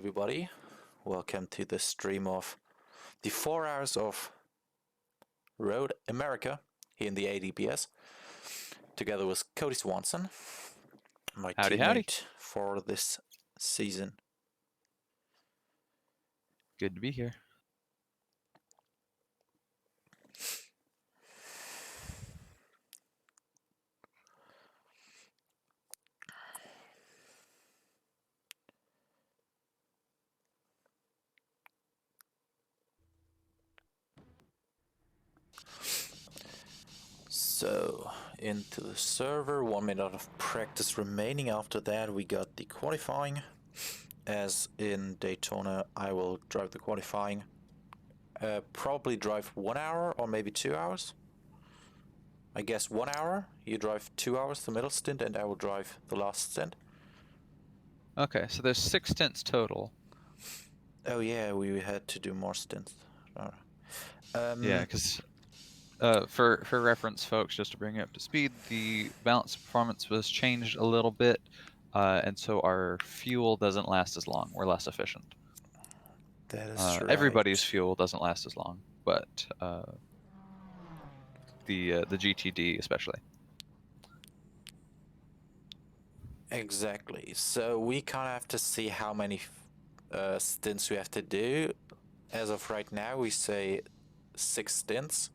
Everybody, welcome to the stream of the 4 hours of Road America here in the ADPS, together with Cody Swanson, my Howdy, teammate howdy. for this season. Good to be here. So, into the server, 1 minute of practice remaining. After that, we got the qualifying. As in Daytona, I will drive the qualifying. Probably drive 1 hour or maybe 2 hours. I guess 1 hour. You drive 2 hours the middle stint, and I will drive the last stint. Okay, so there's 6 stints total. Oh yeah, we had to do more stints. Yeah, because for reference, folks, just to bring you up to speed, the balance of performance was changed a little bit, and so our fuel doesn't last as long. We're less efficient. That is right. Everybody's fuel doesn't last as long, but the GTD especially. Exactly. So we kind of have to see how many stints we have to do. As of right now, we say 6 stints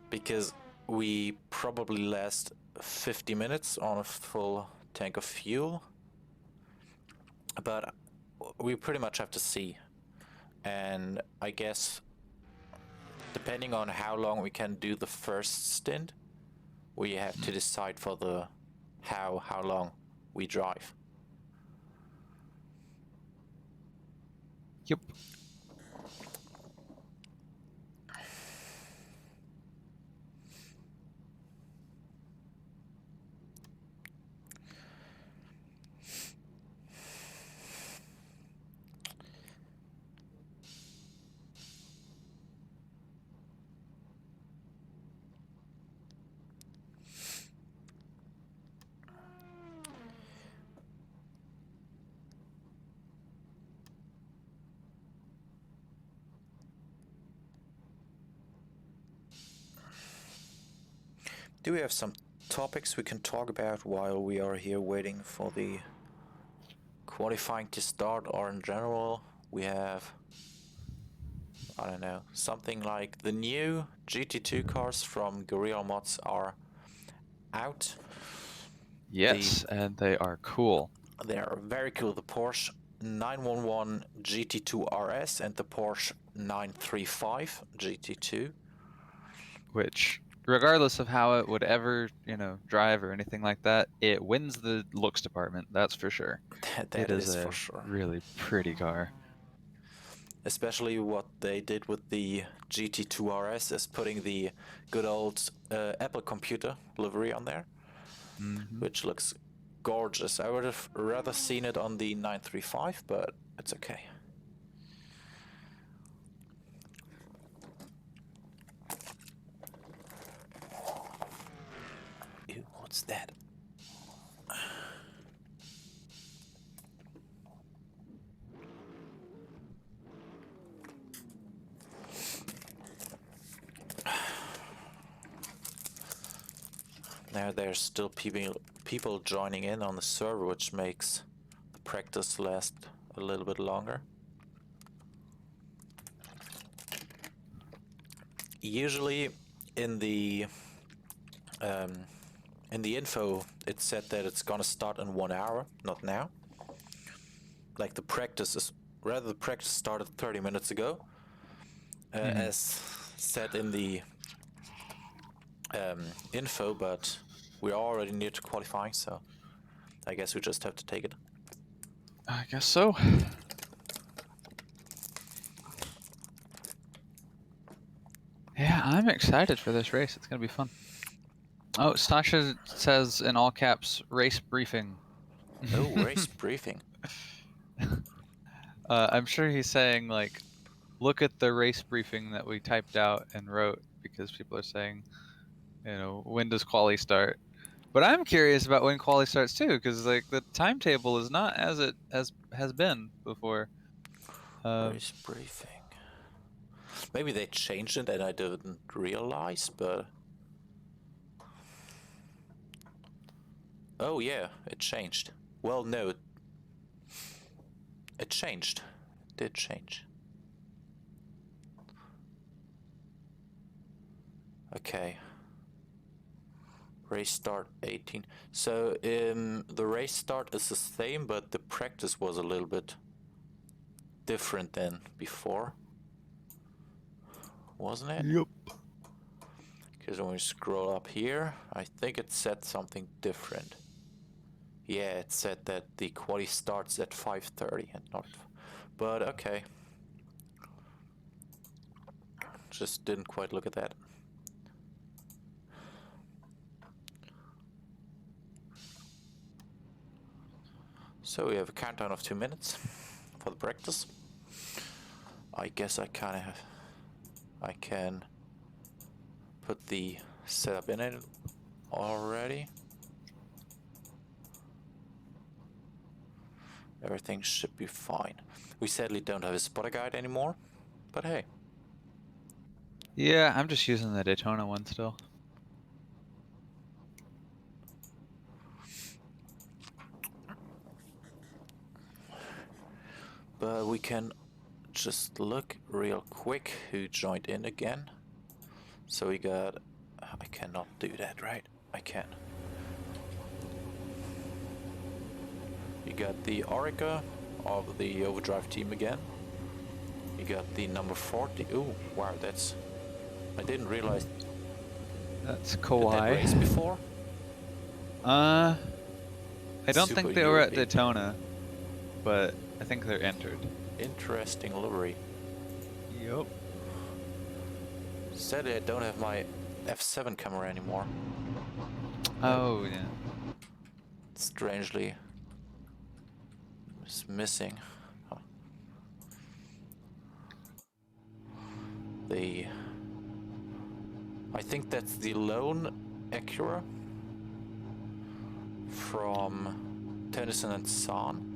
because we probably last 50 minutes on a full tank of fuel. But we pretty much have to see. And I guess depending on how long we can do the first stint, we have to decide for the how long we drive. Yep. Do we have some topics we can talk about while we are here waiting for the qualifying to start, or in general we have, I don't know, something like the new GT2 cars from Guerrilla Mods are out. Yes, and they are cool. They are very cool. The Porsche 911 GT2 RS and the Porsche 935 GT2. Which, regardless of how it would ever, drive or anything like that, it wins the looks department, that's for sure. That It is is a for sure. really pretty car. Especially what they did with the GT2 RS is putting the good old Apple computer livery on there, which looks gorgeous. I would have rather seen it on the 935, but it's okay. Ew, what's that? Now there's still people joining in on the server, which makes the practice last a little bit longer. Usually in the info it said that it's gonna start in 1 hour, not now. Like the practice started 30 minutes ago, as said in the info, but we're already near to qualifying, so I guess we just have to take it. I guess so. Yeah, I'm excited for this race. It's gonna be fun. Oh, Stasha says in all caps, race briefing. Oh, race briefing. I'm sure he's saying, like, look at the race briefing that we typed out and wrote, because people are saying, when does quali start? But I'm curious about when quali starts too, because like the timetable is not as it has been before. Race briefing. Maybe they changed it and I didn't realize, but... Oh yeah, it changed. Well, no. It changed. It did change. Okay. Race start 18. So the race start is the same, but the practice was a little bit different than before. Wasn't it? Yep. Because when we scroll up here, I think it said something different. Yeah, it said that the quali starts at 5:30 and not... But okay. Just didn't quite look at that. So we have a countdown of 2 minutes for the practice. I guess I can put the setup in it already. Everything should be fine. We sadly don't have a spotter guide anymore, but hey. Yeah, I'm just using the Daytona one still. But we can just look real quick who joined in again. So we got... I cannot do that, right? I can. You got the Orica of the Overdrive team again. You got the number 40. Ooh, wow, that's... I didn't realize... That's Did that Kawhi. race before? I don't Super think they were at European. Daytona, but I think they're entered. Interesting livery. Yep. Sadly, I don't have my F7 camera anymore. Oh, yeah. Strangely, it's missing. Huh. I think that's the lone Acura from Tennyson and San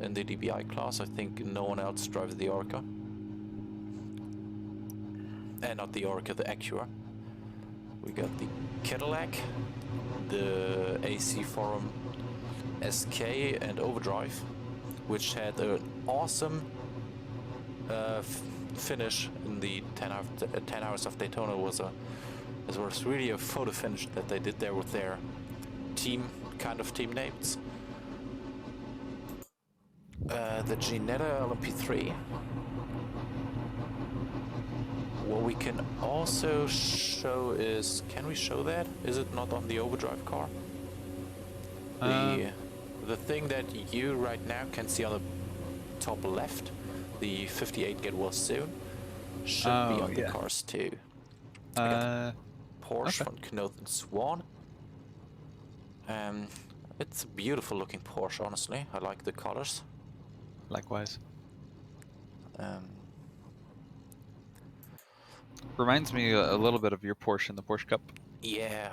in the DBI class. I think no one else drives the Orca. Not the Orca, the Acura. We got the Cadillac, the AC Forum SK and Overdrive, which had an awesome finish in the 10 hours of Daytona. It was really a photo finish that they did there with their team names. The Ginetta LMP3. What we can also show is, can we show that? Is it not on the Overdrive car? The thing that you right now can see on the top left, the 58 get well soon, should be on the cars too. Porsche okay. von Knoth and Swan. It's a beautiful looking Porsche, honestly. I like the colors. Likewise. Reminds me a little bit of your Porsche in the Porsche Cup. Yeah,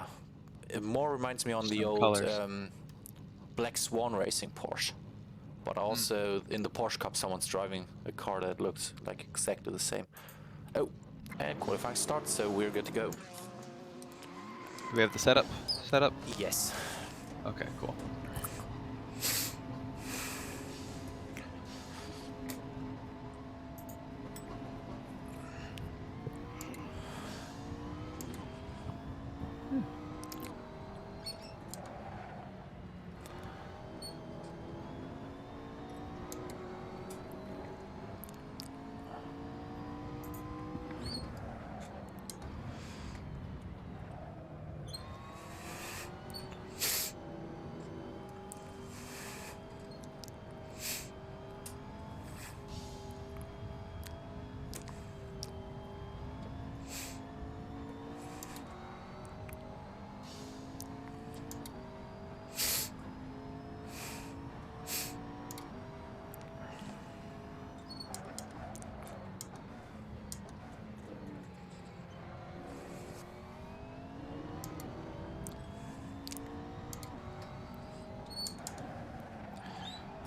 it more reminds me on the Some old colors. Black Swan Racing Porsche. But also in the Porsche Cup, someone's driving a car that looks like exactly the same. Oh, and qualifying starts, so we're good to go. Do we have the setup set up? Yes. Okay, cool.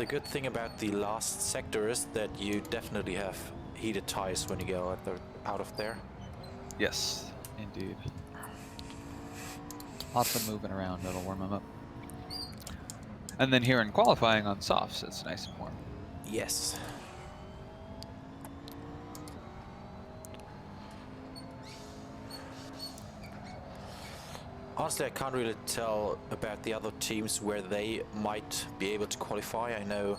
the good thing about the last sector is that you definitely have heated tires when you go out of there. Yes, indeed. Lots of moving around, that'll warm them up. And then here in qualifying on softs, it's nice and warm. Yes. Honestly, I can't really tell about the other teams where they might be able to qualify. I know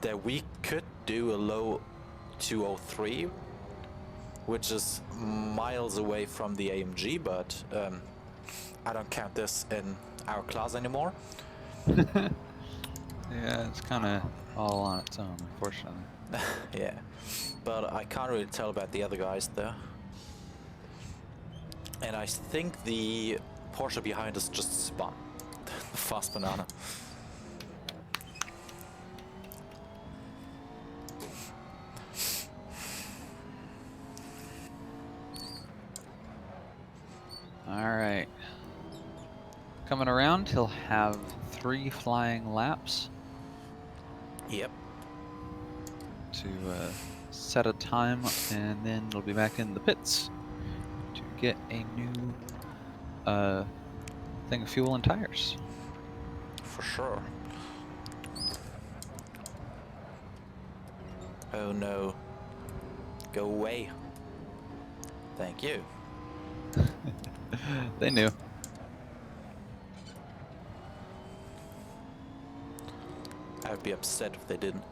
that we could do a low 203, which is miles away from the AMG, but I don't count this in our class anymore. Yeah, it's kind of all on its own, unfortunately. Yeah, but I can't really tell about the other guys there. And I think the Porsche behind us just spun. The fast banana. Alright. Coming around, he'll have 3 flying laps. Yep. To set a time, and then it'll be back in the pits to get a new thing of fuel and tires. For sure. Oh no. Go away. Thank you. They knew. I'd be upset if they didn't.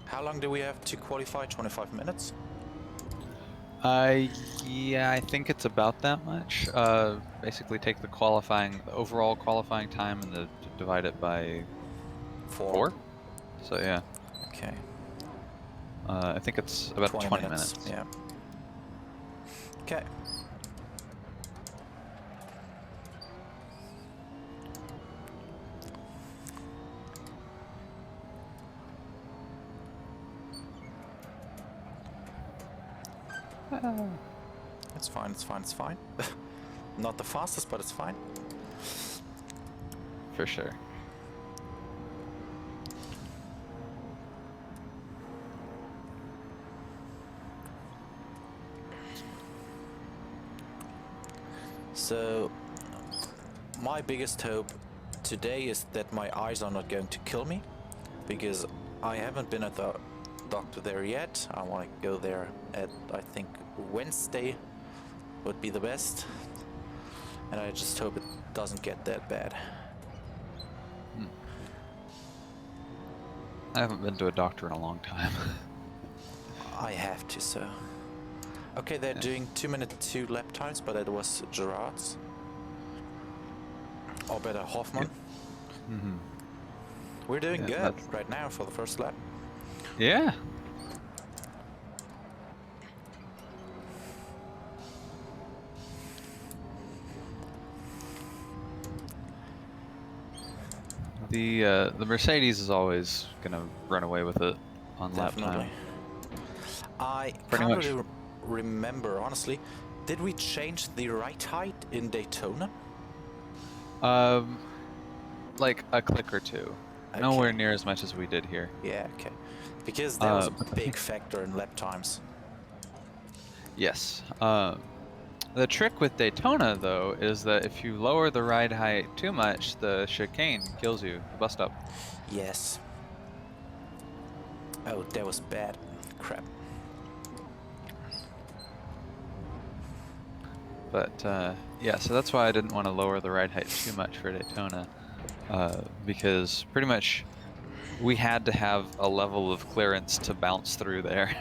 How long do we have to qualify? 25 minutes? Yeah, I think it's about that much. Basically take the overall qualifying time and divide it by 4. So yeah. Okay. I think it's about 20 minutes. Yeah. Okay. It's fine, it's fine, it's fine. Not the fastest, but it's fine. For sure. So, my biggest hope today is that my eyes are not going to kill me, because I haven't been at the doctor there yet. I want to go there at, I think, Wednesday would be the best, and I just hope it doesn't get that bad. I haven't been to a doctor in a long time. I have to, so. Okay, they're doing 2-minute 2 lap times, but it was Gerard's. Or better, Hoffman. Mm-hmm. We're doing good right now for the first lap. Yeah. The Mercedes is always gonna run away with it on lap time. I can't really remember, honestly. Did we change the right height in Daytona? Like a click or two. Okay. Nowhere near as much as we did here. Yeah, okay. Because that was a big factor in lap times. Yes. The trick with Daytona, though, is that if you lower the ride height too much, the chicane kills you, the bus stop. Yes. Oh, that was bad. Crap. But, yeah, so that's why I didn't want to lower the ride height too much for Daytona. Because pretty much we had to have a level of clearance to bounce through there.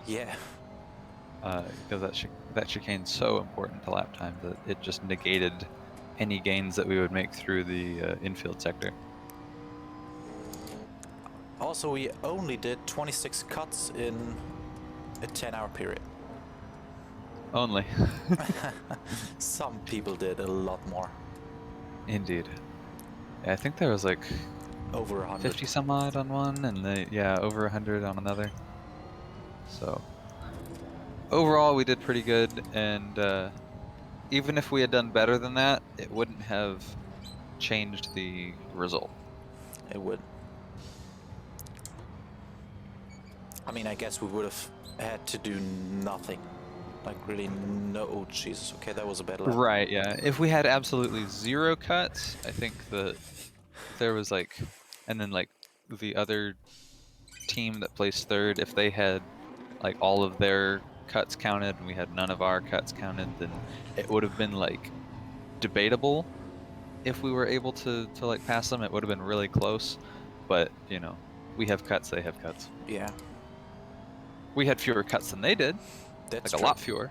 Yeah. Because that chicane's so important to lap time that it just negated any gains that we would make through the infield sector. Also, we only did 26 cuts in a 10-hour period. Only. Some people did a lot more. Indeed. Yeah, I think there was like over 100. 50 some odd on one, and over 100 on another. So overall, we did pretty good, and even if we had done better than that, it wouldn't have changed the result. It would. I mean, I guess we would have had to do nothing. Like, really no... Oh, Jesus. Okay, that was a bad lap. Right, yeah. If we had absolutely 0 cuts, I think that there was like... And then, like, the other team that placed 3rd, if they had, like, all of their cuts counted and we had none of our cuts counted, then it would have been, like, debatable if we were able to like, pass them. It would have been really close. But, you know, we have cuts, they have cuts. Yeah. We had fewer cuts than they did. That's like, true. a lot fewer.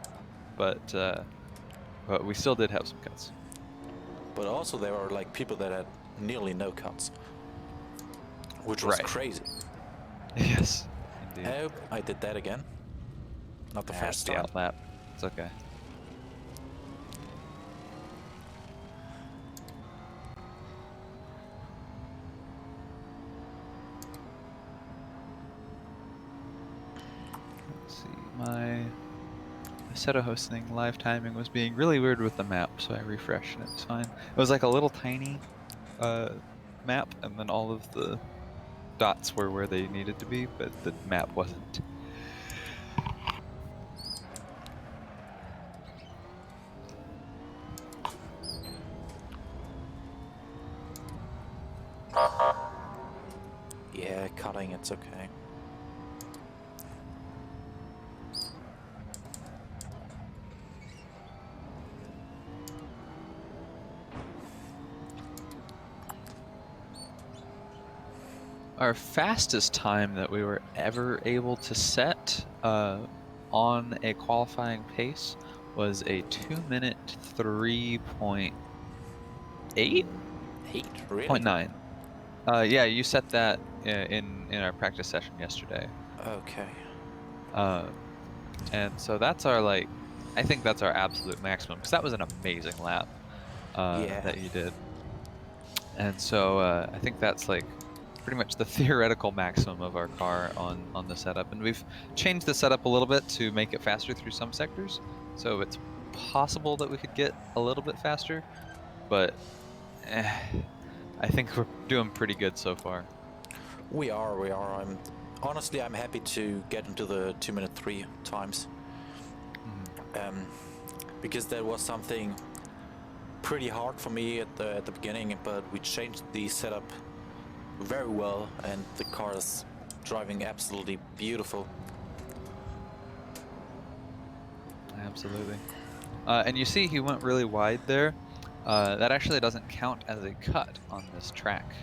But we still did have some cuts. But also there were like people that had nearly no cuts, which was crazy. Yes, indeed. Oh, I did that again. Not the first the time. outlap. It's okay. Let's see, my set of hosting live timing was being really weird with the map, so I refreshed and it was fine. It was like a little tiny map, and then all of the dots were where they needed to be, but the map wasn't. Yeah, cutting, it's okay. Our fastest time that we were ever able to set on a qualifying pace was a 2-minute 3.8? 8? Really? 0.9. Yeah, you set that in our practice session yesterday. Okay. And so that's our, like, I think that's our absolute maximum, because that was an amazing lap that you did. And so I think that's like pretty much the theoretical maximum of our car on the setup. And we've changed the setup a little bit to make it faster through some sectors. So it's possible that we could get a little bit faster, but I think we're doing pretty good so far. We are. Honestly, I'm happy to get into the 2-minute 3 times. Because that was something pretty hard for me at the beginning, but we changed the setup very well, and the car is driving absolutely beautiful. Absolutely. And you see he went really wide there. That actually doesn't count as a cut on this track.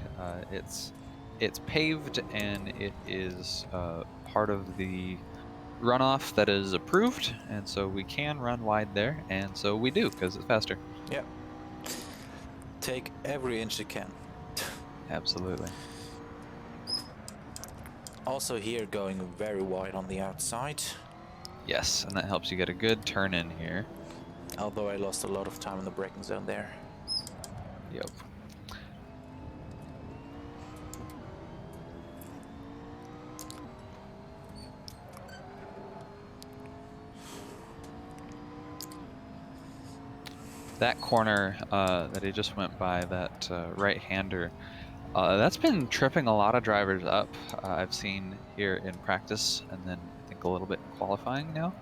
It's paved, and it is part of the runoff that is approved, and so we can run wide there, and so we do, because it's faster. Yeah. Take every inch you can. Absolutely. Also here going very wide on the outside. Yes, and that helps you get a good turn in here. Although I lost a lot of time in the braking zone there. Yep. That corner that he just went by, that right-hander, that's been tripping a lot of drivers up. I've seen here in practice, and then I think a little bit in qualifying now.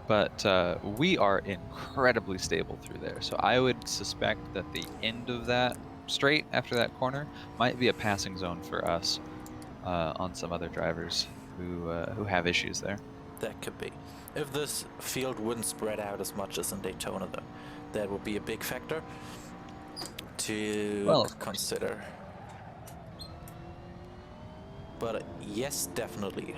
But we are incredibly stable through there. So I would suspect that the end of that straight after that corner might be a passing zone for us on some other drivers who have issues there. That could be. If this field wouldn't spread out as much as in Daytona, though, that would be a big factor to consider. But yes, definitely.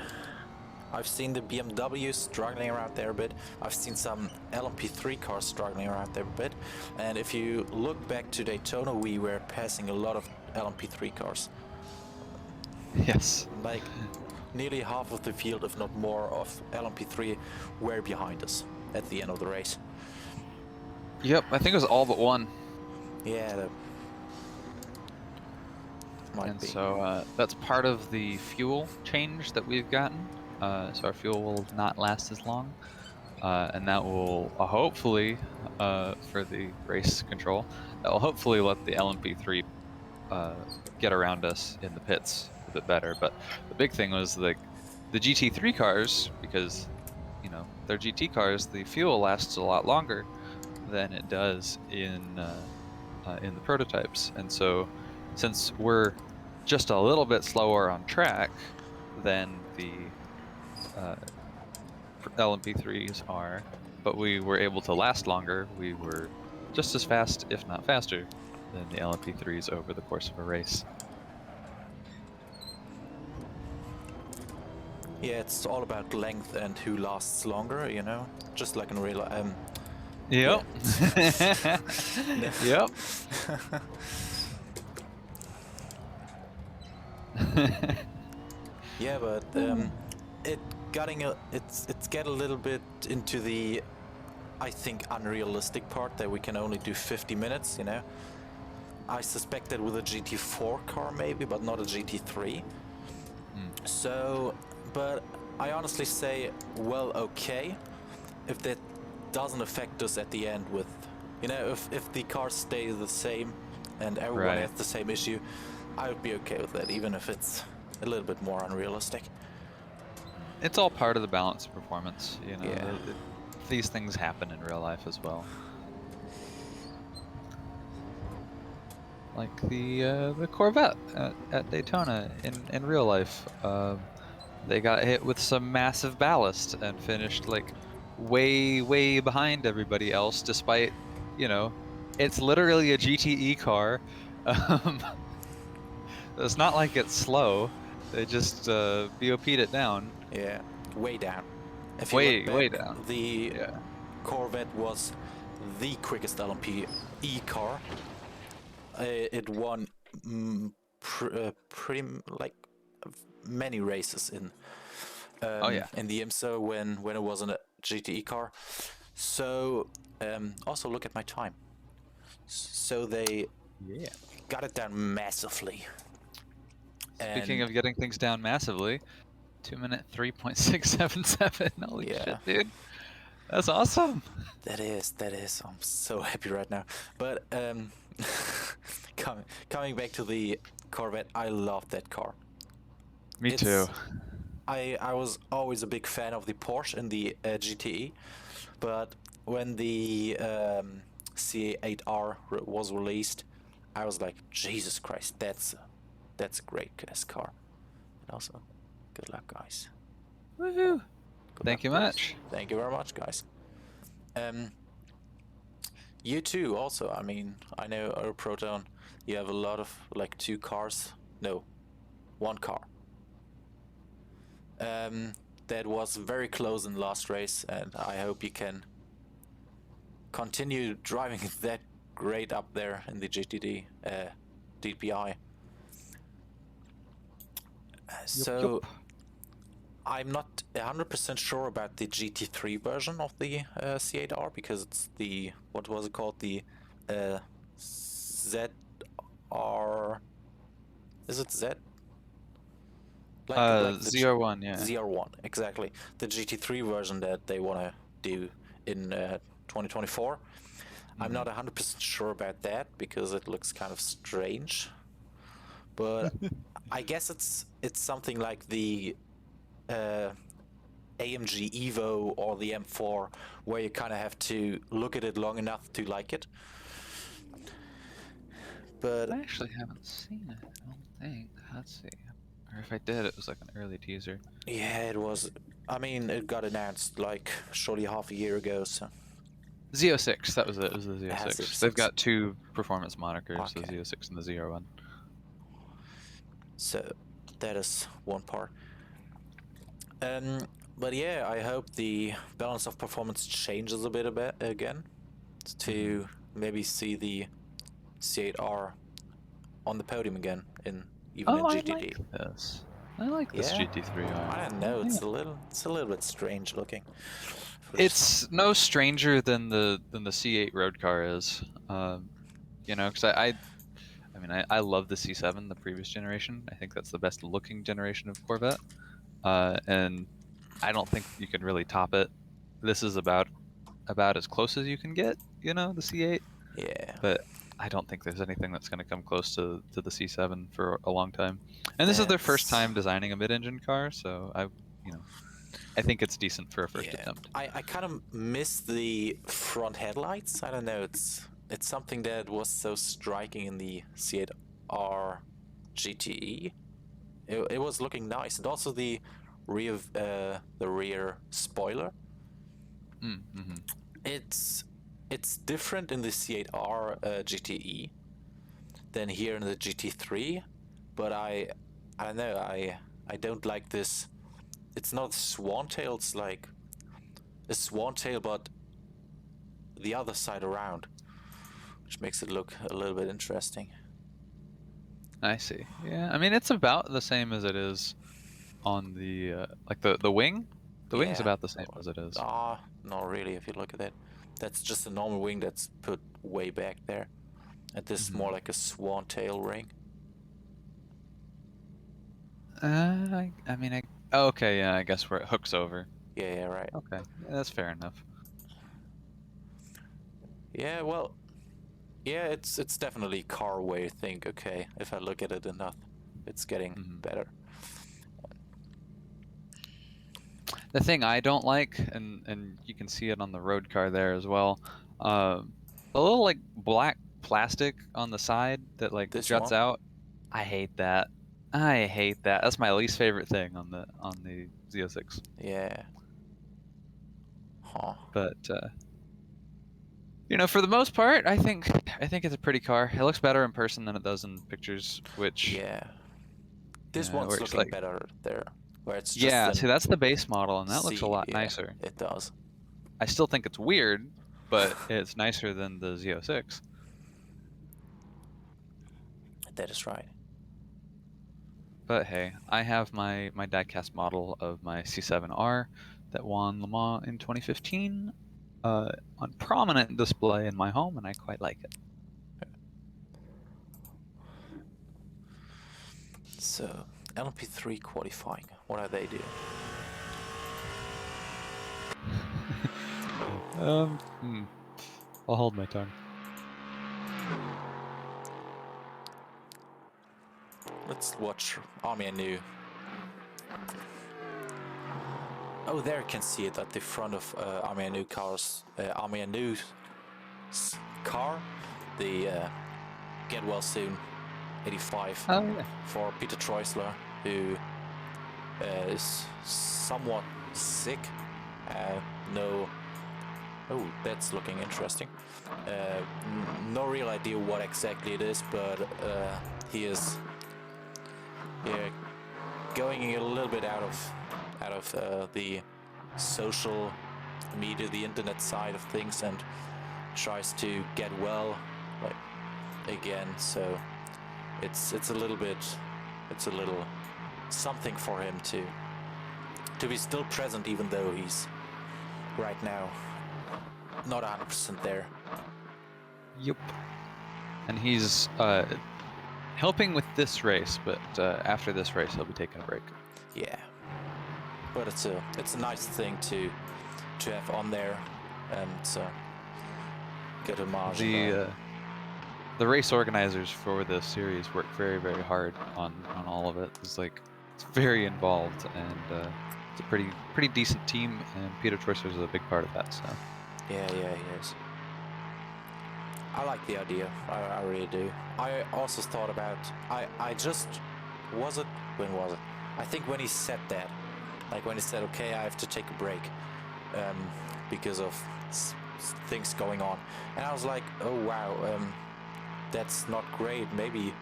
I've seen the BMW struggling around there a bit. I've seen some LMP3 cars struggling around there a bit. And if you look back to Daytona, we were passing a lot of LMP3 cars. Yes. Like nearly half of the field, if not more, of LMP3 were behind us at the end of the race. Yep, I think it was all but one. Yeah. And so that's part of the fuel change that we've gotten. So our fuel will not last as long. And that will hopefully, for the race control, that will hopefully let the LMP3 get around us in the pits a bit better. But the big thing was like the GT3 cars, because they're GT cars, the fuel lasts a lot longer than it does in the prototypes. And so since we're just a little bit slower on track than the LMP3s are, but we were able to last longer, we were just as fast, if not faster, than the LMP3s over the course of a race. Yeah, it's all about length and who lasts longer, just like in real. Yep. Yeah. Yep. Yeah, but it's get a little bit into the, I think, unrealistic part that we can only do 50 minutes. I suspect that with a GT4 car maybe, but not a GT3. So, but I honestly say, well, okay, if that doesn't affect us at the end with, if the cars stay the same and everyone has the same issue, I would be okay with that, even if it's a little bit more unrealistic. It's all part of the balance of performance, Yeah. These things happen in real life as well. Like the Corvette at Daytona in real life. They got hit with some massive ballast and finished like way behind everybody else, despite it's literally a GTE car. It's not like it's slow. They just BOP'd it down. Yeah, way down. If you way look back, down. The Corvette was the quickest LMP car. It won pretty like many races in in the IMSA when it wasn't a GTE car. So also look at my time. So they got it down massively. Speaking of getting things down massively, 2-minute 3.677. Holy shit, dude. That's awesome. That is. I'm so happy right now. But coming back to the Corvette, I love that car. Me too. I was always a big fan of the Porsche and the GTE, but when the C8R was released, I was like, Jesus Christ, that's a great car. And also, good luck, guys. Woohoo! Thank you much. Thank you very much, guys. You too, also. I mean, I know Proton, you have a lot of, like, 2 cars. No, 1 car. That was very close in the last race, and I hope you can continue driving that great up there in the GTD DPI. So, I'm not 100% sure about the GT3 version of the C8R, because it's the, what was it called, the ZR, is it Z? Like ZR1, yeah. ZR1, exactly. The GT3 version that they want to do in 2024. I'm not 100% sure about that, because it looks kind of strange. But I guess it's something like the AMG Evo or the M4, where you kind of have to look at it long enough to like it. But I actually haven't seen it, I don't think. Let's see. Or if I did, it was like an early teaser. Yeah, it was. I mean, it got announced like surely half a year ago, so. Z06, that was it. It was the Z06. They've got 2 performance monikers, the Z06 and the ZR1. So that is one part. But yeah, I hope the balance of performance changes a bit again, to maybe see the C8R on the podium again in GTD. I like this. I like this GT3R. I don't know. It's a little bit strange looking. It's no stranger than the C8 road car is. Because I mean, I love the C7, the previous generation. I think that's the best looking generation of Corvette. And I don't think you can really top it. This is about as close as you can get, you know, the C8. Yeah. But I don't think there's anything that's going to come close to the C7 for a long time. And this is their first That's time designing a mid-engine car, so I think it's decent for a first yeah. attempt. I kind of miss the front headlights. I don't know. It's something that was so striking in the C8R GTE. It was looking nice, and also the rear spoiler. Mm-hmm. It's different in the C8R GTE than here in the GT3, but I don't know. I don't like this. It's not swan tail. It's like a swan tail, but the other side around, which makes it look a little bit interesting. I see. Yeah, I mean, it's about the same as it is on the like the wing. The wing's Yeah. about the same as it is. Ah, not really. If you look at it, that's just a normal wing that's put way back there, and this is more like a swan tail ring. I mean, oh, okay, yeah, I guess where it hooks over. Yeah, right. Okay, yeah, that's fair enough. Yeah, well, yeah, it's definitely car way to think. Okay, if I look at it enough, it's getting better. The thing I don't like, and you can see it on the road car there as well, a little like black plastic on the side that like This juts one? out. I hate that. I hate that. That's my least favorite thing on the Z06. Yeah. Huh. But for the most part, I think it's a pretty car. It looks better in person than it does in pictures, which Yeah. This one's works looking better there, where it's just yeah. See, that's the base model, and that looks a C. lot Yeah, nicer. it does. I still think it's weird, but it's nicer than the Z06. That is right. But hey, I have my diecast model of my C7R that won Le Mans in 2015 on prominent display in my home, and I quite like it. So, LMP3 qualifying. What are they doing? I'll hold my tongue. Let's watch Army Anu. Oh, there you can see it at the front of Army Anu cars. Army Anu's car, the Get Well Soon 85 for Peter Treusler, who is somewhat sick. No. Oh, that's looking interesting. No real idea what exactly it is, but he is going a little bit out of the social media, the internet side of things, and tries to get well, like, again. So it's a little something for him to be still present, even though he's right now not 100% there. Yep. And he's helping with this race, but after this race he'll be taking a break. Yeah, but it's a nice thing to have on there, and get a margin. The race organizers for this series work very, very hard on all of it. It's very involved, and it's a pretty decent team, and Peter Treusler is a big part of that. So yeah, he is. I like the idea. I really do. I also thought about. I just when was it? I think when he said that, like when he said, "Okay, I have to take a break," because of things going on, and I was like, "Oh wow, that's not great. Maybe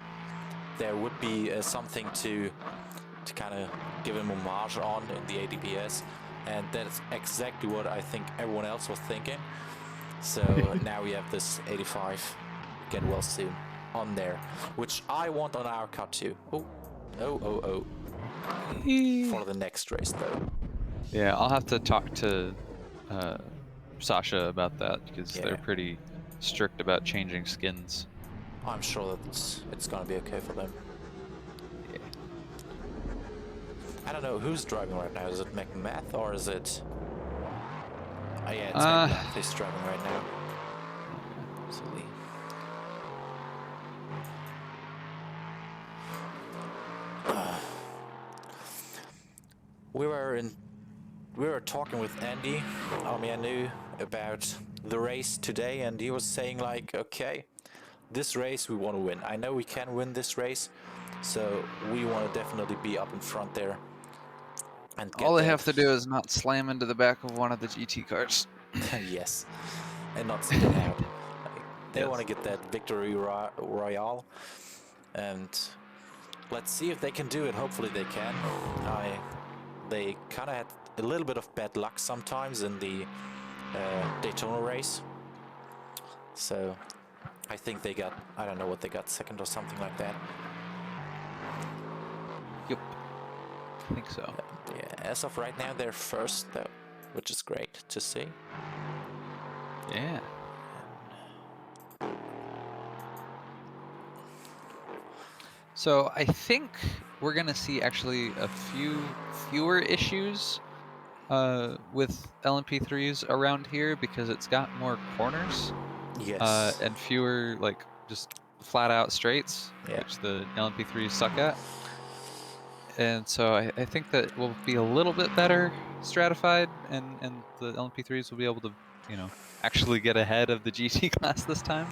there would be something to kind of give him homage on in the ADPS," and that's exactly what I think everyone else was thinking. So now we have this 85 Get Well Soon on there, which I want on our car too. Oh. For the next race though. Yeah, I'll have to talk to Sasha about that, because they're pretty strict about changing skins. I'm sure that it's gonna be okay for them. Yeah. I don't know who's driving right now. Is it McMath or is it? Oh yeah, it's McMath. He's driving right now. Silly. We were talking with Andy, Amianu, about the race today, and he was saying like, okay, this race we want to win. I know we can win this race, so we want to definitely be up in front there. And get all they that. have to do is not slam into the back of one of the GT cars. Yes, and not spin out. Like, they Yes. want to get that victory royale, and let's see if they can do it. Hopefully they can. They kind of had a little bit of bad luck sometimes in the Daytona race. So I think they got, I don't know what they got, second or something like that. Yep. I think so. Yeah, as of right now they're first though, which is great to see. Yeah. So I think we're gonna see actually a fewer issues with LMP3s around here because it's got more corners. Yes. And fewer like just flat out straights, Yeah. which the LMP3s suck at. And so I think that we'll be a little bit better stratified, and the LMP3s will be able to, actually get ahead of the GT class this time.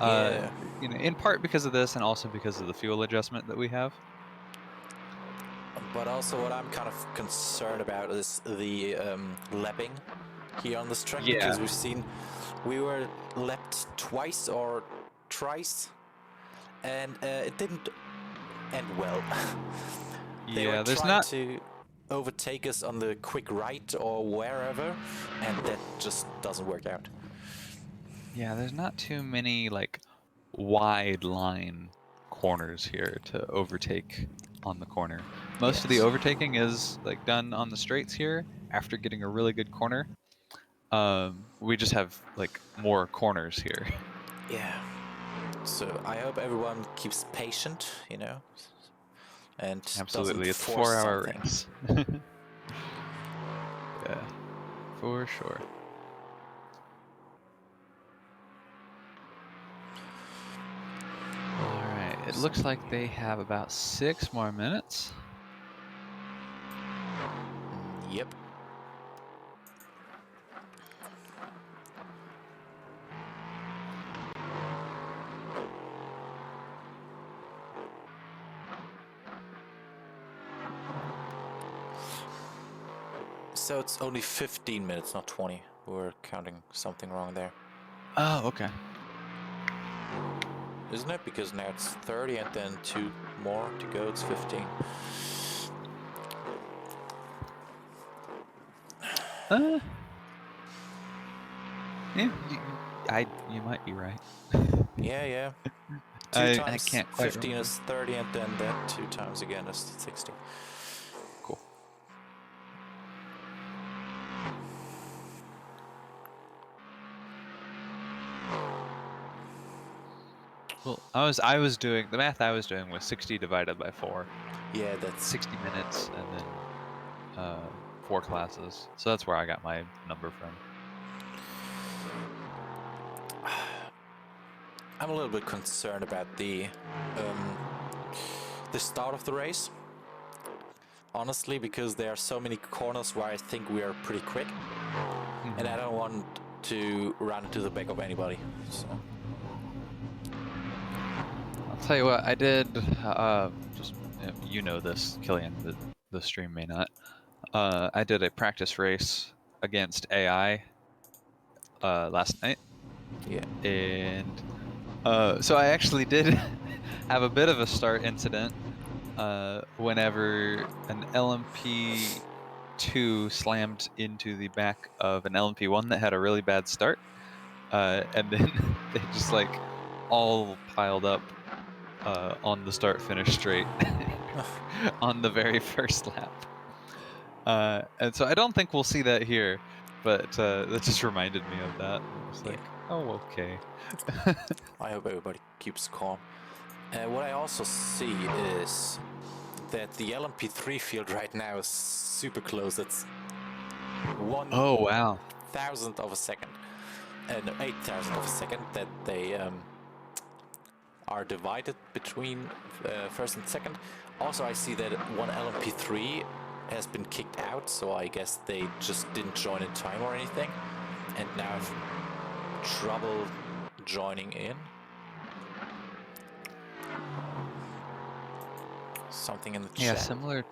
Yeah. In part because of this, and also because of the fuel adjustment that we have. But also what I'm kind of concerned about is the lapping here on this track, Yeah. because we were lapped twice or thrice, and it didn't end well. They Yeah, were there's trying not. to overtake us on the quick right or wherever, and that just doesn't work out. Yeah, there's not too many like wide line corners here to overtake on the corner. Most of the Yes. overtaking is like done on the straights here after getting a really good corner. We just have like more corners here. Yeah. So I hope everyone keeps patient, and doesn't Absolutely, it's a force 4-hour something. race. Yeah, for sure. All right, it looks like they have about 6 more minutes. Yep. So it's only 15 minutes, not 20. We're counting something wrong there. Oh, okay. Isn't it? Because now it's 30 and then 2 more to go, it's 15. Yeah, you might be right. Yeah. 2 I times can't quite 15 remember. is 30, and then that 2 times again is 60. Cool. Well, I was doing the math I was doing was 60 divided by 4. Yeah, that's 60 minutes and then 4 classes. So that's where I got my number from. I'm a little bit concerned about the start of the race. Honestly, because there are so many corners where I think we are pretty quick, and I don't want to run into the back of anybody. So. I'll tell you what, I did just this, Killian, the stream may not. I did a practice race against AI last night. Yeah. And so I actually did have a bit of a start incident whenever an LMP2 slammed into the back of an LMP1 that had a really bad start. And then they just like all piled up on the start-finish straight on the very first lap. And so I don't think we'll see that here, but that just reminded me of that. It's like, Oh, okay. I hope everybody keeps calm. What I also see is that the LMP3 field right now is super close. It's Oh, wow. 1,000th of a second, no, 8,000th of a second that they are divided between first and second. Also, I see that one LMP3 has been kicked out, so I guess they just didn't join in time or anything, and now have trouble joining in. Something in the Yeah, chat. similar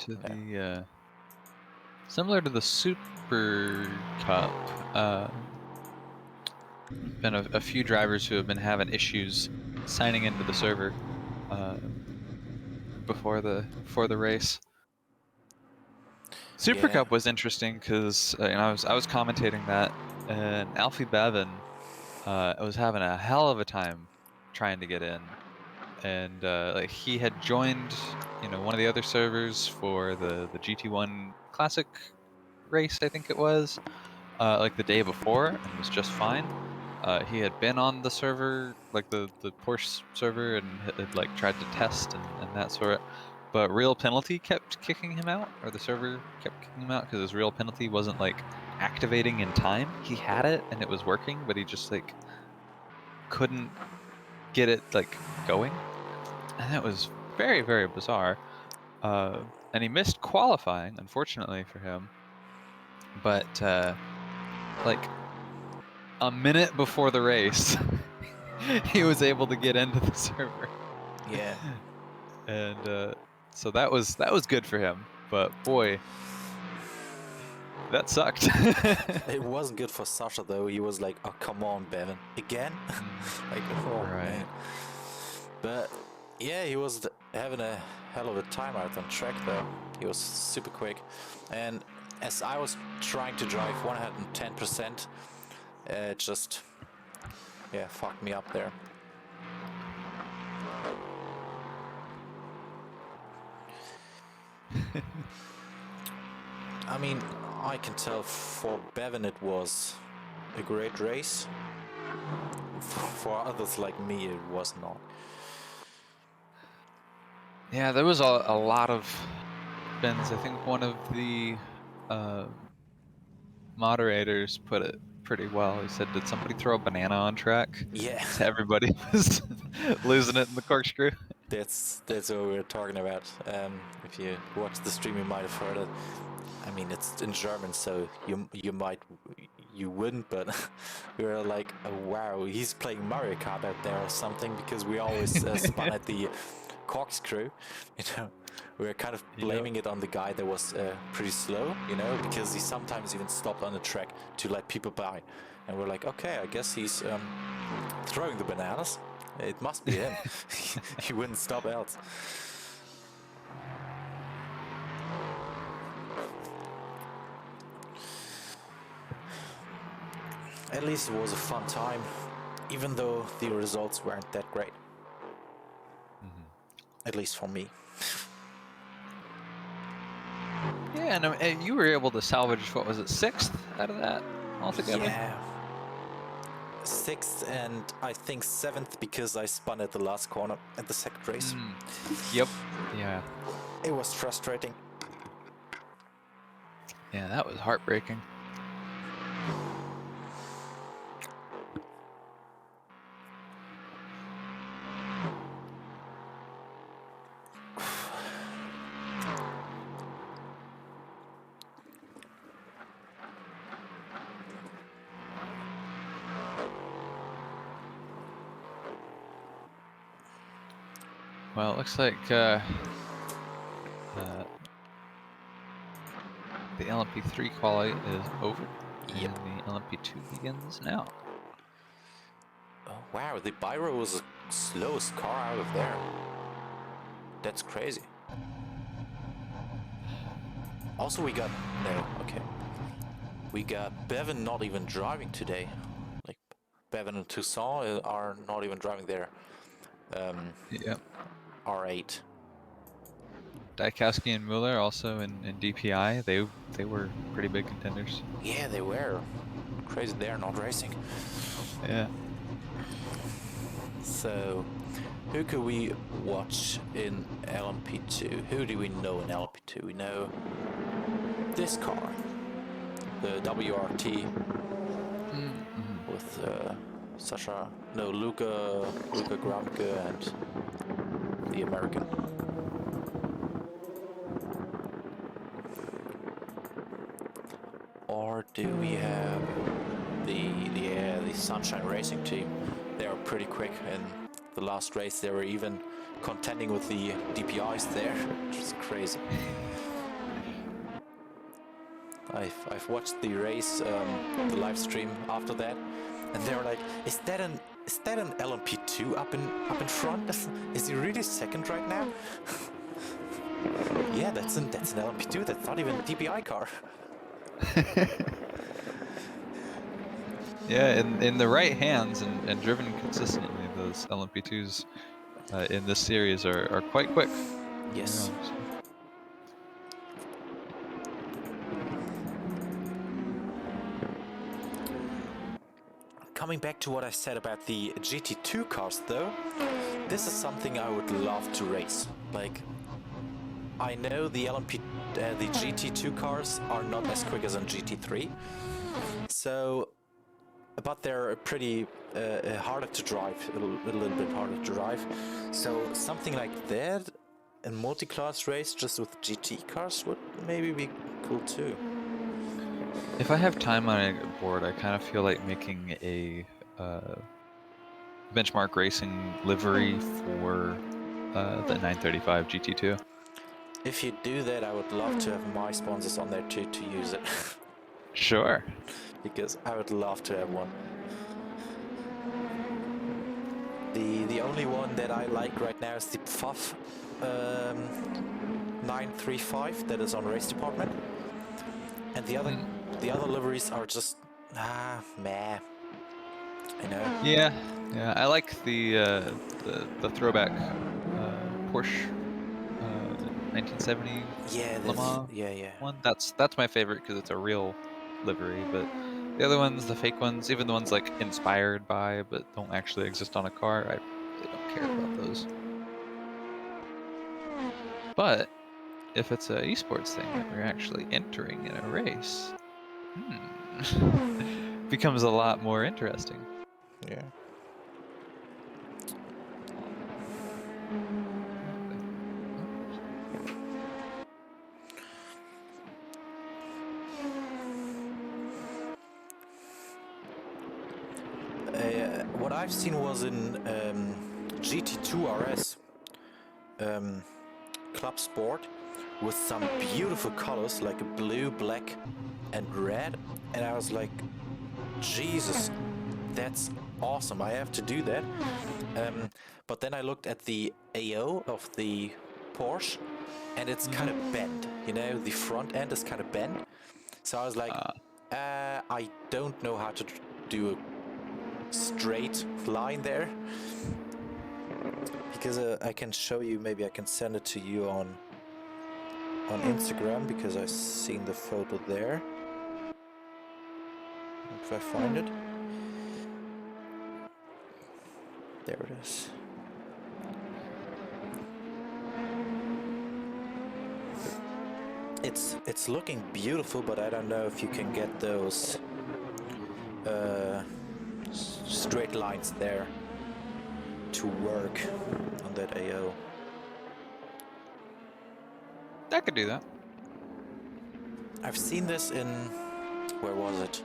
to the Super Cup. Been a few drivers who have been having issues signing into the server before the race. Super Cup was interesting because I was commentating that, and Alfie Bevan was having a hell of a time trying to get in, and like he had joined one of the other servers for the GT1 Classic race, I think it was, like the day before, and was just fine. He had been on the server, like the Porsche server, and had like tried to test and that sort. But real penalty kept kicking him out, or the server kept kicking him out because his real penalty wasn't like activating in time. He had it and it was working, but he just like couldn't get it like going, and that was very, very bizarre. And he missed qualifying, unfortunately for him. But like a minute before the race, he was able to get into the server. Yeah. And so that was good for him. But boy, that sucked. It wasn't good for Sasha though. He was like, "Oh, come on, Bevan, again?" Like, oh Right. man. But yeah, he was having a hell of a time out on track though. He was super quick, and as I was trying to drive 110%, it just fucked me up there. I mean, I can tell for Bevan it was a great race. For others like me, it was not. Yeah, there was a lot of spins. I think one of the moderators put it pretty well. He said, "Did somebody throw a banana on track?" Yeah. So everybody was losing it in the corkscrew. That's what we were talking about. If you watched the stream, you might have heard it. I mean, it's in German, so you wouldn't, but we were like, oh, wow, he's playing Mario Kart out there or something, because we always spun at the corkscrew. We were kind of blaming it on the guy that was pretty slow, because he sometimes even stopped on the track to let people by, and we're like, okay, I guess he's throwing the bananas. It must be him. He wouldn't stop else. At least it was a fun time, even though the results weren't that great. At least for me. Yeah, and you were able to salvage, what was it, 6th out of that altogether? Yeah. 6th and I think 7th, because I spun at the last corner at the second race. Yep. Yeah. It was frustrating. Yeah, that was heartbreaking. Well, it looks like the LMP3 quali is over, and the LMP2 begins now. Oh, wow, the Byro was the slowest car out of there. That's crazy. Also, we got Bevan not even driving today. Like, Bevan and Toussaint are not even driving their Yep. R8. Dykowski and Mueller also in DPI. They were pretty big contenders. Yeah, they were. Crazy they're not racing. Yeah. So, who could we watch in LMP2? Who do we know in LMP2? We know this car, the WRT with Luca Grumke and the American. Or do we have the Sunshine Racing team? They are pretty quick. In the last race, they were even contending with the DPIs there, which is crazy. I've watched the race, the live stream after that, and they were like, "Is that an LMP2 up in front? Is he really second right now?" Yeah, that's an LMP2. That's not even a DPI car. Yeah, in the right hands and driven consistently, those LMP2s in this series are quite quick. Yes. Coming back to what I said about the GT2 cars, though, this is something I would love to race. Like, I know the the GT2 cars are not as quick as on GT3, so, but they're pretty harder to drive, a little bit harder to drive. So something like that, a multi-class race just with GT cars would maybe be cool too. If I have time on a board, I kind of feel like making a benchmark racing livery for the 935 GT2. If you do that, I would love to have my sponsors on there too to use it. Sure. Because I would love to have one. The only one that I like right now is the POV 935 that is on race department, and the other liveries are just meh. I know. Yeah, I like the throwback Porsche 1970 Le Mans one. That's my favorite because it's a real livery. But the other ones, the fake ones, even the ones like inspired by but don't actually exist on a car, I really don't care about those. But if it's a esports thing that we're actually entering in a race, becomes a lot more interesting. Yeah. What I've seen was in GT2 RS Club Sport with some beautiful colors like blue, black, and red, and I was like, Jesus, that's awesome! I have to do that. But then I looked at the AO of the Porsche, and it's kind of bent. You know, the front end is kind of bent. So I was like, I don't know how to do a straight line there, because I can show you, maybe I can send it to you on Instagram, because I've seen the photo there. If I find it, there it is. It's looking beautiful, but I don't know if you can get those straight lines there to work on that AO. I could do that. I've seen this in, where was it?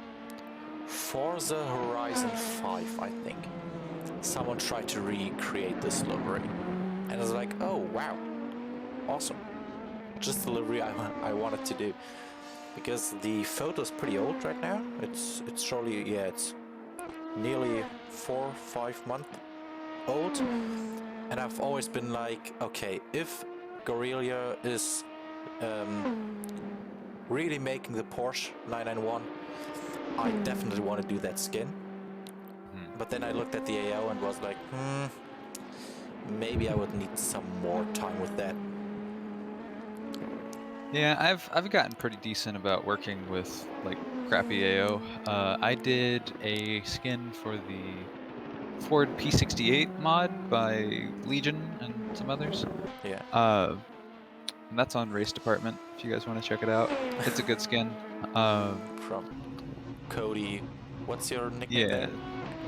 Forza Horizon 5, I think. Someone tried to recreate this livery, and I was like, oh wow, awesome. Just the livery I wanted to do, because the photo is pretty old right now. It's surely, yeah, it's nearly 4-5 months old, and I've always been like, okay, if Gorilla is really making the Porsche 991, I definitely want to do that skin. But then I looked at the AO and was like, maybe I would need some more time with that. Yeah, I've gotten pretty decent about working with like crappy AO. I did a skin for the Ford P68 mod by Legion and some others. Yeah. And that's on Race Department if you guys want to check it out. It's a good skin. From Cody. What's your nickname Yeah,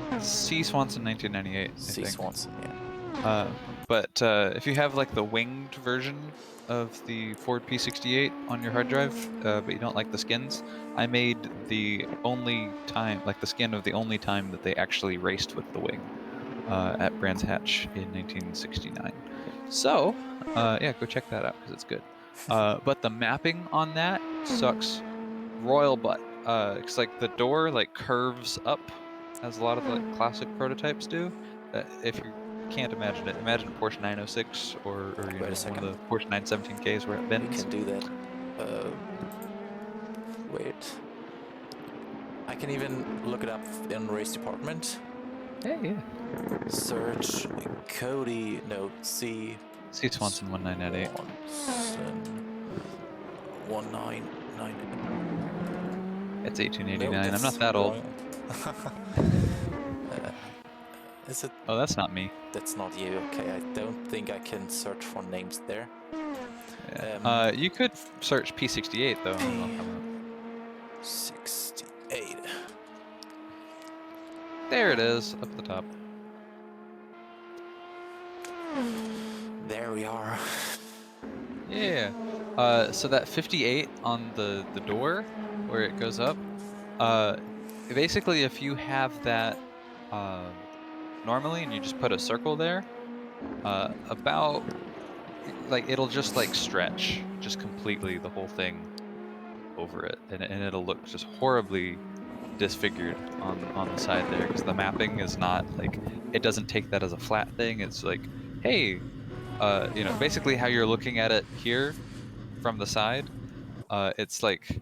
there? C Swanson 1998, I C think. Swanson, yeah. But if you have like the winged version of the Ford P68 on your hard drive, but you don't like the skins, I made the only time, like the skin of the only time that they actually raced with the wing at Brands Hatch in 1969. So yeah, go check that out because it's good. But the mapping on that sucks royal butt. It's like the door like curves up as a lot of the like, classic prototypes do. If you can't imagine it, imagine a Porsche 906 or you Wait know a one of second. the Porsche 917Ks where it We bends. can do that. Wait. I can even look it up in Race Department. Yeah, yeah. Search Cody. No, C. C Swanson 1998. Swanson 1998. It's No, 1889. I'm not that's that old. wrong. Is it? Oh, that's not me. That's not you. Okay, I don't think I can search for names there. Yeah. You could search P68 though, and they'll come up. 68. There it is, up at the top. There we are. Yeah. So that 58 on the door where it goes up, basically if you have that normally and you just put a circle there, about like it'll just like stretch just completely the whole thing over it, and it'll look just horribly disfigured on the side there because the mapping is not like, it doesn't take that as a flat thing. It's like, hey, you know, basically how you're looking at it here from the side, it's like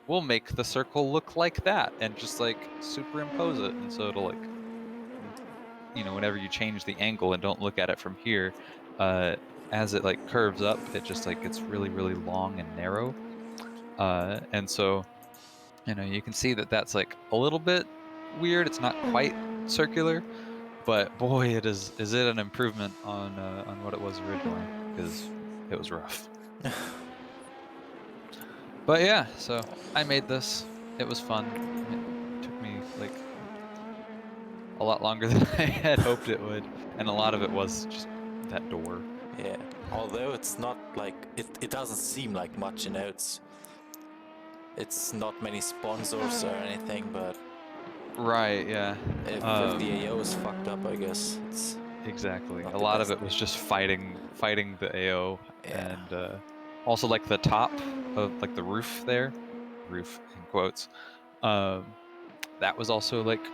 we'll make the circle look like that and just like superimpose it, and so it'll like, you know, whenever you change the angle and don't look at it from here, as it like curves up, it just like gets really really long and narrow, and so you know you can see that that's like a little bit weird. It's not quite circular, but boy, is it an improvement on what it was originally, because it was rough. But yeah, so I made this. It was fun. It took me like a lot longer than I had hoped it would, and a lot of it was just that door. Yeah. Although it's not like it doesn't seem like much, you know. It's not many sponsors or anything, but Right, yeah. if the AO is fucked up, I guess it's Exactly. not A the lot of best. it was just fighting the AO, Yeah. and also like the top of like the roof there, roof in quotes. That was also like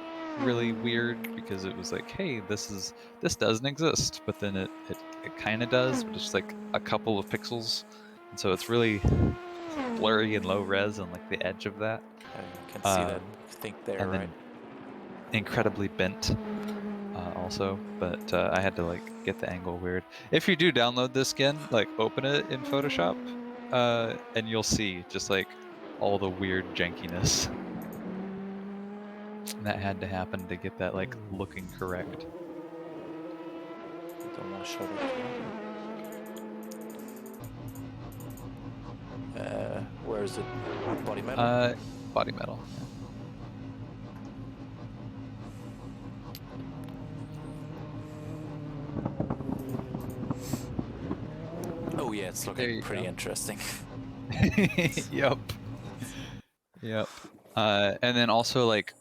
really weird because it was like, hey, this doesn't exist, but then it kind of does, but it's like a couple of pixels, and so it's really blurry and low res on like the edge of that. I can see that. I think they're And right. then incredibly bent also, but I had to like get the angle weird. If you do download this skin, like open it in Photoshop, and you'll see just like all the weird jankiness that had to happen to get that like looking correct. Don't want to show that. Where is it? Body metal? Body metal. Yeah. Oh yeah, it's looking pretty interesting. Yep. Yep. And then also like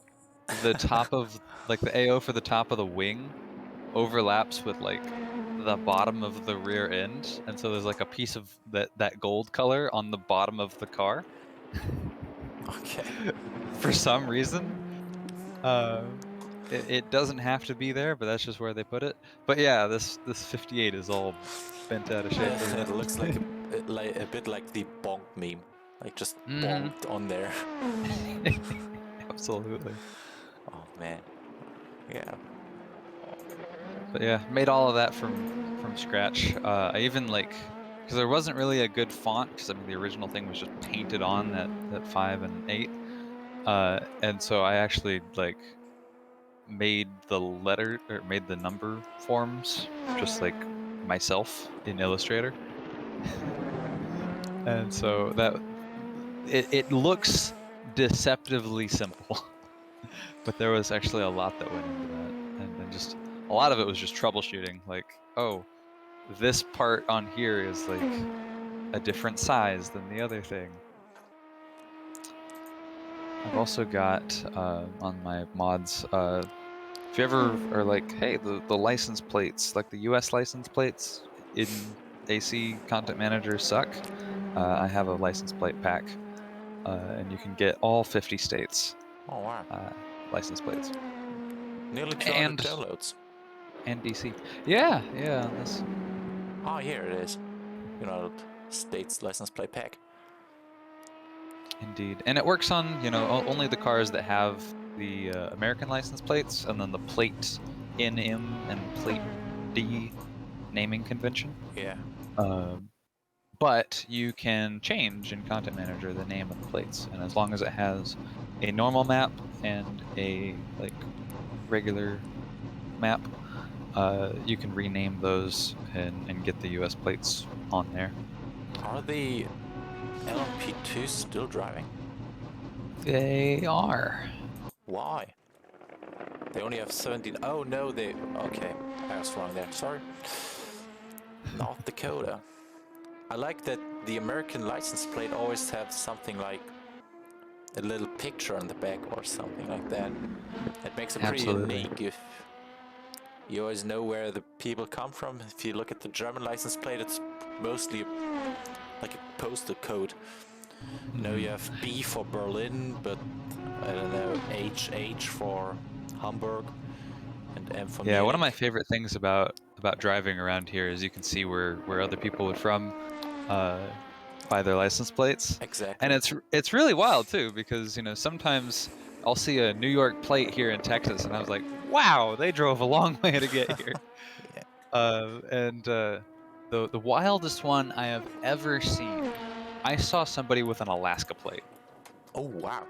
the top of like the AO for the top of the wing overlaps with like the bottom of the rear end, and so there's like a piece of that gold color on the bottom of the car. Okay. For some reason. It doesn't have to be there, but that's just where they put it. But yeah, this 58 is all bent out of shape, isn't It it? looks like a bit like the bonk meme, like just bonked on there. Absolutely. Oh man. Yeah. But yeah, made all of that from scratch. I even like, because there wasn't really a good font, because I mean the original thing was just painted on that 5 and 8, and so I actually like made the letter or made the number forms just like myself in Illustrator. And so that it looks deceptively simple, but there was actually a lot that went into that, and then just a lot of it was just troubleshooting. Like, oh, this part on here is like a different size than the other thing. I've also got on my mods, if you ever are like, hey, the license plates, like the US license plates in AC Content Manager suck, I have a license plate pack, and you can get all 50 states Oh wow. license plates. Nearly 200 And downloads. DC. Yeah, on this. Ah, here it is. United States license plate pack. Indeed. And it works on, only the cars that have the American license plates, and then the plate NM and plate D naming convention. Yeah. But you can change in Content Manager the name of the plates, and as long as it has a normal map and a like regular map, you can rename those and get the US plates on there. Are the LMP2 still driving? They are. Why? They only have 17. Oh no, they. Okay, I was wrong there. Sorry. North Dakota. I like that the American license plate always has something like a little picture on the back or something like that. It makes it pretty Absolutely. unique. If you always know where the people come from. If you look at the German license plate, it's mostly like a postal code. You know, you have B for Berlin, but I don't know, HH for Hamburg, and M for Yeah, Munich. one of my favorite things about driving around here is you can see where other people would from by their license plates. Exactly. And it's really wild too, because sometimes I'll see a New York plate here in Texas and I was like, wow, they drove a long way to get here. Yeah. The wildest one I have ever seen, I saw somebody with an Alaska plate Oh wow.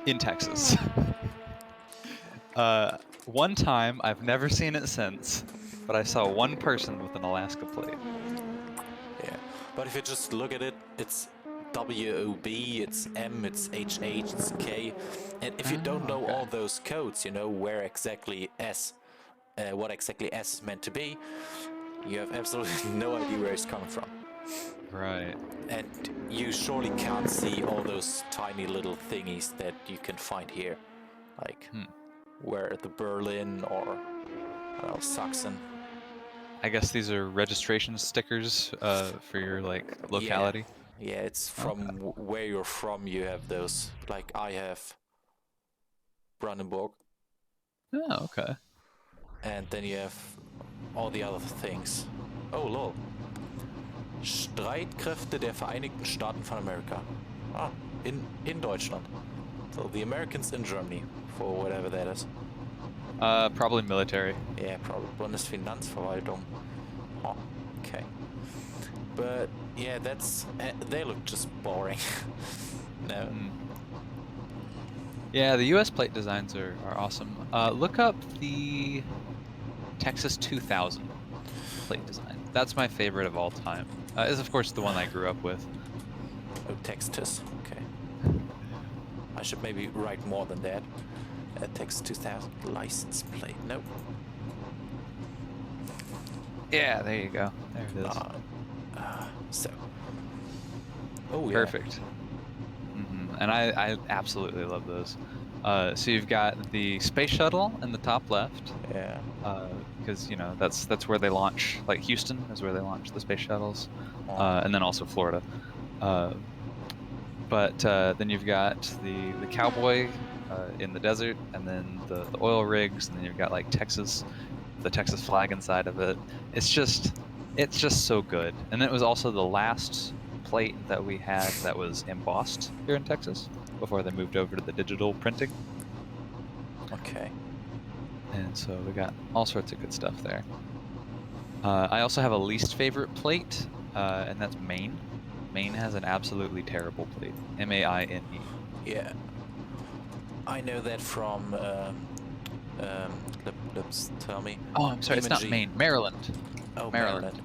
in Texas. One time, I've never seen it since, but I saw one person with an Alaska plate. Yeah. But if you just look at it, it's WOB, it's M, it's HH, it's K. And if you don't know Okay. all those codes, you know where exactly S, what exactly S is meant to be, you have absolutely no idea where it's coming from. Right. And you surely can't see all those tiny little thingies that you can find here. Like where the Berlin or I don't know, Saxon. I guess these are registration stickers for your locality. Yeah, it's Okay. from where you're from. You have those. Like I have Brandenburg, Oh, okay. and then you have all the other things. Oh lol. Streitkräfte der Vereinigten Staaten von Amerika. Ah, in Deutschland. So the Americans in Germany, for whatever that is. Probably military. Yeah, probably Bundesfinanzverwaltung. Oh, okay. But yeah, they look just boring. No. Yeah, the US plate designs are awesome. Look up the Texas 2000 plate design. That's my favorite of all time. Is of course the one I grew up with. Oh, Texas. Okay. I should maybe write more than that. Texas 2000 license plate. Nope. Yeah, there you go. There it is. So. Oh yeah. Perfect. And I absolutely love those. So you've got the space shuttle in the top left. Yeah. Because that's where they launch. Like Houston is where they launch the space shuttles, and then also Florida. But then you've got the cowboy in the desert, and then the oil rigs, and then you've got like Texas, the Texas flag inside of it. It's just so good. And it was also the last plate that we had that was embossed here in Texas before they moved over to the digital printing. Okay. And so we got all sorts of good stuff there. I also have a least favorite plate, and that's Maine. Maine has an absolutely terrible plate. M-A-I-N-E. Yeah. I know that from Let's tell me. Oh, I'm sorry, it's not MG. Maine, Maryland. Oh, Maryland.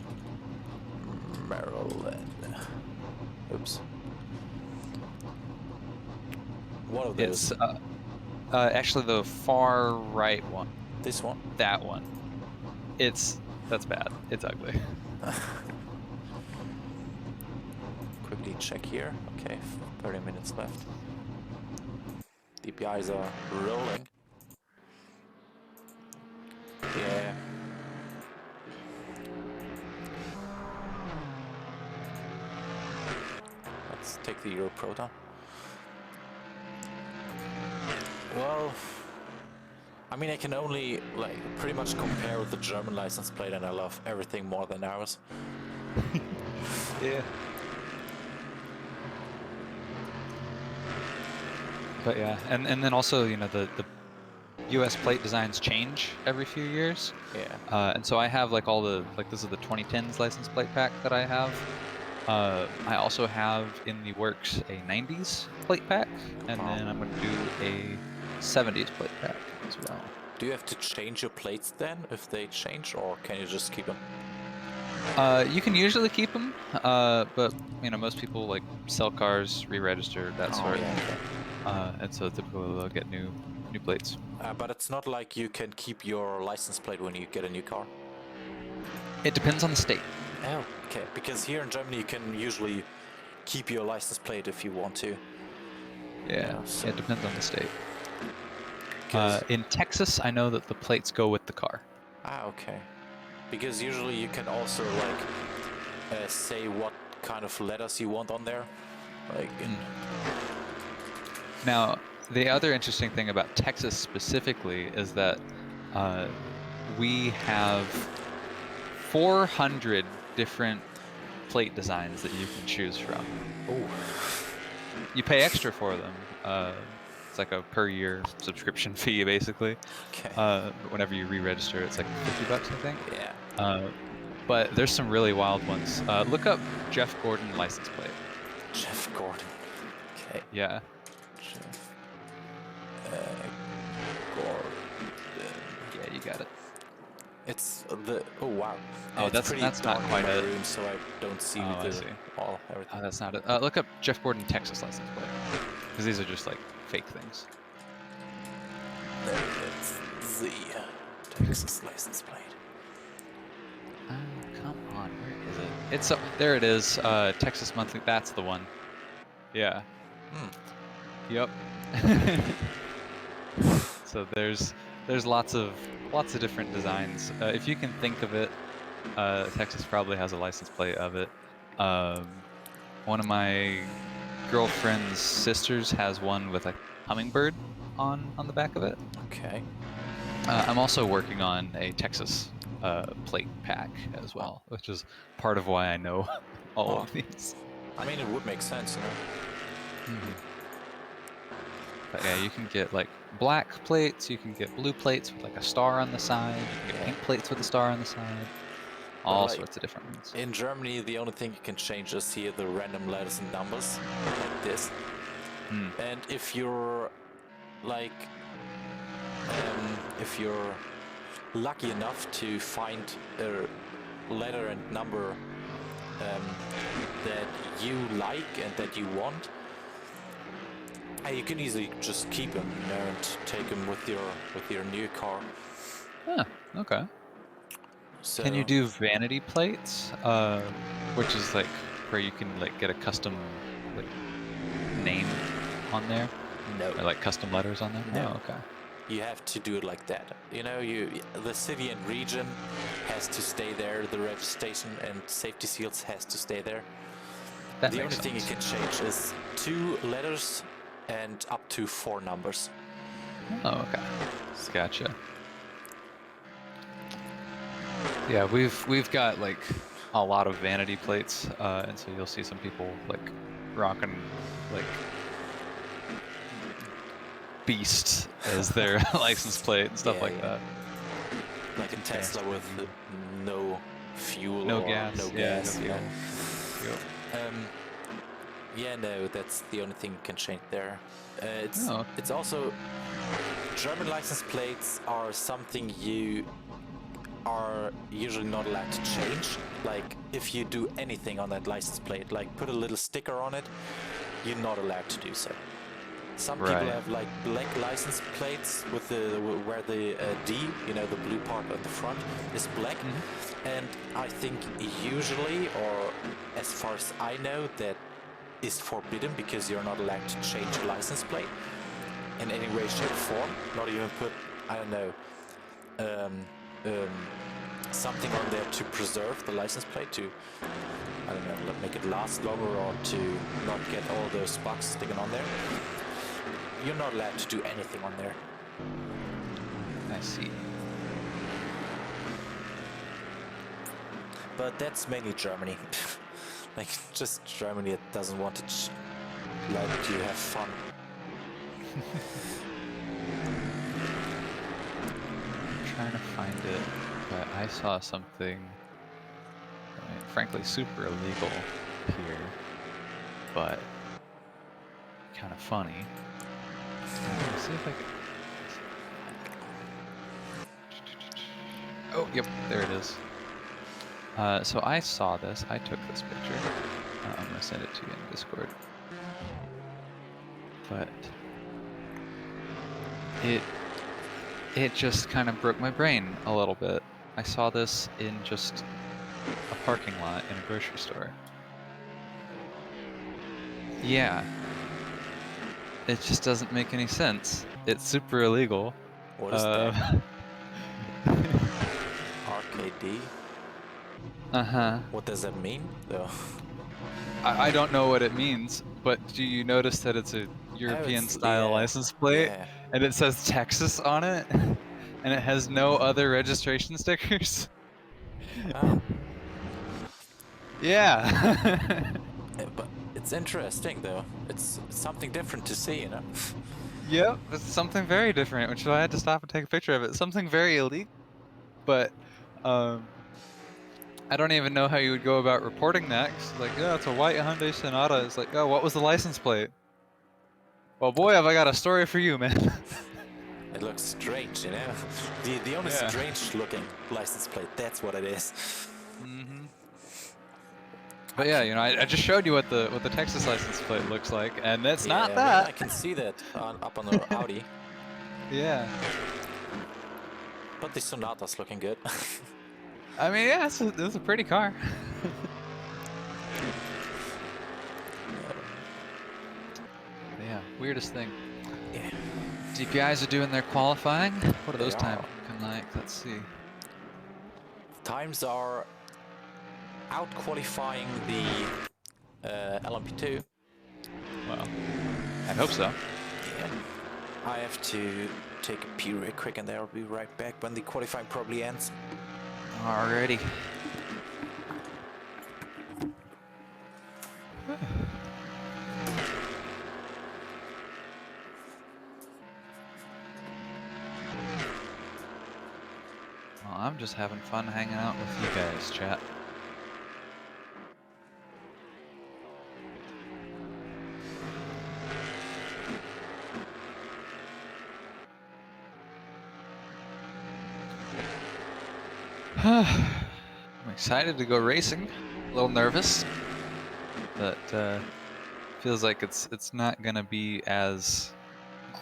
Maryland. Oops. What of those? It's actually the far right one. This one? That one. That's bad. It's ugly. Quickly check here. Okay, 30 minutes left. DPIs are rolling. Yeah. Let's take the Euro Proton. Well, I mean, I can only like pretty much compare with the German license plate, and I love everything more than ours. Yeah. But yeah, and then also, you know, the U.S. plate designs change every few years. Yeah. And so I have like all the, like this is the 2010s license plate pack that I have. I also have in the works a 90s plate pack, and then I'm going to do a 70s plate pack as well. Do you have to change your plates then if they change, or can you just keep them? You can usually keep them, but you know, most people like sell cars, re-register, that sort. Yeah, okay. And so typically they'll get new plates. But it's not like you can keep your license plate when you get a new car. It depends on the state. Oh, okay. Because here in Germany you can usually keep your license plate if you want to. Yeah, so it depends on the state. In Texas, I know that the plates go with the car. Ah, okay. Because usually you can also like say what kind of letters you want on there. Like Now, the other interesting thing about Texas specifically is that we have 400 different plate designs that you can choose from. Oh. You pay extra for them. It's like a per year subscription fee, basically. Okay. But whenever you re-register, it's like $50, I think. Yeah. But there's some really wild ones. Look up Jeff Gordon license plate. Jeff Gordon. Okay. Yeah. Jeff Gordon. Yeah, you got it. It's the wow. Oh, it's that's not quite in my it. room, so I don't see everything. Oh, that's not it. Look up Jeff Gordon Texas license plate, because these are just like fake things. It's the Texas license plate. Come on, where is it? It's up there. It is. Texas monthly. That's the one. Yeah. Yep. So there's lots of different designs. If you can think of it, Texas probably has a license plate of it. One of my girlfriend's sisters has one with a hummingbird on the back of it. Okay. I'm also working on a Texas plate pack as well, which is part of why I know all of these. I mean, it would make sense, you know? But yeah, you can get like black plates, you can get blue plates with like a star on the side, you can get pink plates with a star on the side, all sorts of different ones. In Germany, the only thing you can change is here the random letters and numbers, like this. And if you're like, if you're lucky enough to find a letter and number that you like and that you want, you can easily just keep them, you know, and take them with your new car. Huh, okay. So, can you do vanity plates, which is like where you can like get a custom like name on there? No. Or like custom letters on there? No. Oh, okay. You have to do it like that. You know, the city and region has to stay there. The registration and safety seals has to stay there. The only thing you can change is 2 letters and up to 4 numbers. Oh, okay. Gotcha. Yeah, we've got like a lot of vanity plates, and so you'll see some people like rocking like Beast as their license plate and stuff like that. Like a Tesla with no fuel, no or gas, no gas. No fuel. Yeah, no, that's the only thing you can change there. It's also German license plates are something you are usually not allowed to change. Like, if you do anything on that license plate, like put a little sticker on it, you're not allowed to do so. Some people have like black license plates with the where the D, you know, the blue part on the front is black, and I think usually, or as far as I know, that is forbidden because you're not allowed to change a license plate in any way, shape, or form. Not even put, I don't know, something on there to preserve the license plate, to, I don't know, make it last longer, or to not get all those sparks sticking on there. You're not allowed to do anything on there. I see. But that's mainly Germany. Like, just Germany that doesn't want to let you have fun. I'm trying to find it, but I saw something, I mean, frankly, super illegal here, but kind of funny. Let's see if I can... Oh, yep, there it is. So I saw this. I took this picture. I'm gonna send it to you in Discord. But it just kind of broke my brain a little bit. I saw this in just a parking lot in a grocery store. Yeah. It just doesn't make any sense. It's super illegal. What is that? RKD? Uh-huh. What does that mean, though? I don't know what it means, but do you notice that it's a European-style license plate, and it says Texas on it, and it has no other registration stickers? Oh. Yeah. But it's interesting, though. It's something different to see, you know? Yep, it's something very different, which is why I had to stop and take a picture of it. Something very illegal, but I don't even know how you would go about reporting that. 'Cause like, yeah, it's a white Hyundai Sonata. It's like, oh, what was the license plate? Well, boy, have I got a story for you, man. It looks strange, you know? The only strange-looking license plate, that's what it is. Mm-hmm. But yeah, you know, I just showed you what the Texas license plate looks like, and it's not that. I can see that up on the Audi. Yeah. But the Sonata's looking good. I mean, yeah, it's a pretty car. Yeah, weirdest thing. Yeah. DPIs are doing their qualifying. What are those times looking like? Let's see. Times are out qualifying the LMP2. Well, I hope so. Yeah. I have to take a pee real quick, and I'll be right back when the qualifying probably ends. Alrighty. Well, I'm just having fun hanging out with you guys, chat. I'm excited to go racing. A little nervous, but feels like it's not gonna be as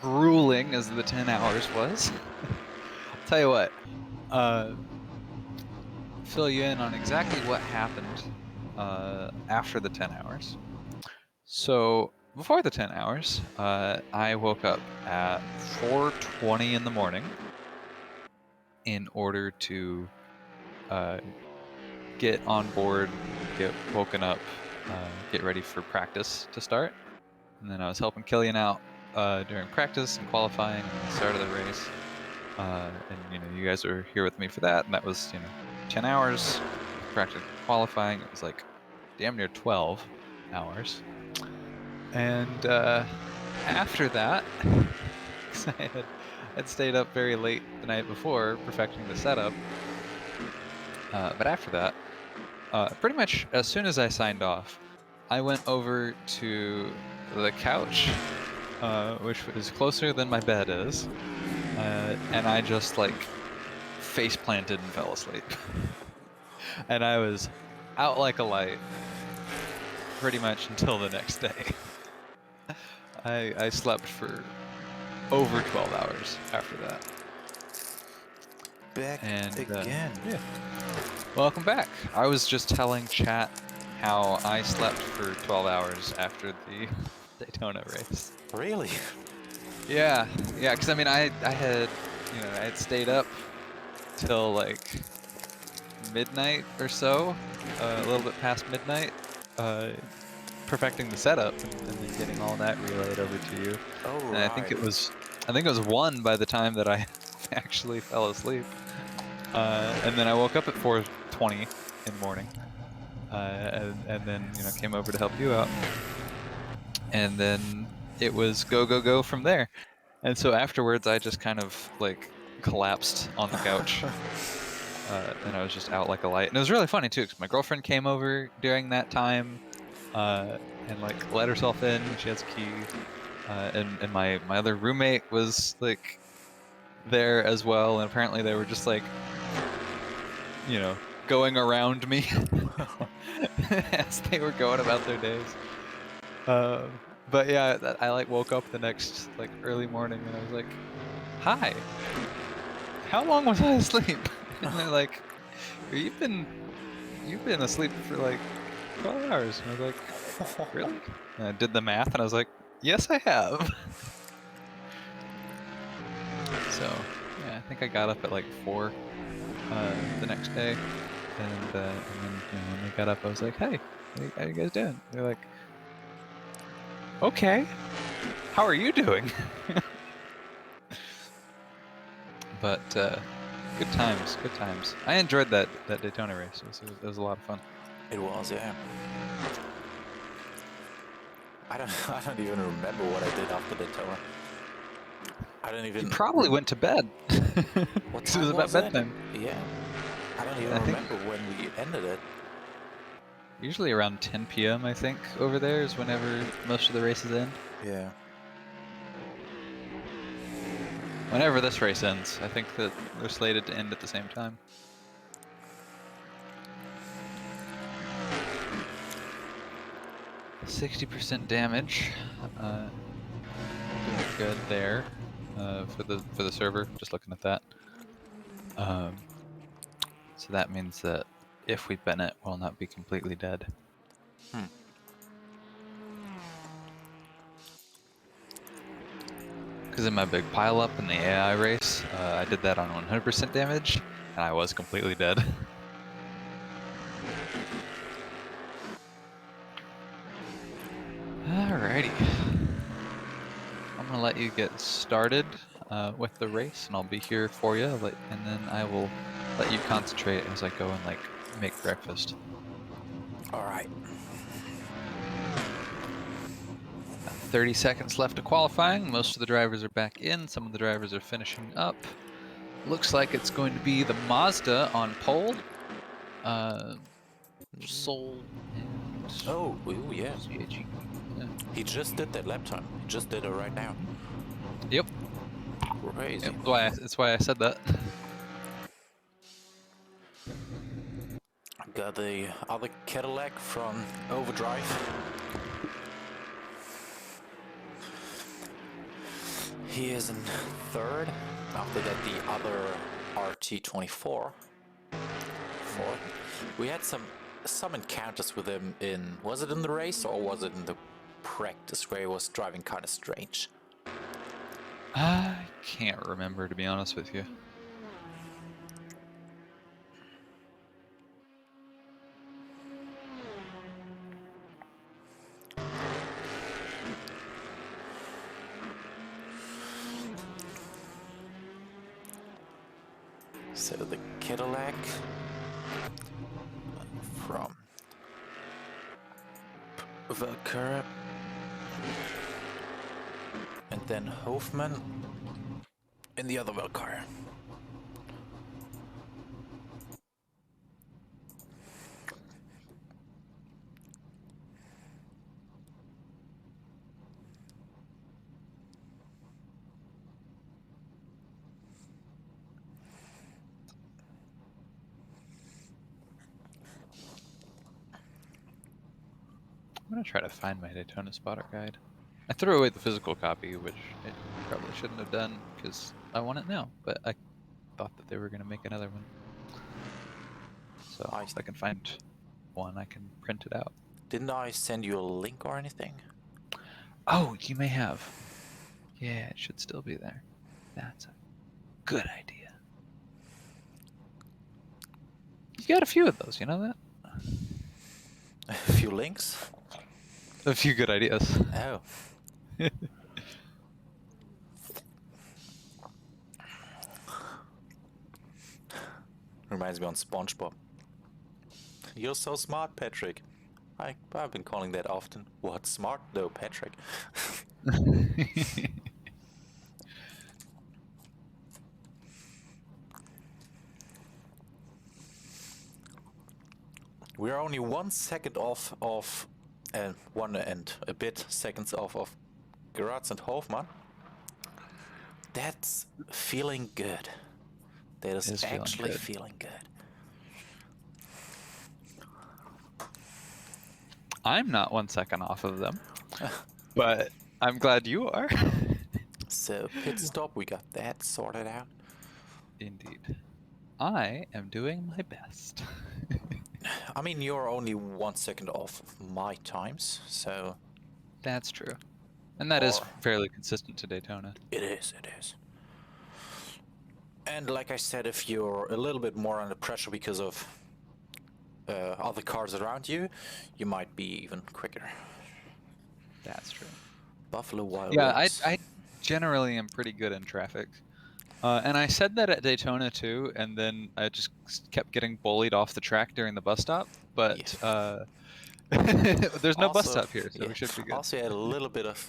grueling as the 10 hours was. I'll tell you what. Fill you in on exactly what happened after the 10 hours. So before the 10 hours, I woke up at 4:20 in the morning in order to get on board, get woken up, get ready for practice to start. And then I was helping Killian out during practice and qualifying and the start of the race. And you know, you guys were here with me for that, and that was, you know, 10 hours practice qualifying. It was like damn near 12 hours. And after that, I'd stayed up very late the night before perfecting the setup. But after that, pretty much as soon as I signed off, I went over to the couch, which was closer than my bed is, and I just like face planted and fell asleep. And I was out like a light pretty much until the next day. I slept for over 12 hours after that. Back And again. yeah, welcome back. I was just telling chat how I slept for 12 hours after the Daytona race. Really? Yeah, because I mean, I had, I had stayed up till like midnight or so, a little bit past midnight, perfecting the setup and then getting all that relayed over to you. Oh, And right. I think it was 1 by the time that I actually fell asleep. And then I woke up at 4:20 in the morning, and then came over to help you out, and then it was go from there. And so afterwards, I just kind of like collapsed on the couch, and I was just out like a light. And it was really funny too, because my girlfriend came over during that time, and like let herself in. She has a key, and my other roommate was like there as well, and apparently they were just like, going around me as they were going about their days. But yeah, I like woke up the next like early morning and I was like, "Hi, how long was I asleep?" And they're like, "You've been asleep for like 12 hours." And I was like, "Really?" And I did the math and I was like, "Yes, I have." So yeah, I think I got up at like 4 the next day, and then when they got up, I was like, "Hey, how you guys doing?" They're like, "Okay, how are you doing?" But good times, good times. I enjoyed that Daytona race. It was a lot of fun. It was, yeah. I don't even remember what I did after Daytona. I don't You even. probably went to bed. What 'Cause it time was about was it? bedtime. Yeah. I don't even I think remember when we ended it. usually around 10 p.m. I think over there is whenever most of the races end. Yeah. Whenever this race ends, I think that they're slated to end at the same time. 60% damage. Doing good there for the server. Just looking at that. So that means that if we Bennett, we'll not be completely dead. Hmm. Because in my big pileup in the AI race, I did that on 100% damage, and I was completely dead. Alrighty. I'm gonna let you get started with the race, and I'll be here for you, and then I will let you concentrate as I go and like make breakfast. All right. 30 seconds left of qualifying. Most of the drivers are back in. Some of the drivers are finishing up. Looks like it's going to be the Mazda on pole. Soul and Oh, ooh, yeah. CHE. Yeah. He just did that lap time. He just did it right now. Yep. Crazy. Yep. That's why I said that. Got the other Cadillac from Overdrive. He is in third. After that, the other RT24. Fourth. We had some encounters with him in. Was it in the race or was it in the practice where he was driving kind of strange? I can't remember, to be honest with you. So the Cadillac from Valkyrie, and then Hofmann in the other Valkyrie. gonna try to find my Daytona spotter guide. I threw away the physical copy, which I probably shouldn't have done because I want it now, but I thought that they were gonna make another one. So if I can find one, I can print it out. Didn't I send you a link or anything? Oh, you may have. Yeah, it should still be there. That's a good idea. You got a few of those, you know that? A few links? A few good ideas. Oh. Reminds me on SpongeBob. You're so smart, Patrick. I've been calling that often. What smart though, Patrick? We're only 1 second off of 1 and a bit seconds off of Geratz and Hofmann. That's feeling good. That is actually feeling good. I'm not 1 second off of them, but I'm glad you are. So pit stop, we got that sorted out. Indeed. I am doing my best. I mean, you're only 1 second off of my times, so... That's true. And that is fairly consistent to Daytona. It is, it is. And like I said, if you're a little bit more under pressure because of other cars around you, you might be even quicker. That's true. Buffalo Wild Wings. I generally am pretty good in traffic. And I said that at Daytona too, and then I just kept getting bullied off the track during the bus stop. But there's no bus stop here, so we should be good. Also, had a little bit of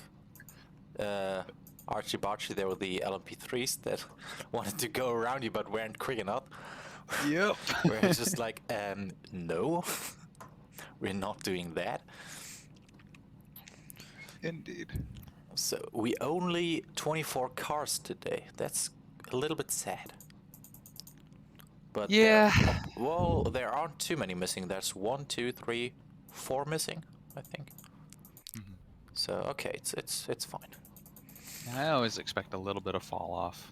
archie-barchie there with the LMP3s that wanted to go around you but weren't quick enough. Yep. Where it's just like, no, we're not doing that. Indeed. So we only 24 cars today. That's a little bit sad. But yeah. Well, there aren't too many missing. There's 1, 2, 3, 4 missing, I think. Mm-hmm. So okay, it's fine. I always expect a little bit of fall off.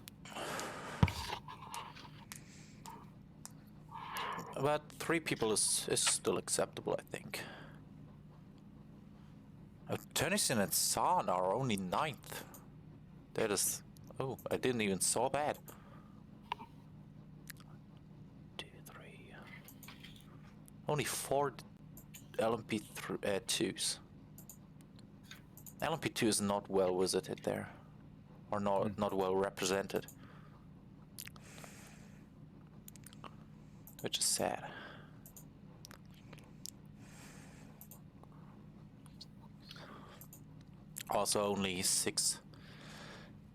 But 3 people is still acceptable, I think. Tönnissen and Sahn are only 9th. That is... Oh, I didn't even saw that. 2, 3... Only 4 LMP2s. LMP2 is not well visited there. Or not well represented. Which is sad. Also only 6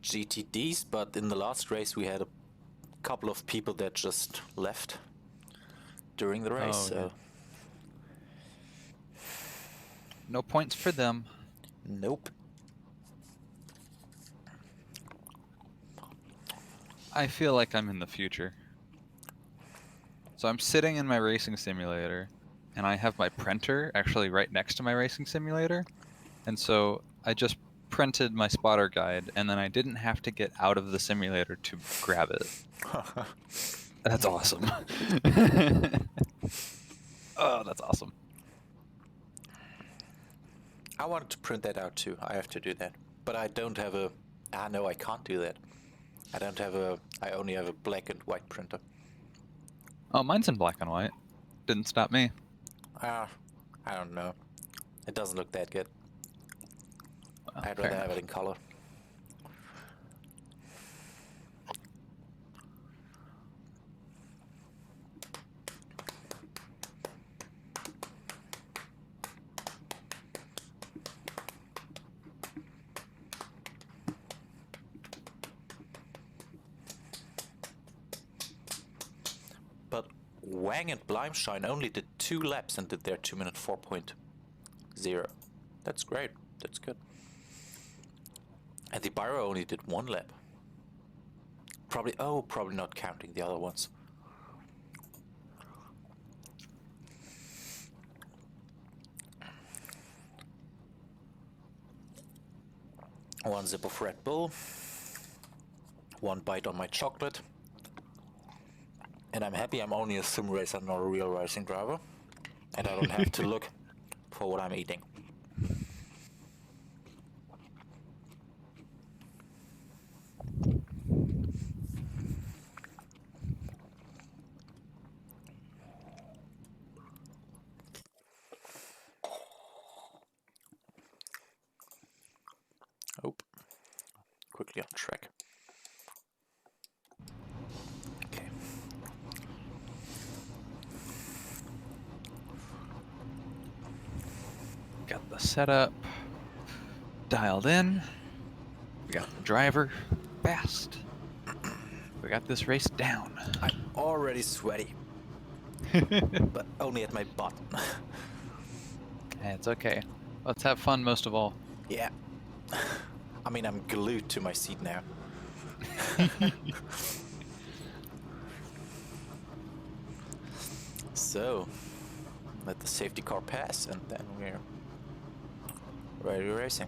GTDs, but in the last race we had a couple of people that just left during the race, so... No points for them. Nope. I feel like I'm in the future. So I'm sitting in my racing simulator, and I have my printer actually right next to my racing simulator. And so I just printed my spotter guide, and then I didn't have to get out of the simulator to grab it. That's awesome. Oh, that's awesome. I wanted to print that out too. I have to do that. But I don't have a... Ah, no, I can't do that. I don't have a... I only have a black and white printer. Oh, mine's in black and white. Didn't stop me. I don't know. It doesn't look that good. Well, I'd rather have it in color. But Wang and Bleimstein only did 2 laps and did their 2 minute 4.0. That's great. That's good. And the Byro only did 1 lap. Probably not counting the other ones. 1 sip of Red Bull, 1 bite on my chocolate, and I'm happy I'm only a sim racer, not a real racing driver, and I don't have to look for what I'm eating. Oh, quickly on track. Okay. Got the setup dialed in. We got the driver fast. We got this race down. I'm already sweaty, but only at my butt. It's okay. Let's have fun most of all. Yeah. I mean, I'm glued to my seat now. So, let the safety car pass, and then we're ready racing.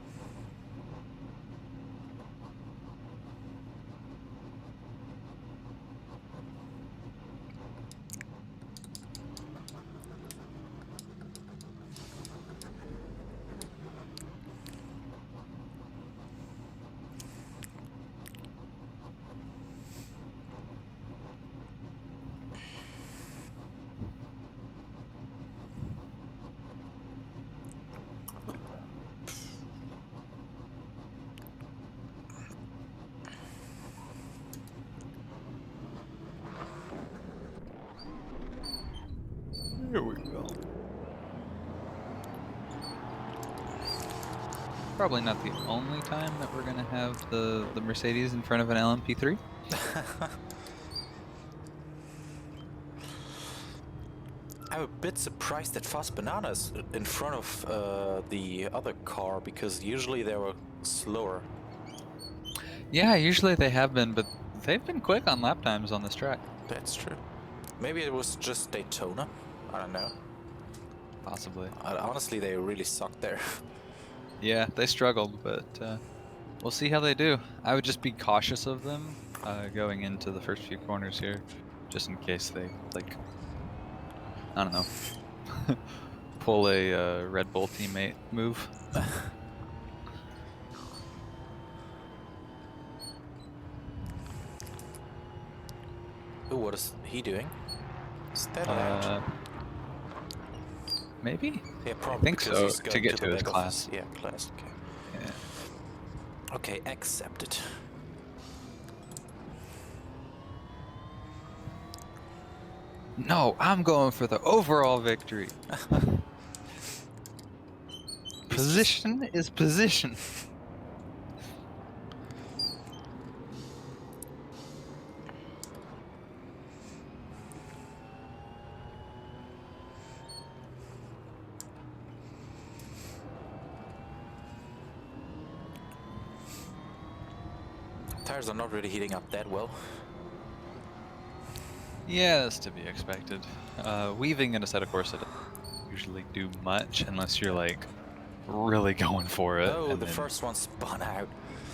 Here we go. Probably not the only time that we're gonna have the Mercedes in front of an LMP3. I'm a bit surprised that Fast Bananas in front of the other car, because usually they were slower. Yeah, usually they have been, but they've been quick on lap times on this track. That's true. Maybe it was just Daytona. I don't know. Possibly. Honestly, they really sucked there. Yeah, they struggled, but we'll see how they do. I would just be cautious of them going into the first few corners here, just in case they, like, I don't know, pull a Red Bull teammate move. Ooh, what is he doing? Is that lounge? Maybe? Yeah, I probably think because so, he's to going get to to the his back class. office. Yeah, class, okay. Yeah. Okay, accepted. No, I'm going for the overall victory. Position is position. Tires are not really heating up that well. Yeah, that's to be expected. Weaving in a set of course doesn't usually do much unless you're like really going for it. Oh, and the then... first one spun out.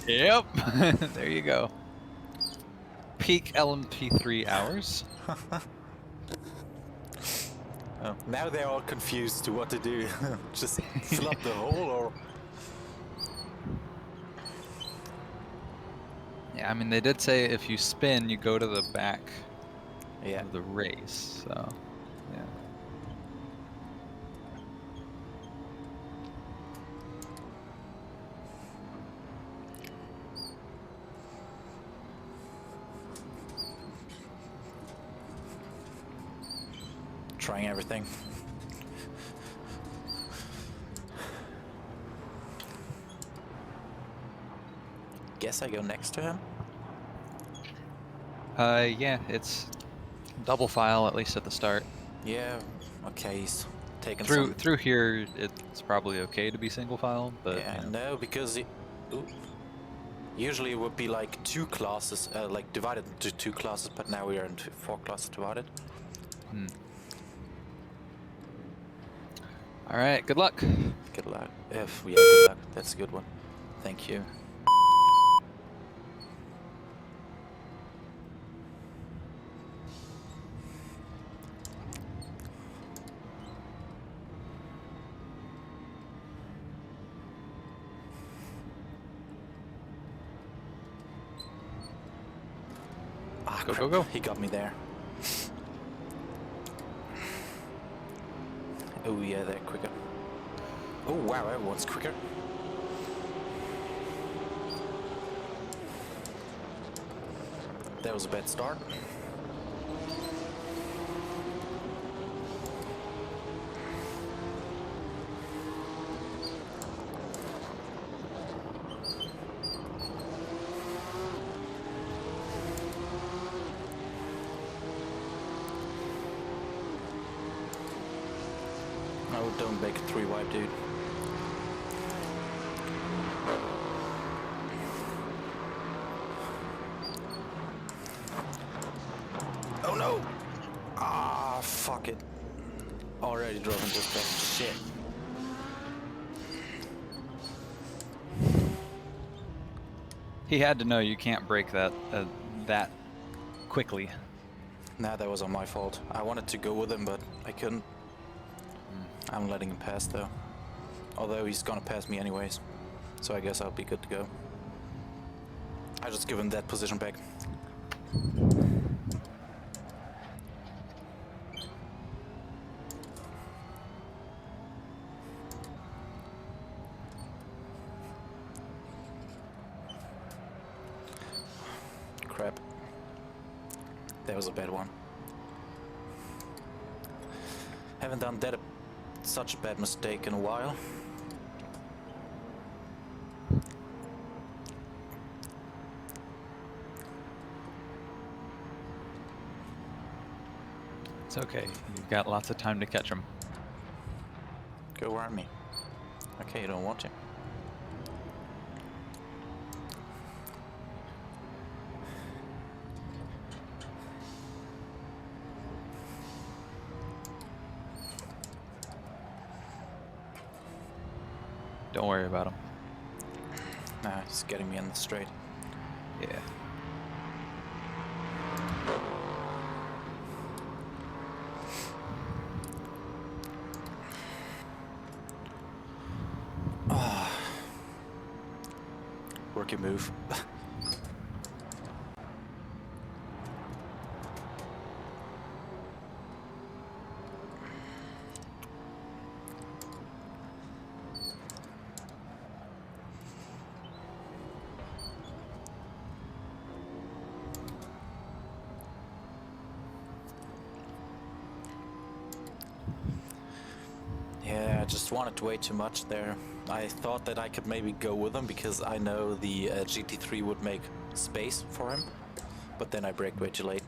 Yep, there you go. Peak LMP3 hours. Oh, now they're all confused to what to do. Just fill up the hole, or... Yeah, I mean, they did say if you spin, you go to the back Yeah. of the race, so, yeah. Trying everything. Guess I go next to him? Yeah, it's double file, at least at the start. Yeah, okay, he's taking some... Through here, it's probably okay to be single file, but, Yeah, you know. no, because it... Ooh. Usually it would be like 2 classes, like divided into 2 classes, but now we are into 4 classes divided. All right, good luck. Good luck. Yeah, good luck. That's a good one. Thank you. Go, crap. go, go. He got me there. Oh yeah, they're quicker. Oh wow, everyone's quicker. That was a bad start. Oh, don't make a 3 wide, dude. Oh no! Ah, fuck it. Already drove into this shit. He had to know you can't break that that quickly. Nah, that was on my fault. I wanted to go with him, but I couldn't. I'm letting him pass though. Although he's gonna pass me anyways. So I guess I'll be good to go. I just give him that position back. Crap. That was a bad one. Haven't done that such a bad mistake in a while. It's okay. You've got lots of time to catch him. Go around me. Okay, you don't want to. Don't worry about him. Nah, he's getting me in the straight. Yeah. Work your move. Yeah, I just wanted to wait too much there. I thought that I could maybe go with him because I know the GT3 would make space for him, but then I braked way too late.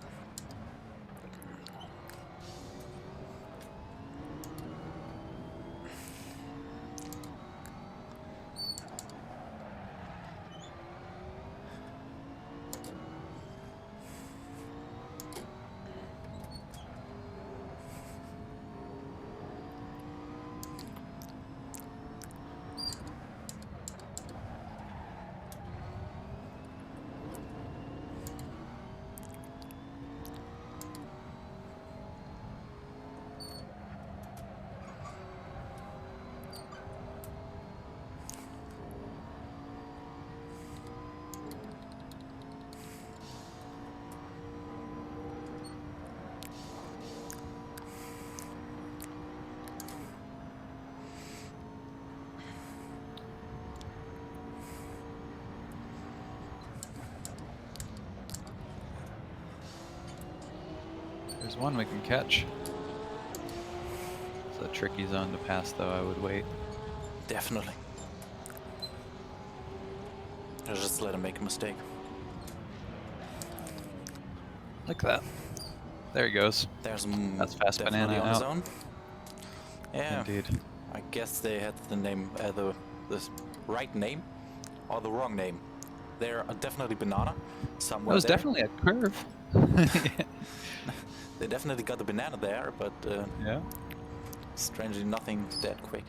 There's one we can catch. It's a tricky zone to pass, though. I would wait. Definitely. I just let him make a mistake. Like that. There he goes. There's That's fast definitely banana on his out. own. Yeah. Indeed. I guess they had the name, the right name or the wrong name. They're definitely banana somewhere. That was there. definitely a curve. They definitely got the banana there, but Yeah. strangely nothing that quick.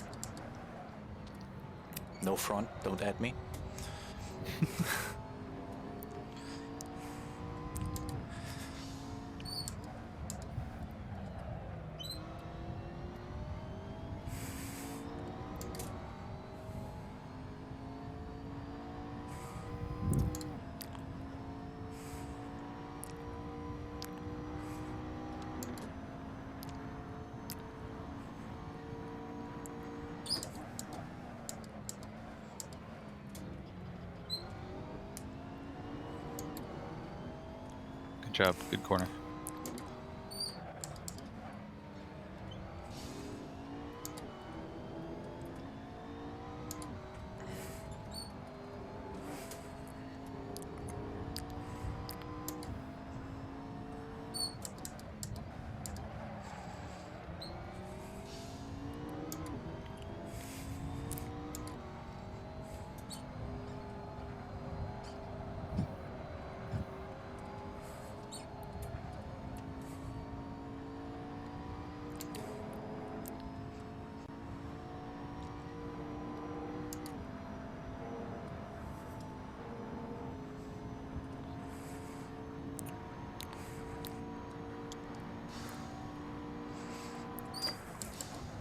No front, don't add me. job. Good corner.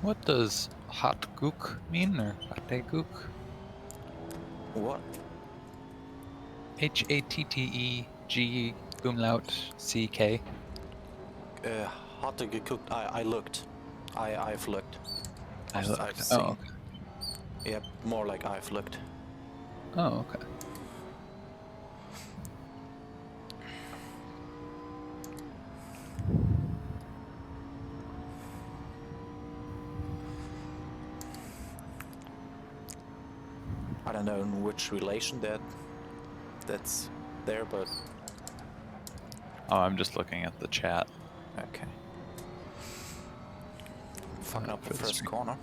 What does hot gook mean, or hate gook? What? H-A-T-T-E-G umlaut C-K. Hot to get cooked. I looked. I've looked. I've seen. Oh, okay. Yeah, more like I've looked. Oh, okay. I don't know in which relation that's there, but Oh, I'm just looking at the chat. okay. Fucking up for the the first stream. corner.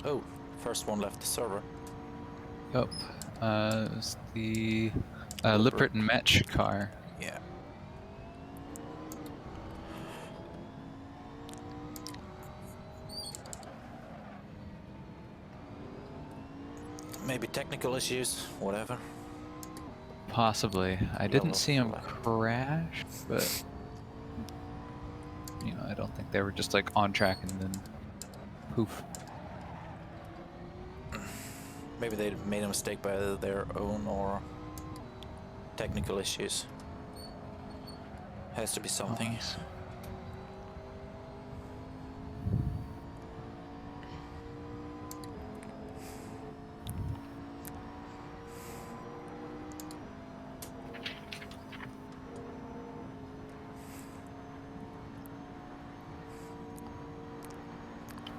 Oh, first one left the server. Yup. It was the Lippert and Match car. Yeah. Maybe technical issues, whatever. Possibly. I didn't see him flag. crash, but you know, I don't think they were just like on track and then poof. Maybe they made a mistake by their own or technical issues. Has to be something. Nice.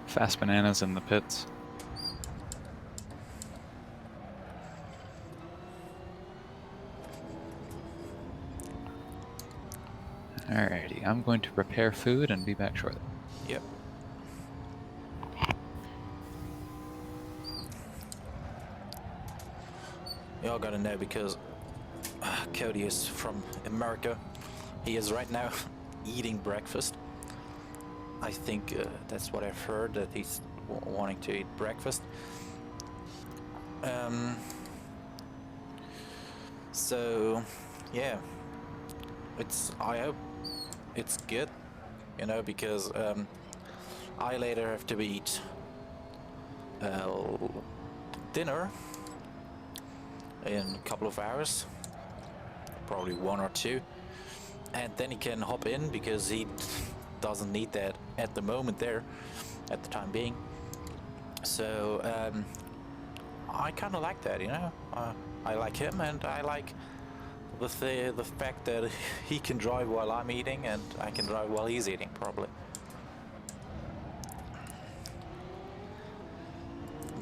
Fast bananas in the pits. Alrighty, I'm going to prepare food and be back shortly. Yep. Y'all gotta know because Cody is from America. He is right now eating breakfast. I think that's what I've heard, that he's wanting to eat breakfast. So yeah, I hope it's good, you know, because I later have to eat dinner in a couple of hours, probably 1 or 2, and then he can hop in because he doesn't need that at the moment there, at the time being. So I kind of like that, you know. I like him, and I like the fact that he can drive while I'm eating, and I can drive while he's eating, probably.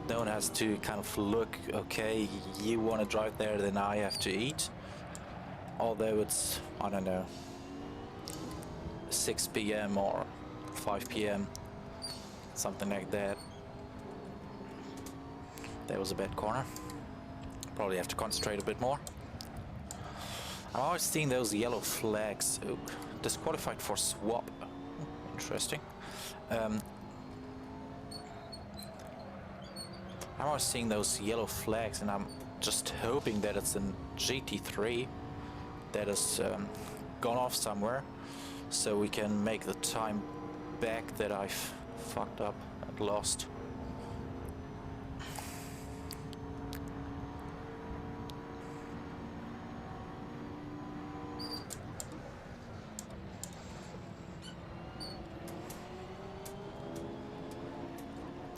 No one has to kind of look, okay, you want to drive there, then I have to eat. Although it's, I don't know, 6 p.m. or 5 p.m., something like that. That was a bad corner. Probably have to concentrate a bit more. I'm always seeing those yellow flags. Ooh, disqualified for swap. Interesting. I'm always seeing those yellow flags, and I'm just hoping that it's in GT3 that has gone off somewhere, so we can make the time back that I've fucked up and lost.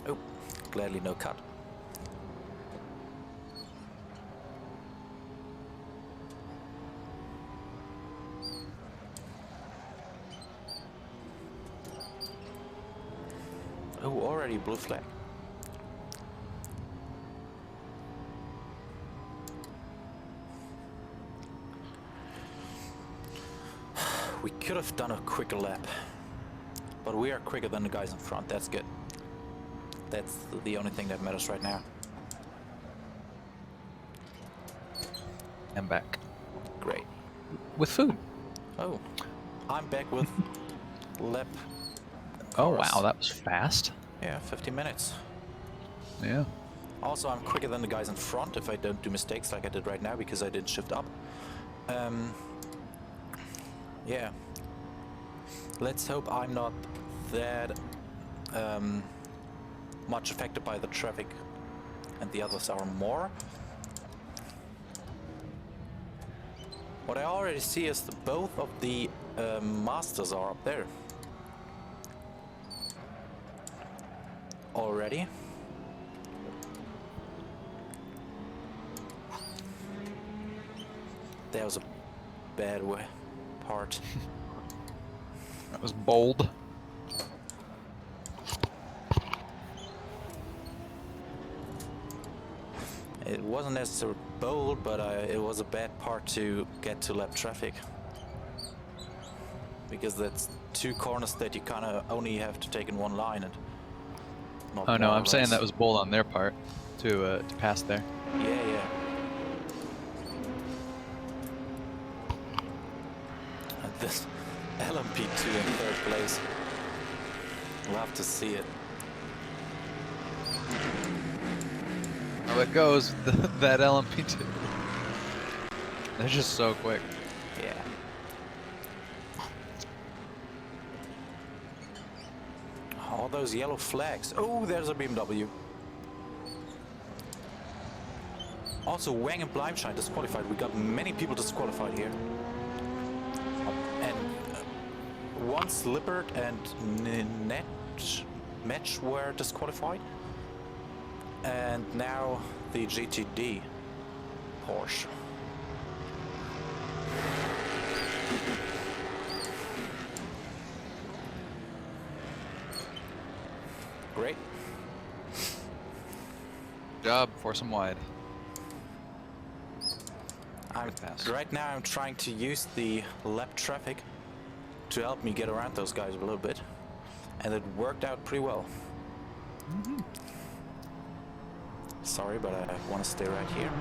Oh, gladly no cut. Oh, already blue flag. We could have done a quicker lap, but we are quicker than the guys in front. That's good. That's the only thing that matters right now. I'm back. Great. With food. Oh, I'm back with lap. Oh cars. wow, that was fast. Yeah, 15 minutes. Yeah. Also, I'm quicker than the guys in front if I don't do mistakes like I did right now because I didn't shift up. Yeah. Let's hope I'm not that much affected by the traffic and the others are more. What I already see is that both of the masters are up there. Already. That was a bad way part. That was bold. It wasn't necessarily bold, but it was a bad part to get to lap traffic. Because that's two corners that you kind of only have to take in one line. And not Oh no, more or I'm saying less. that was bold on their part to pass there. Yeah, yeah. And this LMP2 in third place. Love to see it. How it goes, that LMP2. They're just so quick. Yeah. All those yellow flags. Oh, there's a BMW. Also, Wang and Blimeshine disqualified. We got many people disqualified here. And once Lippert and Match were disqualified. And now the GTD Porsche. Great. Good job, force them wide. Right now I'm trying to use the lap traffic to help me get around those guys a little bit. And it worked out pretty well. Mm-hmm. Sorry, but I want to stay right here.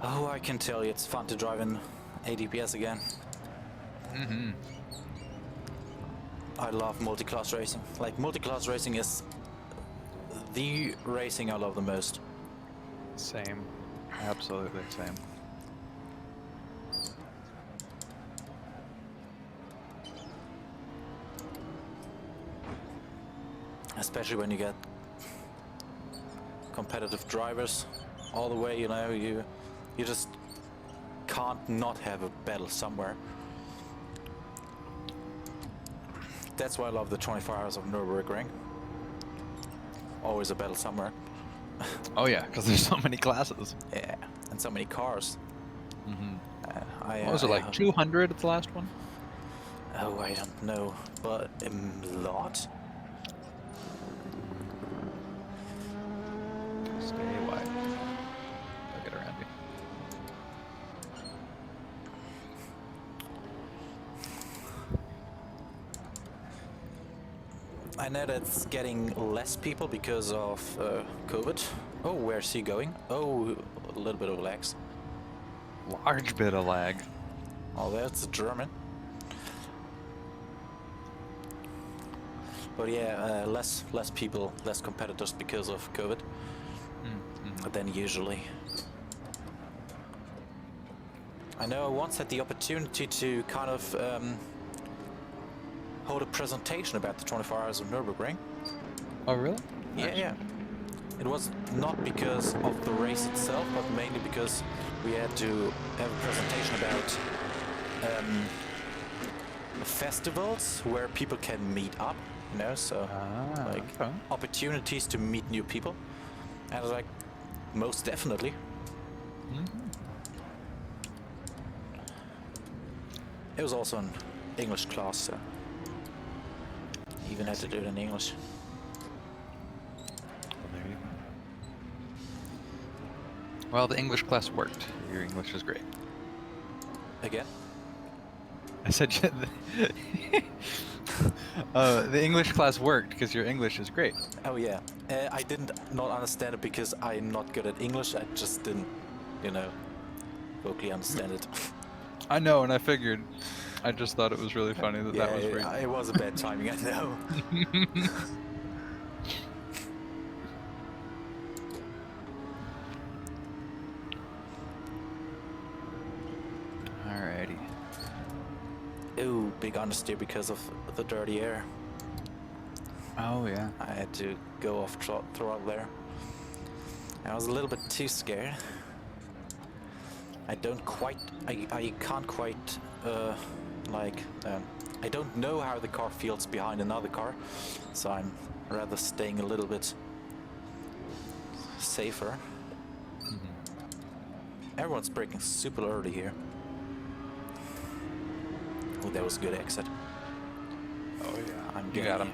Oh, I can tell you it's fun to drive in ADPS again. Mm-hmm. I love multi-class racing. Like, multi-class racing is the racing I love the most. Same. Absolutely same. Especially when you get competitive drivers all the way, you know, you just can't not have a battle somewhere. That's why I love the 24 hours of Nürburgring. Always a battle somewhere. Oh yeah, because there's so many classes. Yeah, and so many cars. Mm-hmm. What was it, like 200 at the last one? Oh, I don't know, but a lot. Stay wide. I'll get around you. I know that's getting less people because of COVID. Oh, where's he going? Oh, a little bit of lags. Large bit of lag. Oh, that's German. But yeah, less people, less competitors because of COVID than usually. I know I once had the opportunity to kind of hold a presentation about the 24 hours of Nürburgring. Oh really? Yeah, Nice. yeah. It was not because of the race itself, but mainly because we had to have a presentation about festivals where people can meet up, you know, so like okay. opportunities to meet new people. And I was like, most definitely. It was also an English class, so even had to do it in English. Well, there you go. Well, the English class worked. Your English is great. Again? I said the English class worked because your English is great. Oh yeah. I didn't not understand it because I'm not good at English. I just didn't, you know, vocally understand it. I know, and I figured. I just thought it was really funny that that was for you. It was a bad timing, I know. Alrighty. Ooh, big understeer because of the dirty air. Oh yeah. I had to go off throttle there. I was a little bit too scared. I can't quite, I don't know how the car feels behind another car, so I'm rather staying a little bit safer. Everyone's braking super early here. Oh, that was a good exit. Oh yeah. I'm You got him.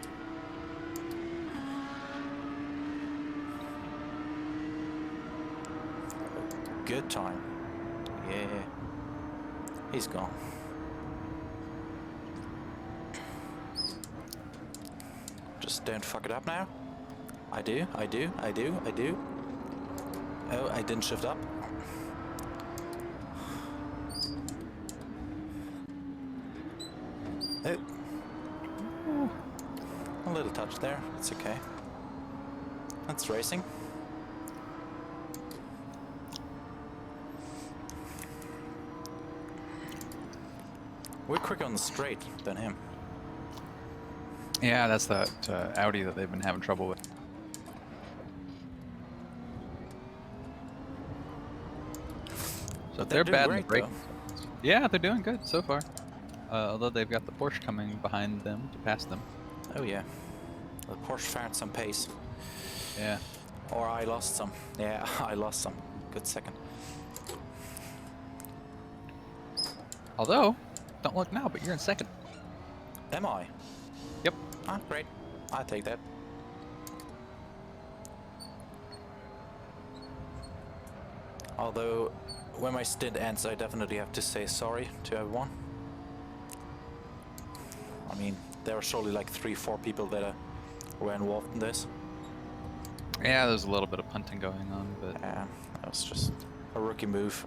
Good time. Yeah. He's gone. Just don't fuck it up now. I do. Oh, I didn't shift up. Oh. A little touch there. It's okay. That's racing. We're quicker on the straight than him. Yeah, that's that Audi that they've been having trouble with. So they're bad in the braking. Yeah, they're doing good so far. Although they've got the Porsche coming behind them to pass them. Oh yeah. The Porsche found some pace. Yeah. Or I lost some. Yeah, I lost some. Good second. Although, don't look now, but you're in second. Am I? Yep. Ah, great. I'll take that. Although, when my stint ends, I definitely have to say sorry to everyone. I mean, there are surely like 3-4 people that were involved in this. Yeah, there's a little bit of punting going on, but... Yeah, that was just a rookie move.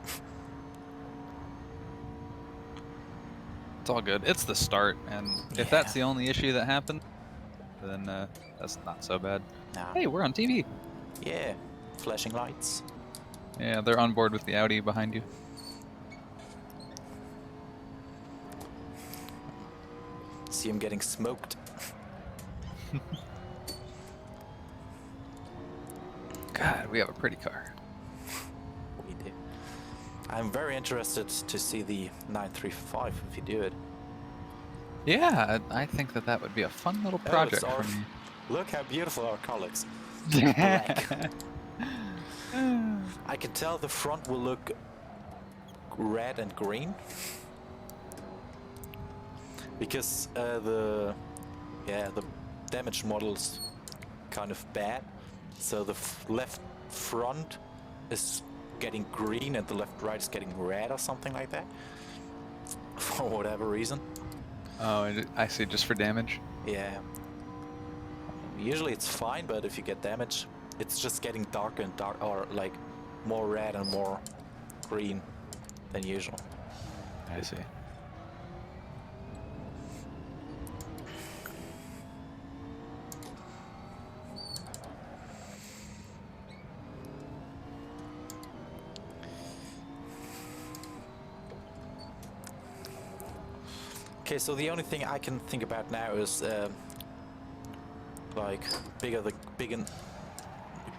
It's all good. It's the start, and if that's the only issue that happened, then that's not so bad. Nah. Hey, we're on TV! Yeah, flashing lights. Yeah, they're on board with the Audi behind you. See him getting smoked. God, we have a pretty car. We do. I'm very interested to see the 935 if you do it. Yeah, I think that would be a fun little project for me. Look how beautiful our car looks. Black. I can tell the front will look red and green. Because the damaged model's kind of bad. So the left front is getting green and the left right is getting red or something like that. For whatever reason. Oh, I see, just for damage? Yeah. Usually it's fine, but if you get damage, it's just getting darker and dark, or like more red and more green than usual. I see. Okay, so the only thing I can think about now is like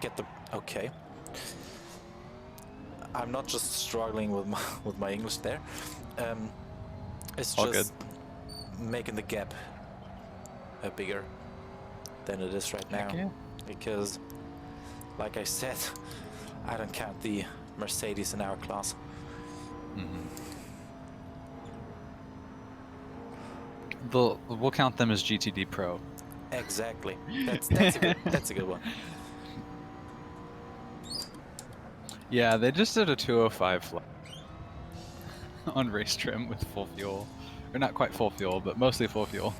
get the... Okay. I'm not just struggling with my English there. It's All just making the gap bigger than it is right now. Heck yeah. Because, like I said, I don't count the Mercedes in our class. We'll count them as GTD Pro. Exactly. That's a good one. Yeah, they just did a 205 flight on race trim with full fuel. Or not quite full fuel, but mostly full fuel.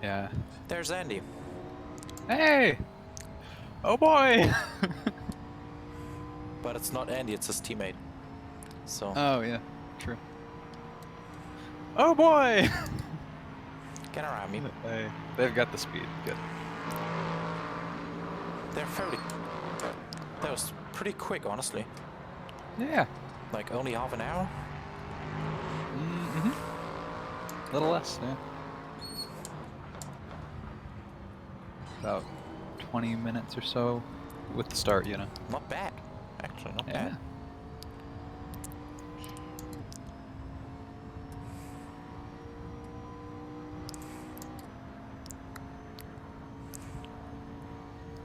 Yeah. There's Andy. Hey! Oh boy! But it's not Andy, it's his teammate. So... Oh yeah, true. Oh boy! Get around me. They've got the speed. Good. They're fairly... That was pretty quick, honestly. Yeah. Like, only half an hour? A little less, yeah. About 20 minutes or so with the start, you know. Not bad. Actually, not Yeah. bad.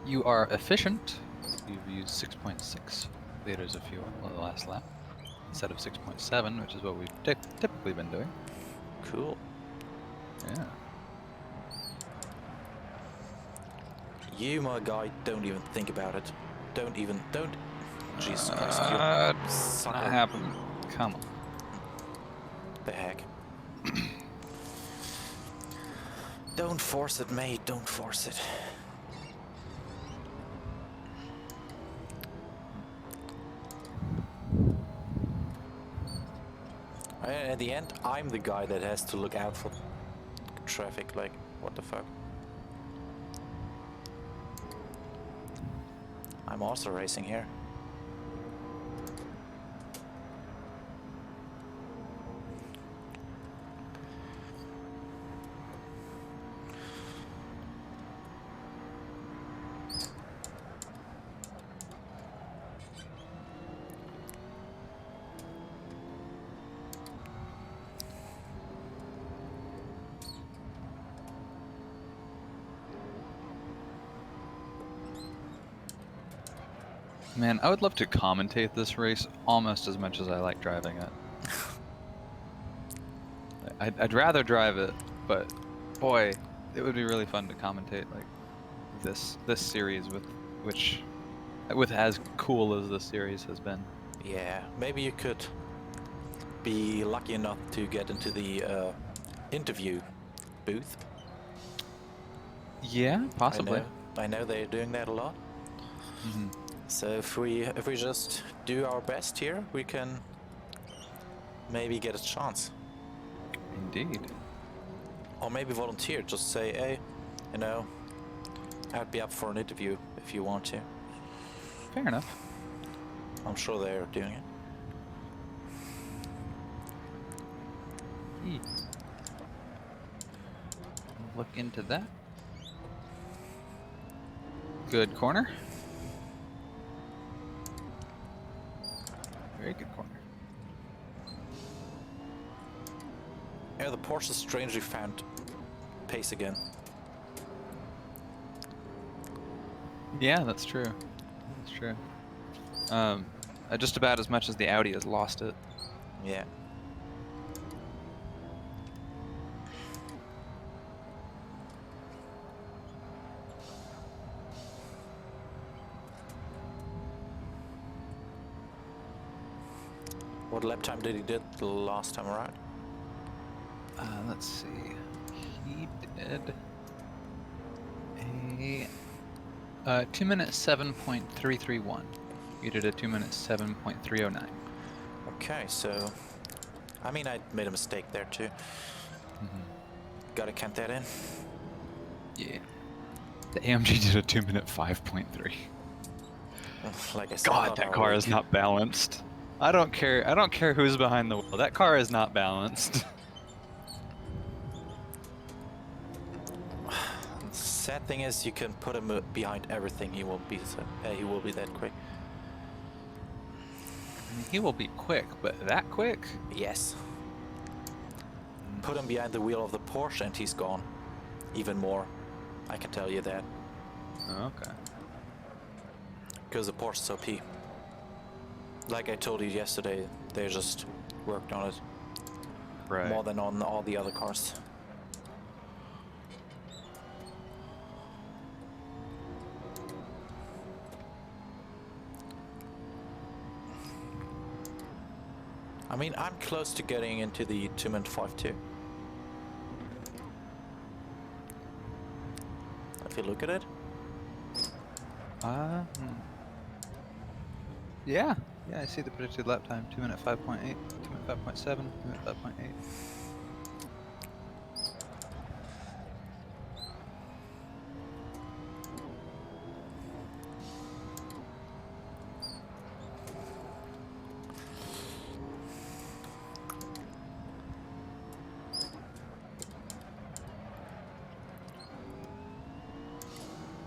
You are efficient. You've used 6.6 liters of fuel on the last lap, instead of 6.7, which is what we've typically been doing. Cool. Yeah. You, my guy, don't even think about it. Don't. Jesus Christ, you Not sucker. happen. Come on. The heck. Don't force it, mate. Don't force it. At the end, I'm the guy that has to look out for traffic. Like, what the fuck? I'm also racing here. Man, I would love to commentate this race almost as much as I like driving it. I'd rather drive it, but boy, it would be really fun to commentate like this series with as cool as this series has been. Yeah, maybe you could be lucky enough to get into the interview booth. Yeah, possibly. I know they're doing that a lot. So if we just do our best here, we can maybe get a chance. Indeed. Or maybe volunteer, just say, hey, you know, I'd be up for an interview if you want to. Fair enough. I'm sure they're doing it. Look into that. Good corner. Very good corner. Yeah, the Porsche strangely found pace again. Yeah, that's true. That's true. Just about as much as the Audi has lost it. Yeah. What lap time did he did the last time around? Let's see. He did a 2 minutes 7.331. You did a 2 minutes 7.309. Okay, so I mean I made a mistake there too. Gotta count that in. Yeah. The AMG did a 2 minute 5.3. Like I said, God, not that our car week. is not balanced. I don't care. I don't care who's behind the wheel. That car is not balanced. Sad thing is, you can put him behind everything. He won't be. He will be that quick. I mean, he will be quick, but that quick? Yes. Put him behind the wheel of the Porsche, and he's gone. Even more. I can tell you that. Okay. Because the Porsche is OP. Like I told you yesterday, they just worked on it. Right. More than on all the other cars. I mean, I'm close to getting into the 2-minute 5.2. If you look at it. Yeah. Yeah, I see the predicted lap time. 2-minute 5.8, 2-minute 5.7, 2-minute 5.8.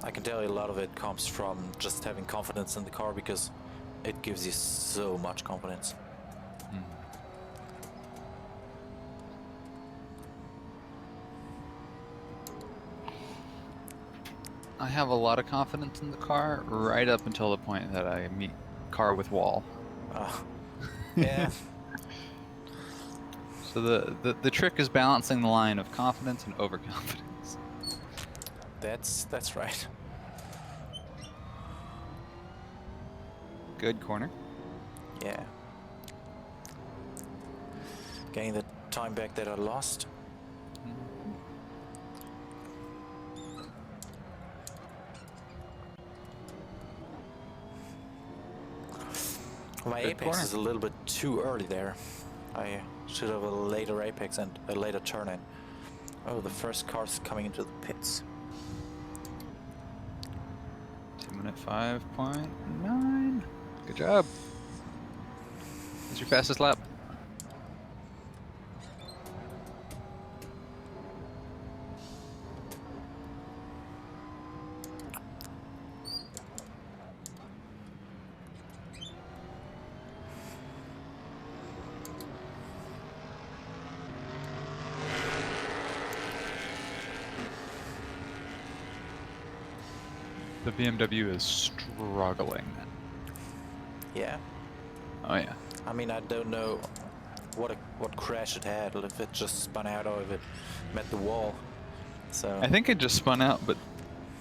I can tell you a lot of it comes from just having confidence in the car, because it gives you so much confidence. I have a lot of confidence in the car right up until the point that I meet car with wall. Yeah. So the trick is balancing the line of confidence and overconfidence. That's right. Good corner. Yeah. Getting the time back that I lost. My Good apex corner. is a little bit too early there. I should have a later apex and a later turn in. Oh, the first car's coming into the pits. 2-minute 5.9. Good job. What's your fastest lap? The BMW is struggling. Yeah. Oh yeah. I mean, I don't know what crash it had, if it just spun out or if it met the wall. So I think it just spun out, but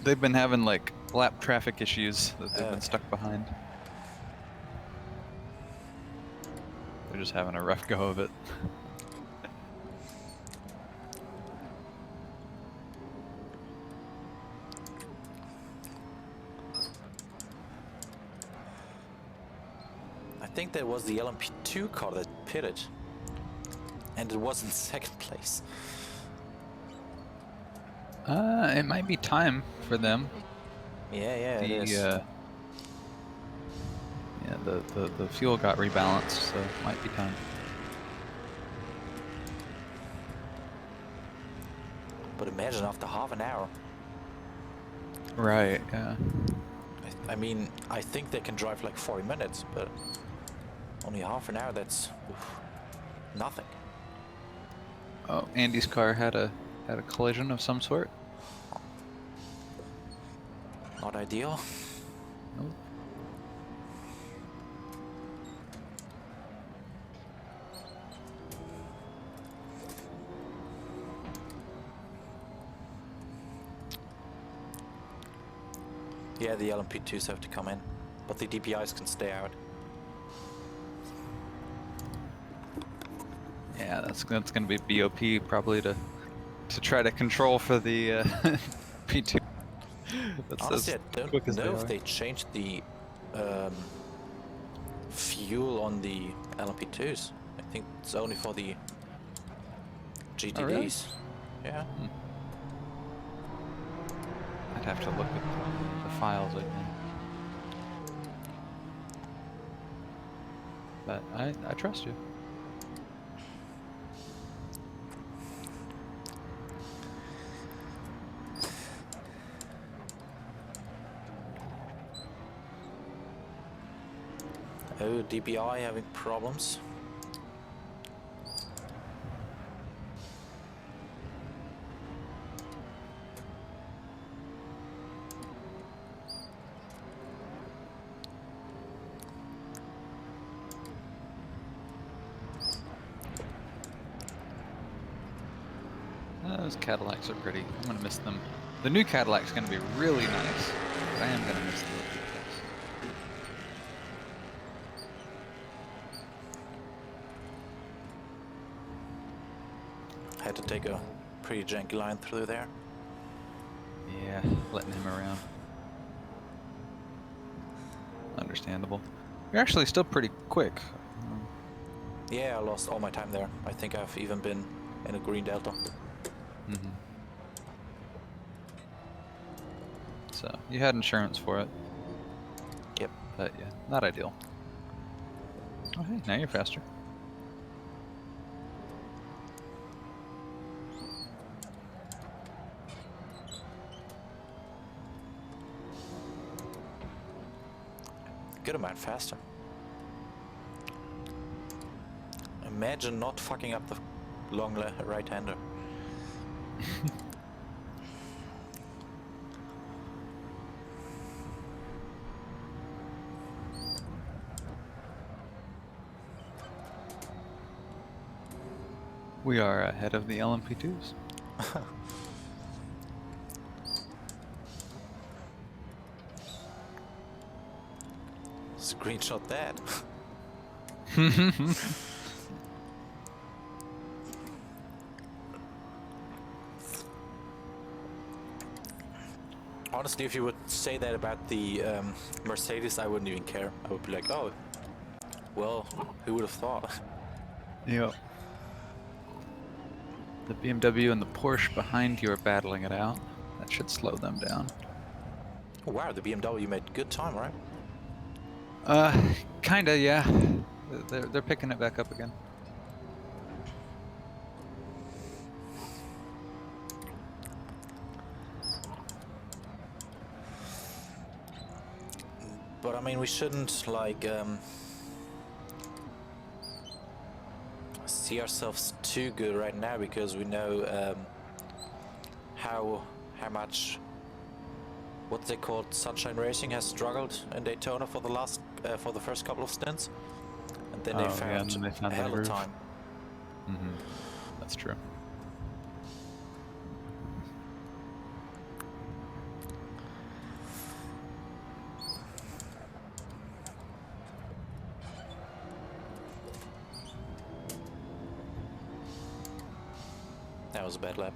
they've been having like lap traffic issues that they've been stuck behind. They're just having a rough go of it. I think that was the LMP2 car that pitted, and it was in second place. It might be time for them. Yeah, it is. Yeah, the fuel got rebalanced, so it might be time. But imagine after half an hour. Right, yeah. I mean, I think they can drive like 40 minutes, but only half an hour, that's nothing. Oh, Andy's car had a collision of some sort. Not ideal. Nope. Yeah, the LMP2s have to come in, but the DPIs can stay out. Yeah, that's gonna be BOP probably to try to control for the P2. That's Honestly, I don't know if they changed the fuel on the LMP2s. I think it's only for the GTDs. Oh, really? Yeah. I'd have to look at the files again. but I trust you. Oh, DPI having problems. Those Cadillacs are pretty. I'm gonna miss them. The new Cadillac's gonna be really nice, but I am gonna miss the old details. Had to take a pretty janky line through there. Yeah, letting him around. Understandable. You're actually still pretty quick. Yeah, I lost all my time there. I think I've even been in a green delta. Mm-hmm. So, you had insurance for it. Yep. But yeah, not ideal. Oh hey, now you're faster. Good amount faster. Imagine not fucking up the long right-hander. We are ahead of the LMP2s. Screenshot that. Honestly, if you would say that about the Mercedes, I wouldn't even care. I would be like, oh, well, who would have thought? Yep. The BMW and the Porsche behind you are battling it out. That should slow them down. Wow, the BMW made good time, right? Kinda, yeah. They're picking it back up again. But I mean, we shouldn't like see ourselves too good right now because we know how much what's it called, Sunshine Racing has struggled in Daytona for the first couple of stints, and then they found a hell of time. Mm-hmm. That's true. That was a bad lap.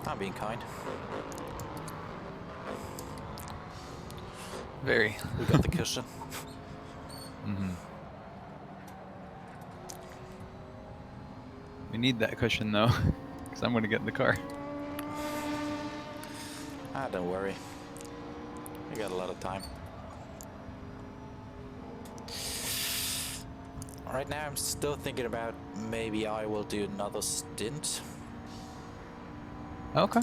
I'm being kind. Very. We got the cushion. Mm-hmm. need that cushion though, because I'm going to get in the car. Ah, don't worry. We got a lot of time. Right now I'm still thinking about maybe I will do another stint. Okay.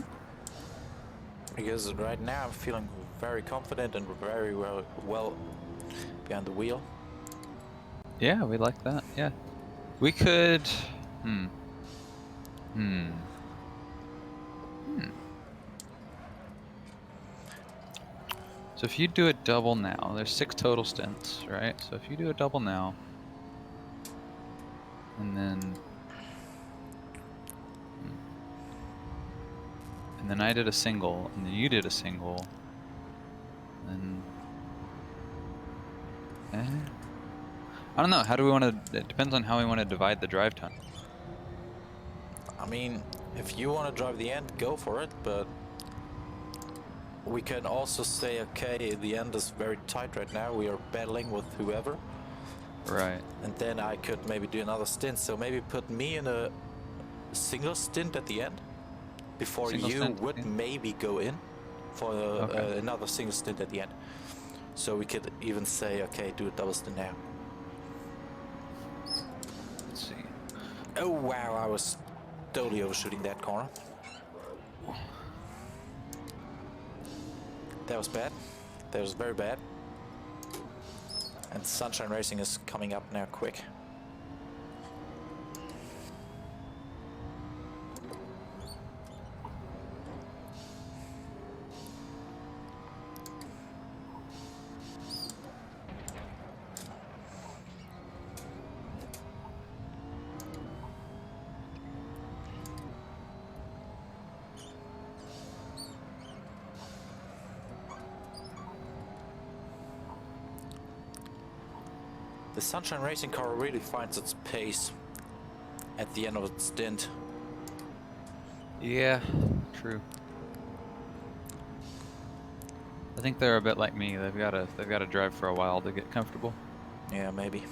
Because right now I'm feeling very confident and very well behind the wheel. Yeah, we like that. Yeah. We could... So if you do a double now, there's 6 total stints, right? So if you do a double now, and then I did a single, and then you did a single, and I don't know. How do we want to? It depends on how we want to divide the drive time. I mean, if you want to drive the end, go for it, but we can also say, okay, the end is very tight right now. We are battling with whoever. Right. And then I could maybe do another stint. So maybe put me in a single stint at the end before Single you stint, would yeah. maybe go in for another single stint at the end. So we could even say, okay, do a double stint now. Let's see. Oh wow, I was totally overshooting that corner. That was bad. That was very bad. And Sunshine Racing is coming up now quick. The Sunshine Racing car really finds its pace at the end of its stint. Yeah, true. I think they're a bit like me. They've got to drive for a while to get comfortable. Yeah, maybe.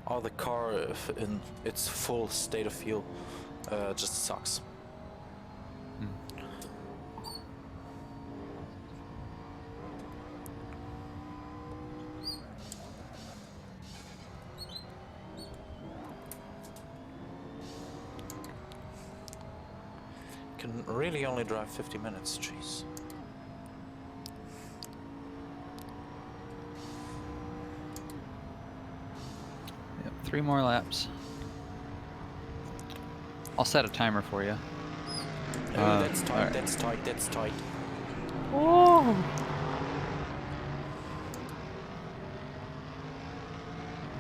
Or the car in its full state of fuel just sucks. Can really only drive 50 minutes, jeez. Yep, 3 more laps. I'll set a timer for you. Oh, that's tight, right. that's tight, that's tight. Oh!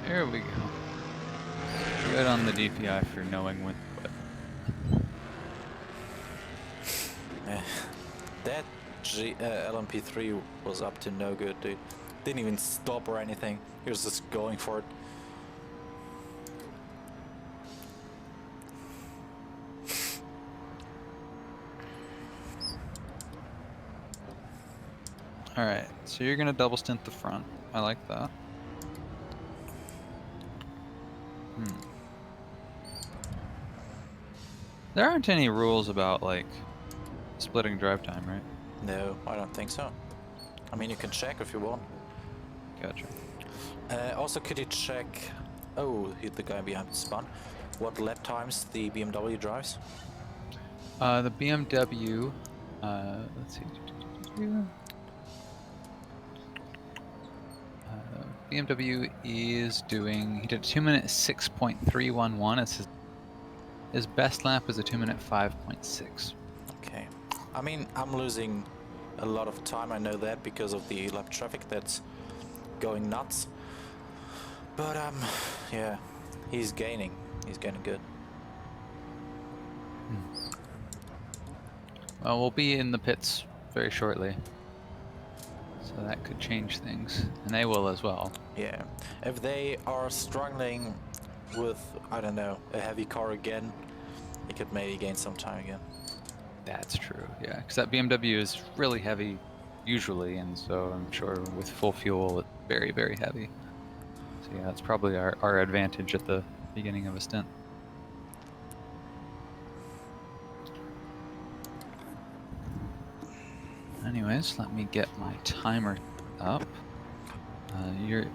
There we go. Good on the DPI for knowing when. That LMP3 was up to no good, dude. Didn't even stop or anything. He was just going for it. Alright, so you're gonna double stint the front. I like that. There aren't any rules about, like, splitting drive time, right? No, I don't think so. I mean, you can check if you want. Gotcha. Also, could you check... Oh, hit the guy behind spun. What lap times the BMW drives? The BMW... let's see... BMW is doing... He did 2 minute 6.311. It's his best lap is a 2 minute 5.6. Okay. I mean, I'm losing a lot of time, I know that, because of the lap traffic that's going nuts. But, yeah, he's gaining. He's gaining good. Well, we'll be in the pits very shortly. So that could change things. And they will as well. Yeah. If they are struggling with, I don't know, a heavy car again, he could maybe gain some time again. That's true, yeah. Because that BMW is really heavy, usually, and so I'm sure with full fuel, it's very, very heavy. So yeah, it's probably our advantage at the beginning of a stint. Anyways, let me get my timer up. You're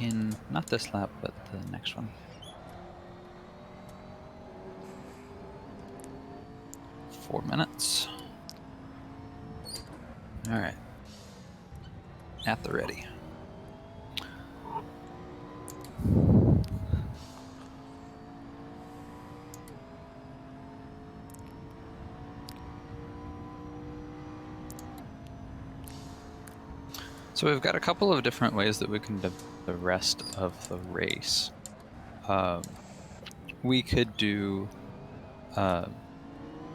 in, not this lap, but the next one. 4 minutes. All right. At the ready. So we've got a couple of different ways that we can do the rest of the race. We could do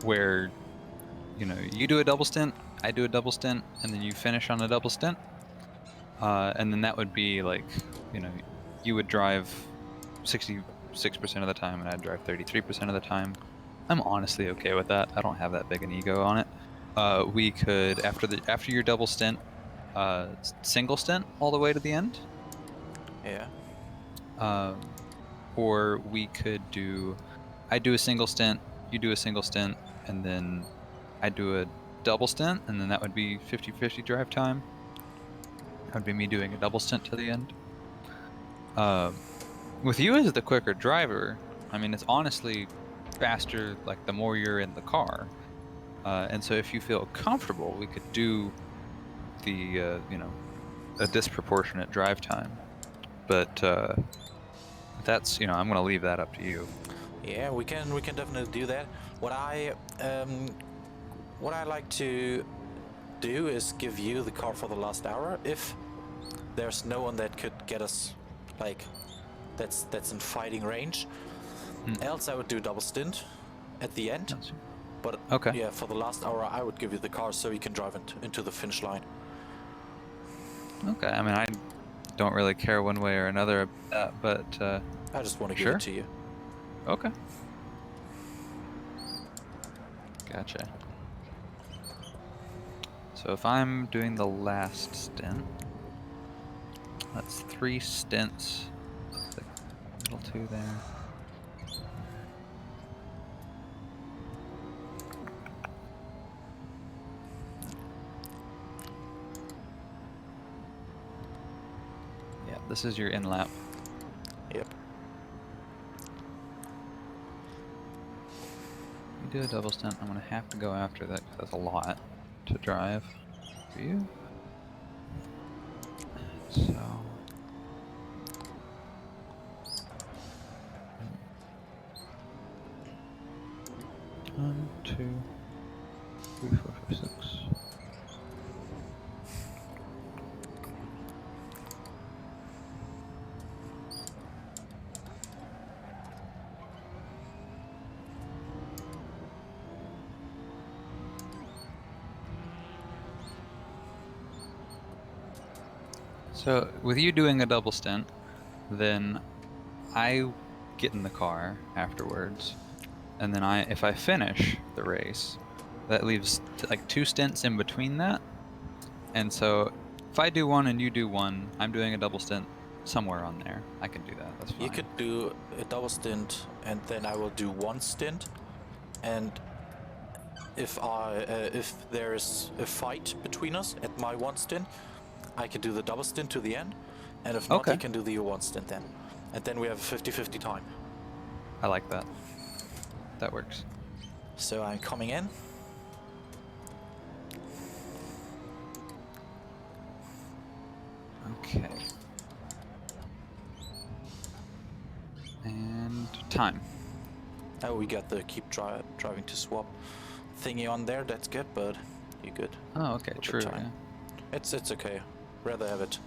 where, you know, you do a double stint, I do a double stint, and then you finish on a double stint. And then that would be like, you know, you would drive 66% of the time and I'd drive 33% of the time. I'm honestly okay with that. I don't have that big an ego on it. We could, after your double stint, single stint all the way to the end. Yeah. Or we could do, I do a single stint, you do a single stint, and then I do a double stint, and then that would be 50-50 drive time. That would be me doing a double stint to the end. With you as the quicker driver, I mean, it's honestly faster, like the more you're in the car. And so if you feel comfortable, we could do the, you know, a disproportionate drive time. But that's, you know, I'm going to leave that up to you. Yeah, we can definitely do that. What I like to do is give you the car for the last hour if there's no one that could get us, like, that's in fighting range. Else I would do a double stint at the end. But okay. yeah, for the last hour I would give you the car so you can drive into the finish line. Okay, I mean, I don't really care one way or another about that, but I just want to give sure. it to you. Okay. Gotcha. So if I'm doing the last stint, that's 3 stints, the middle 2 there. Yeah, this is your in lap. Yep. You do a double stint, I'm gonna have to go after that because that's a lot to drive for you. So 1, 2, 3, 4, 5, 6. So with you doing a double stint, then I get in the car afterwards, and then if I finish the race, that leaves like 2 stints in between that. And so if I do one and you do one, I'm doing a double stint somewhere on there. I can do that. That's fine. You could do a double stint and then I will do 1 stint, and if there is a fight between us at my 1 stint, I can do the double stint to the end, and if not, Okay. you can do the 1 stint then. And then we have a 50-50 time. I like that. That works. So I'm coming in. Okay. And time. Oh, we got the keep driving to swap thingy on there. That's good, but you good. Oh, okay. True. Yeah. It's okay. Rather have it.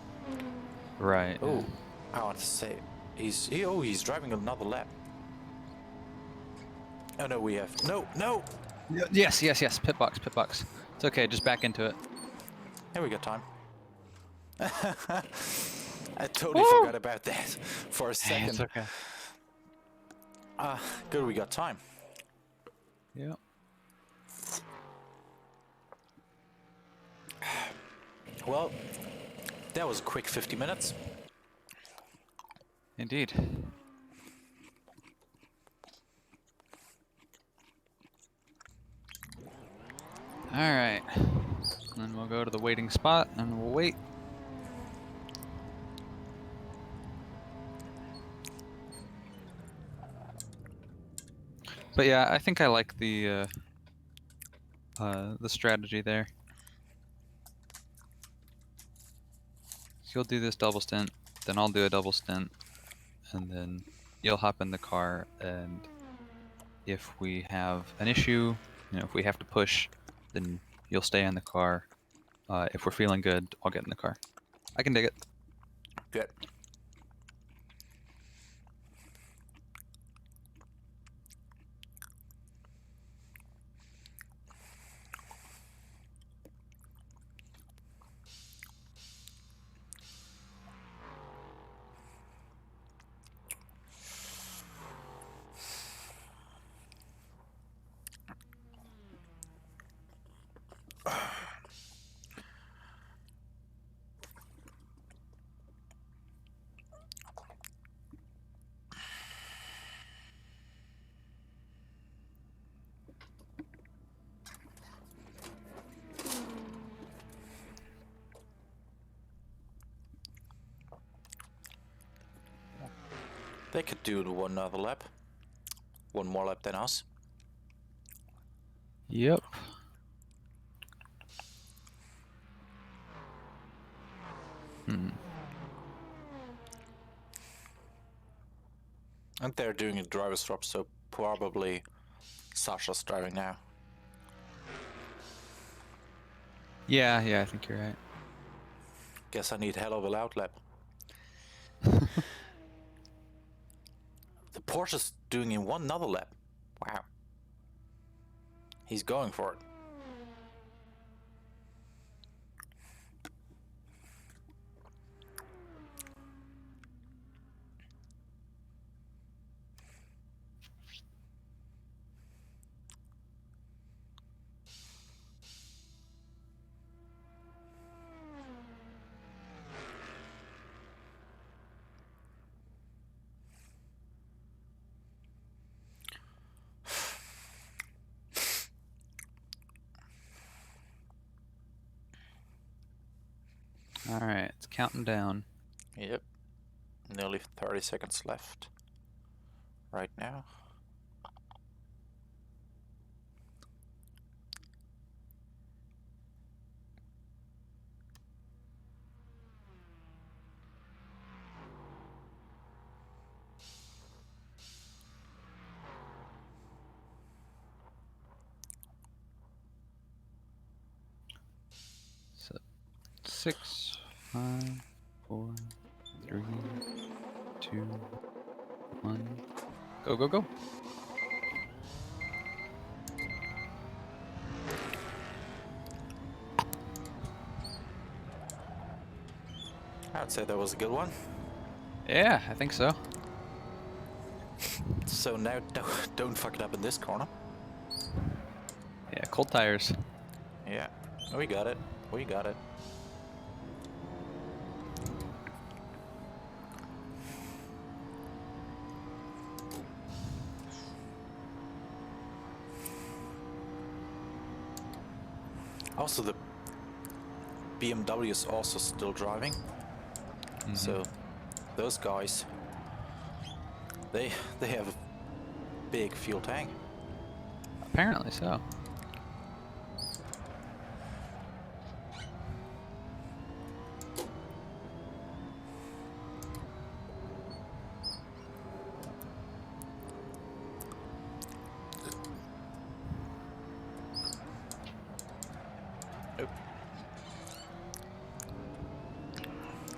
Right. Oh, yeah. I want to say he's driving another lap. Oh no, we have no. Yes. Pit box. It's okay. Just back into it. Hey, we got time. I totally forgot about that for a second. It's okay. Good, we got time. Yeah. Well, that was a quick 50 minutes. Indeed. Alright. Then we'll go to the waiting spot and we'll wait. But yeah, I think I like the strategy there. So you'll do this double stint, then I'll do a double stint, and then you'll hop in the car, and if we have an issue, you know, if we have to push, then you'll stay in the car. If we're feeling good, I'll get in the car. I can dig it. Good. They could do one other lap. One more lap than us. Yep. And they're doing a driver swap, so probably Sasha's driving now. Yeah, I think you're right. Guess I need hell of a loud lap. The Porsche's doing in one other lap. Wow. He's going for it. Alright, it's counting down. Yep. Nearly 30 seconds left. Right now. So 6, 5, 4, 3, 2, 1. Go, go, go. I'd say that was a good one. Yeah, I think so. So now don't fuck it up in this corner. Yeah, cold tires. Yeah, we got it. We got it. Also, the BMW is also still driving. So those guys, they have a big fuel tank. Apparently so.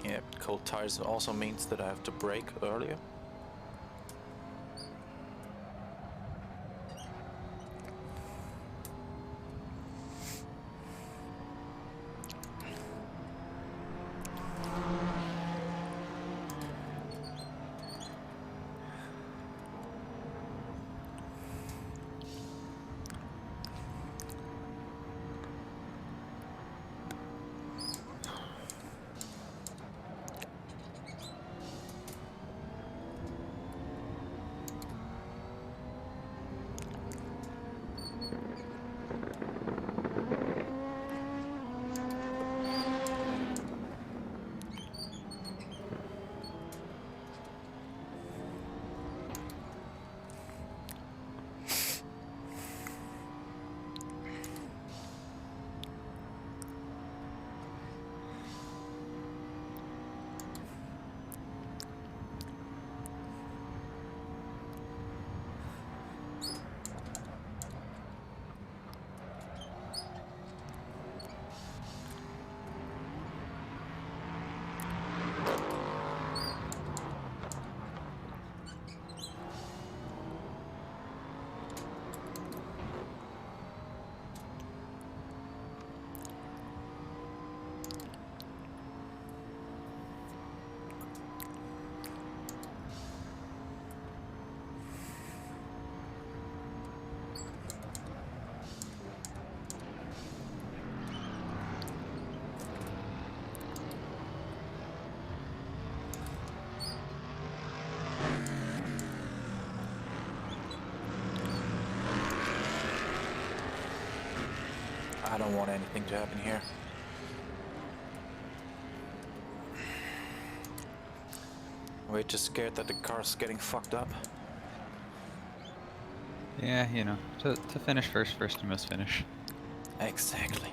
Yeah, cold tires also means that I have to brake earlier. I don't want anything to happen here. We're just scared that the car's getting fucked up. Yeah, you know, to finish first you must finish. Exactly.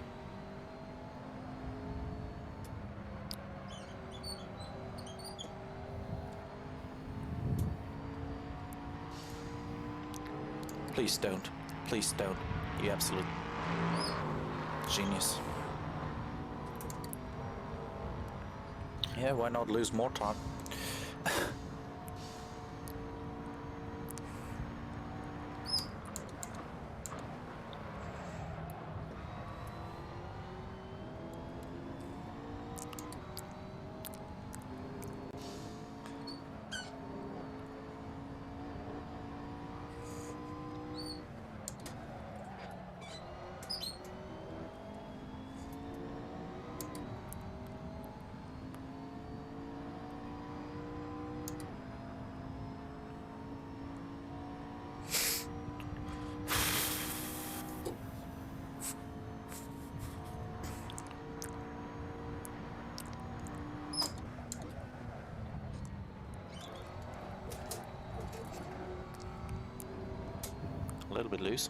Please don't. Please don't. You absolute genius. Yeah, why not lose more time? A little bit loose.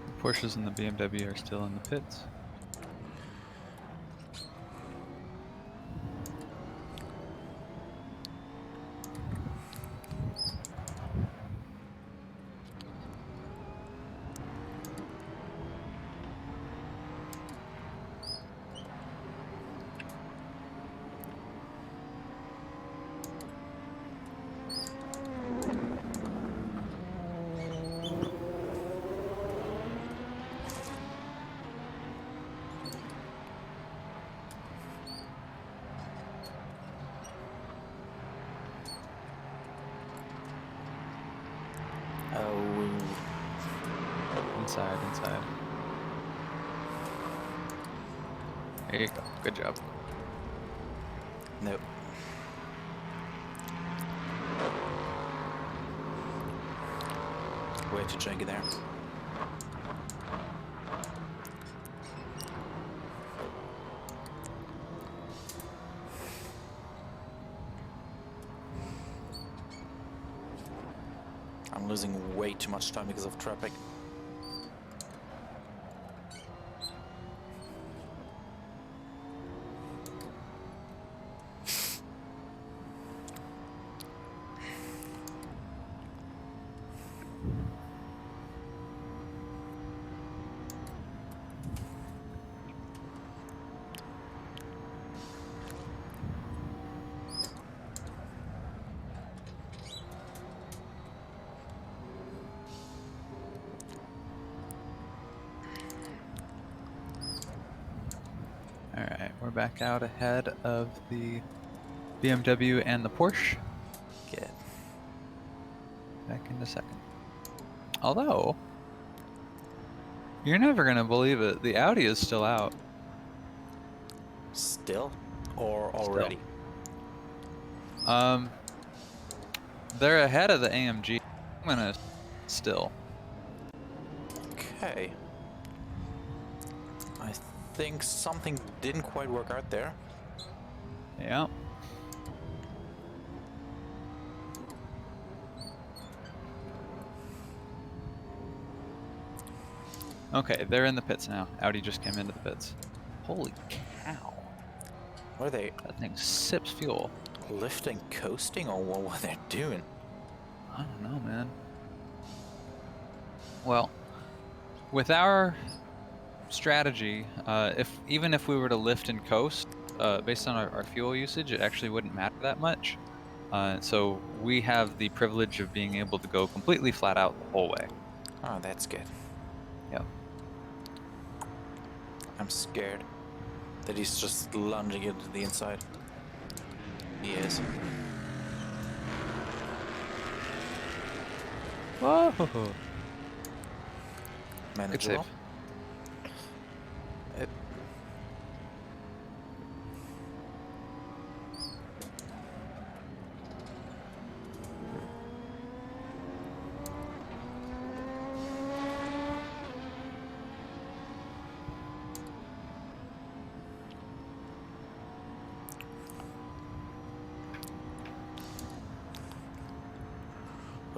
The Porsches and the BMW are still in the pits. Oh. Inside. There you go. Good job. Nope. Way too janky there. I'm losing way too much time because of traffic. Alright, we're back out ahead of the BMW and the Porsche. Good. Back in a second. Although, you're never gonna believe it, the Audi is still out. Still? Or already? Still. They're ahead of the AMG. I'm gonna still. Okay. I think something didn't quite work out there. Yeah. Okay, they're in the pits now. Audi just came into the pits. Holy cow. Were they That thing sips fuel. lifting, coasting, or what were they doing? I don't know, man. Well, with our strategy, even if we were to lift and coast, based on our fuel usage, it actually wouldn't matter that much. So we have the privilege of being able to go completely flat out the whole way. Oh, that's good. Yep. I'm scared that he's just lunging into the inside. He is. Whoa! Manageable. Good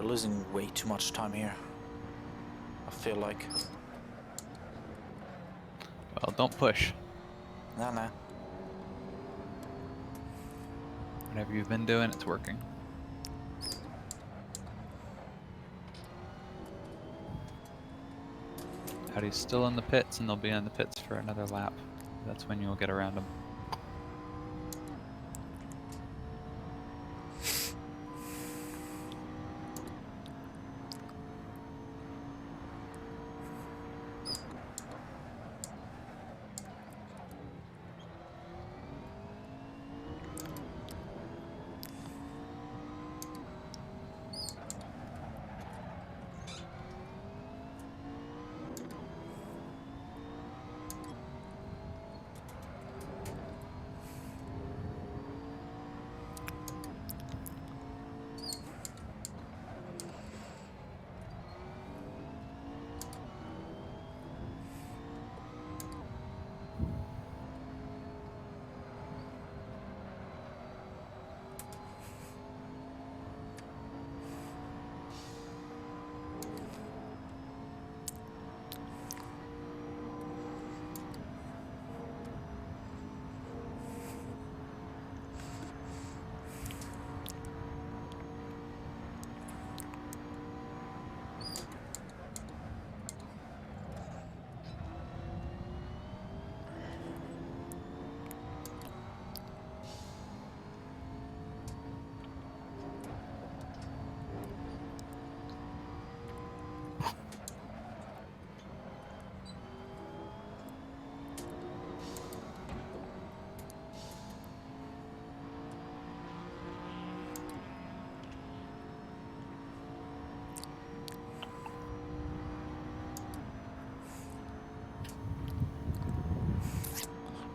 We're losing way too much time here. I feel like. Well, don't push. Nah. Whatever you've been doing, it's working. Audie's still in the pits, and they'll be in the pits for another lap. That's when you'll get around them.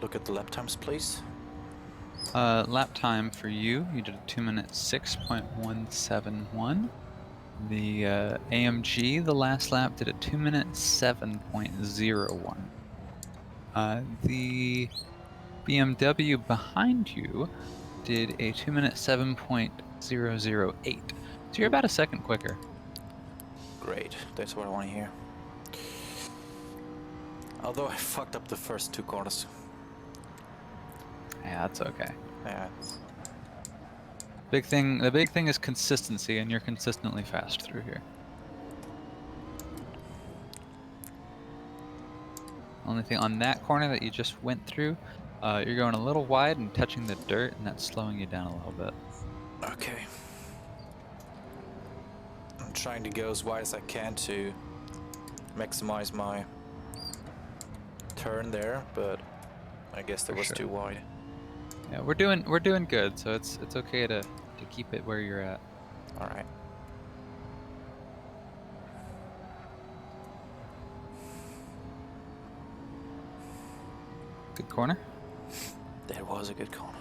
Look at the lap times, please. Lap time for you did a 2 minute 6.171. The AMG, the last lap, did a 2 minute 7.01. The BMW behind you did a 2 minute 7.008. So you're about a second quicker. Great, that's what I want to hear. Although I fucked up the first 2 corners. Yeah, that's okay. Yeah. The big thing is consistency, and you're consistently fast through here. Only thing on that corner that you just went through, you're going a little wide and touching the dirt, and that's slowing you down a little bit. Okay. I'm trying to go as wide as I can to maximize my turn there, but I guess that was too wide. Yeah, we're doing good, so it's okay to keep it where you're at. All right. Good corner. That was a good corner.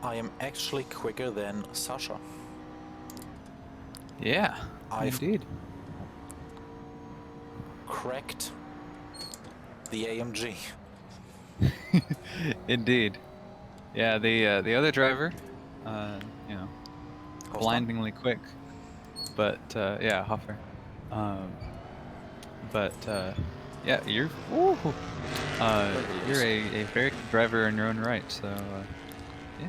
I am actually quicker than Sasha. Yeah, I've indeed. cracked the AMG. Indeed. Yeah, the other driver, you know, Hostile? blindingly quick, but yeah, Hoffer. But yeah, you're you're a very good driver in your own right. So yeah.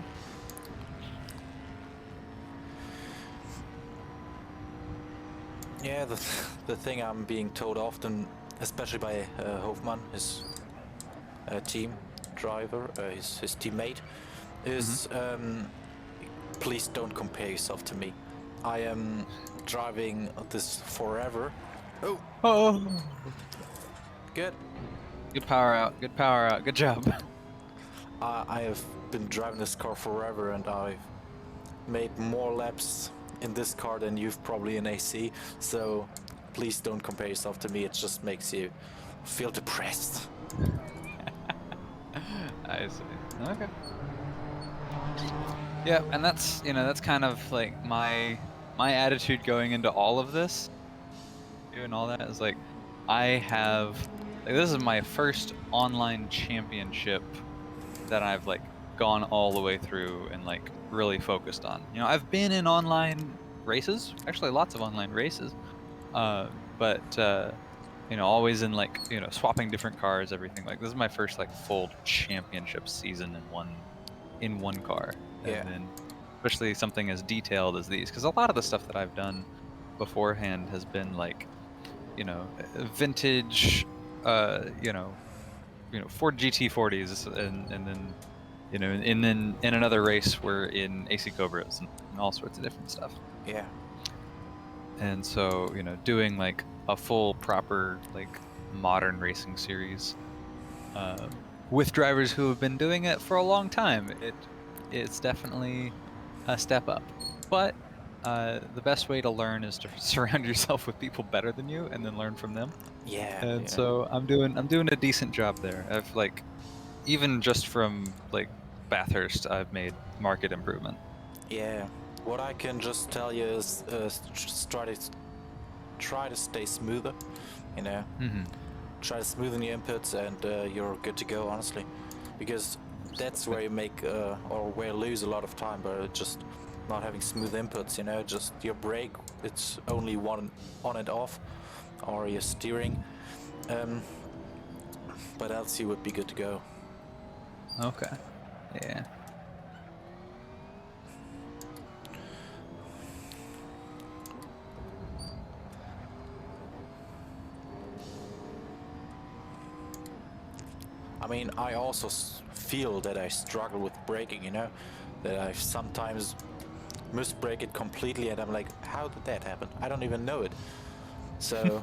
Yeah, the thing I'm being told often, especially by Hofmann, his team driver, his teammate, is please don't compare yourself to me. I am driving this forever. Oh, Oh, good. good power out. Good power out. Good job. I have been driving this car forever, and I've made more laps in this car than you've probably in AC. So please don't compare yourself to me. It just makes you feel depressed. I see. Okay. Yeah, and that's that's kind of like my attitude going into all of this and all that is like I have like this is my first online championship that I've like gone all the way through and like really focused on. I've been in online races, actually lots of online races, but always in like swapping different cars, everything. Like this is my first like full championship season in one car, Yeah, and then especially something as detailed as these, because a lot of the stuff that I've done beforehand has been like vintage, Ford GT40s, and then and then in another race we're in AC Cobras and all sorts of different stuff. yeah, And so doing like a full proper like modern racing series with drivers who have been doing it for a long time, it's definitely a step up. But the best way to learn is to surround yourself with people better than you and then learn from them. yeah, And yeah, so I'm doing a decent job there. I've like even just from like Bathurst, I've made market improvement. yeah. What I can just tell you is just try to stay smoother. You know, Hmm. try to smoothen your inputs, and you're good to go. Honestly, because that's where you make or where you lose a lot of time by just not having smooth inputs. You know, just your brake, it's only one on and off, or your steering. Um, but else you would be good to go. Okay. Yeah. I mean, I also feel that I struggle with braking, you know, that I sometimes misbrake it completely and I'm like, how did that happen? I don't even know it. So,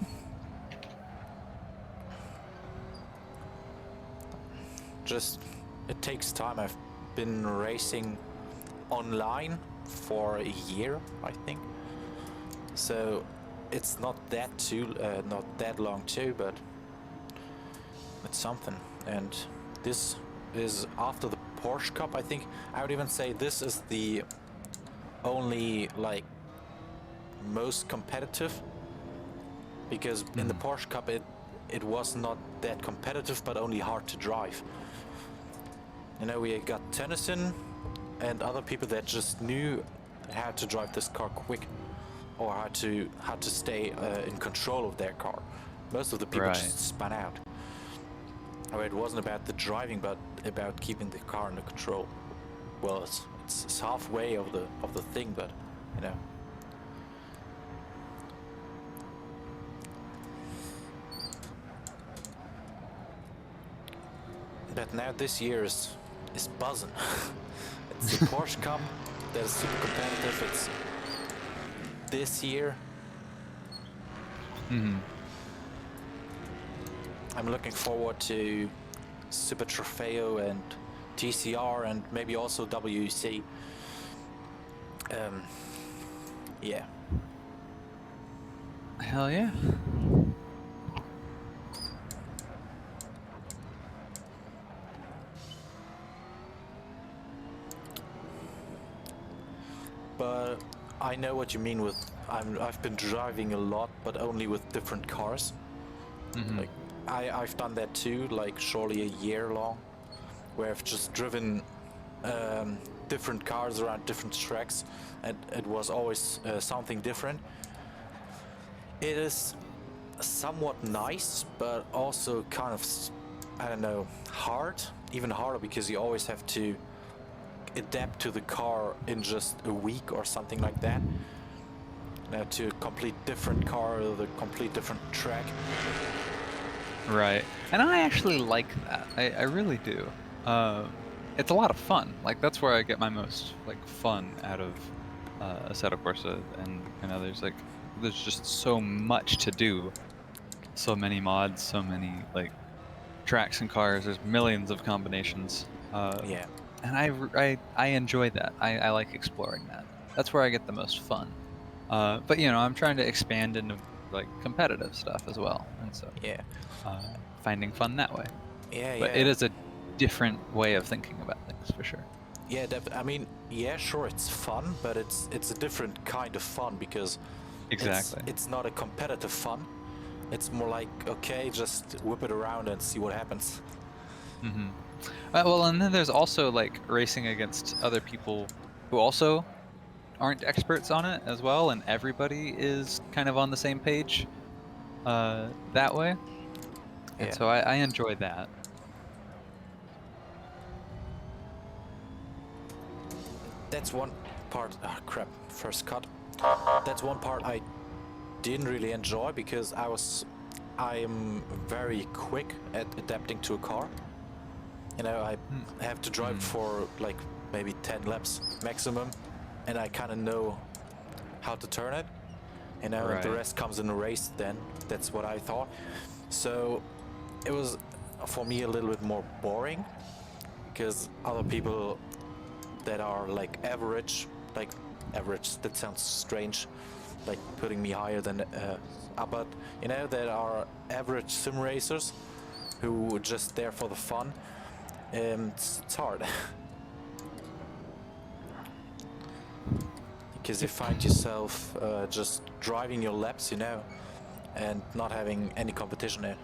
just, it takes time. I've been racing online for a year, I think. So, it's not that long too, but it's something. And this is after the Porsche Cup, I think. I would even say this is the only like most competitive, because in the Mhm. Porsche Cup it was not that competitive but only hard to drive. You know, we got Tennyson and other people that just knew how to drive this car quick, or how to stay in control of their car. Most of the people Right. just spun out. Or it wasn't about the driving but about keeping the car under control. Well, it's halfway of the thing, but you know. But now this year is buzzing. It's the Porsche Cup that is super competitive. It's this year. Hmm. I'm looking forward to Super Trofeo and TCR and maybe also WEC. Yeah. Hell yeah. but I know what you mean with I've been driving a lot, but only with different cars. Like I've done that too, like surely a year long, where I've just driven different cars around different tracks, and it was always something different. It is somewhat nice, but also kind of, I don't know, hard, even harder, because you always have to adapt to the car in just a week or something like that. To a complete different car with a complete different track. Right, and I actually like that. I really do. It's a lot of fun. Like that's where I get my most like fun out of Assetto Corsa and others. Like there's just so much to do, so many mods, so many like tracks and cars. There's millions of combinations. Yeah. And I enjoy that. I like exploring that. That's where I get the most fun. But you know, I'm trying to expand into like competitive stuff as well, and so Yeah. finding fun that way. Yeah. But it Yeah. is a different way of thinking about things for sure. Yeah. I mean, yeah, sure, it's fun, but it's a different kind of fun, because Exactly. it's not a competitive fun. It's more like, okay, just whip it around and see what happens. Well, and then there's also like racing against other people who also aren't experts on it as well, and everybody is kind of on the same page that way. And Yeah. so I enjoy that. That's one part. Ah, crap. First cut. That's one part I didn't really enjoy, because I am very quick at adapting to a car. You know, I have to drive for like maybe 10 laps maximum, and I kind of know how to turn it. You know, and the Right. rest comes in a race. Then that's what I thought. So it was for me a little bit more boring, because other people that are like average, that sounds strange, like putting me higher than but you know, that are average sim racers who are just there for the fun. It's hard. Because you find yourself just driving your laps, you know, and not having any competition in.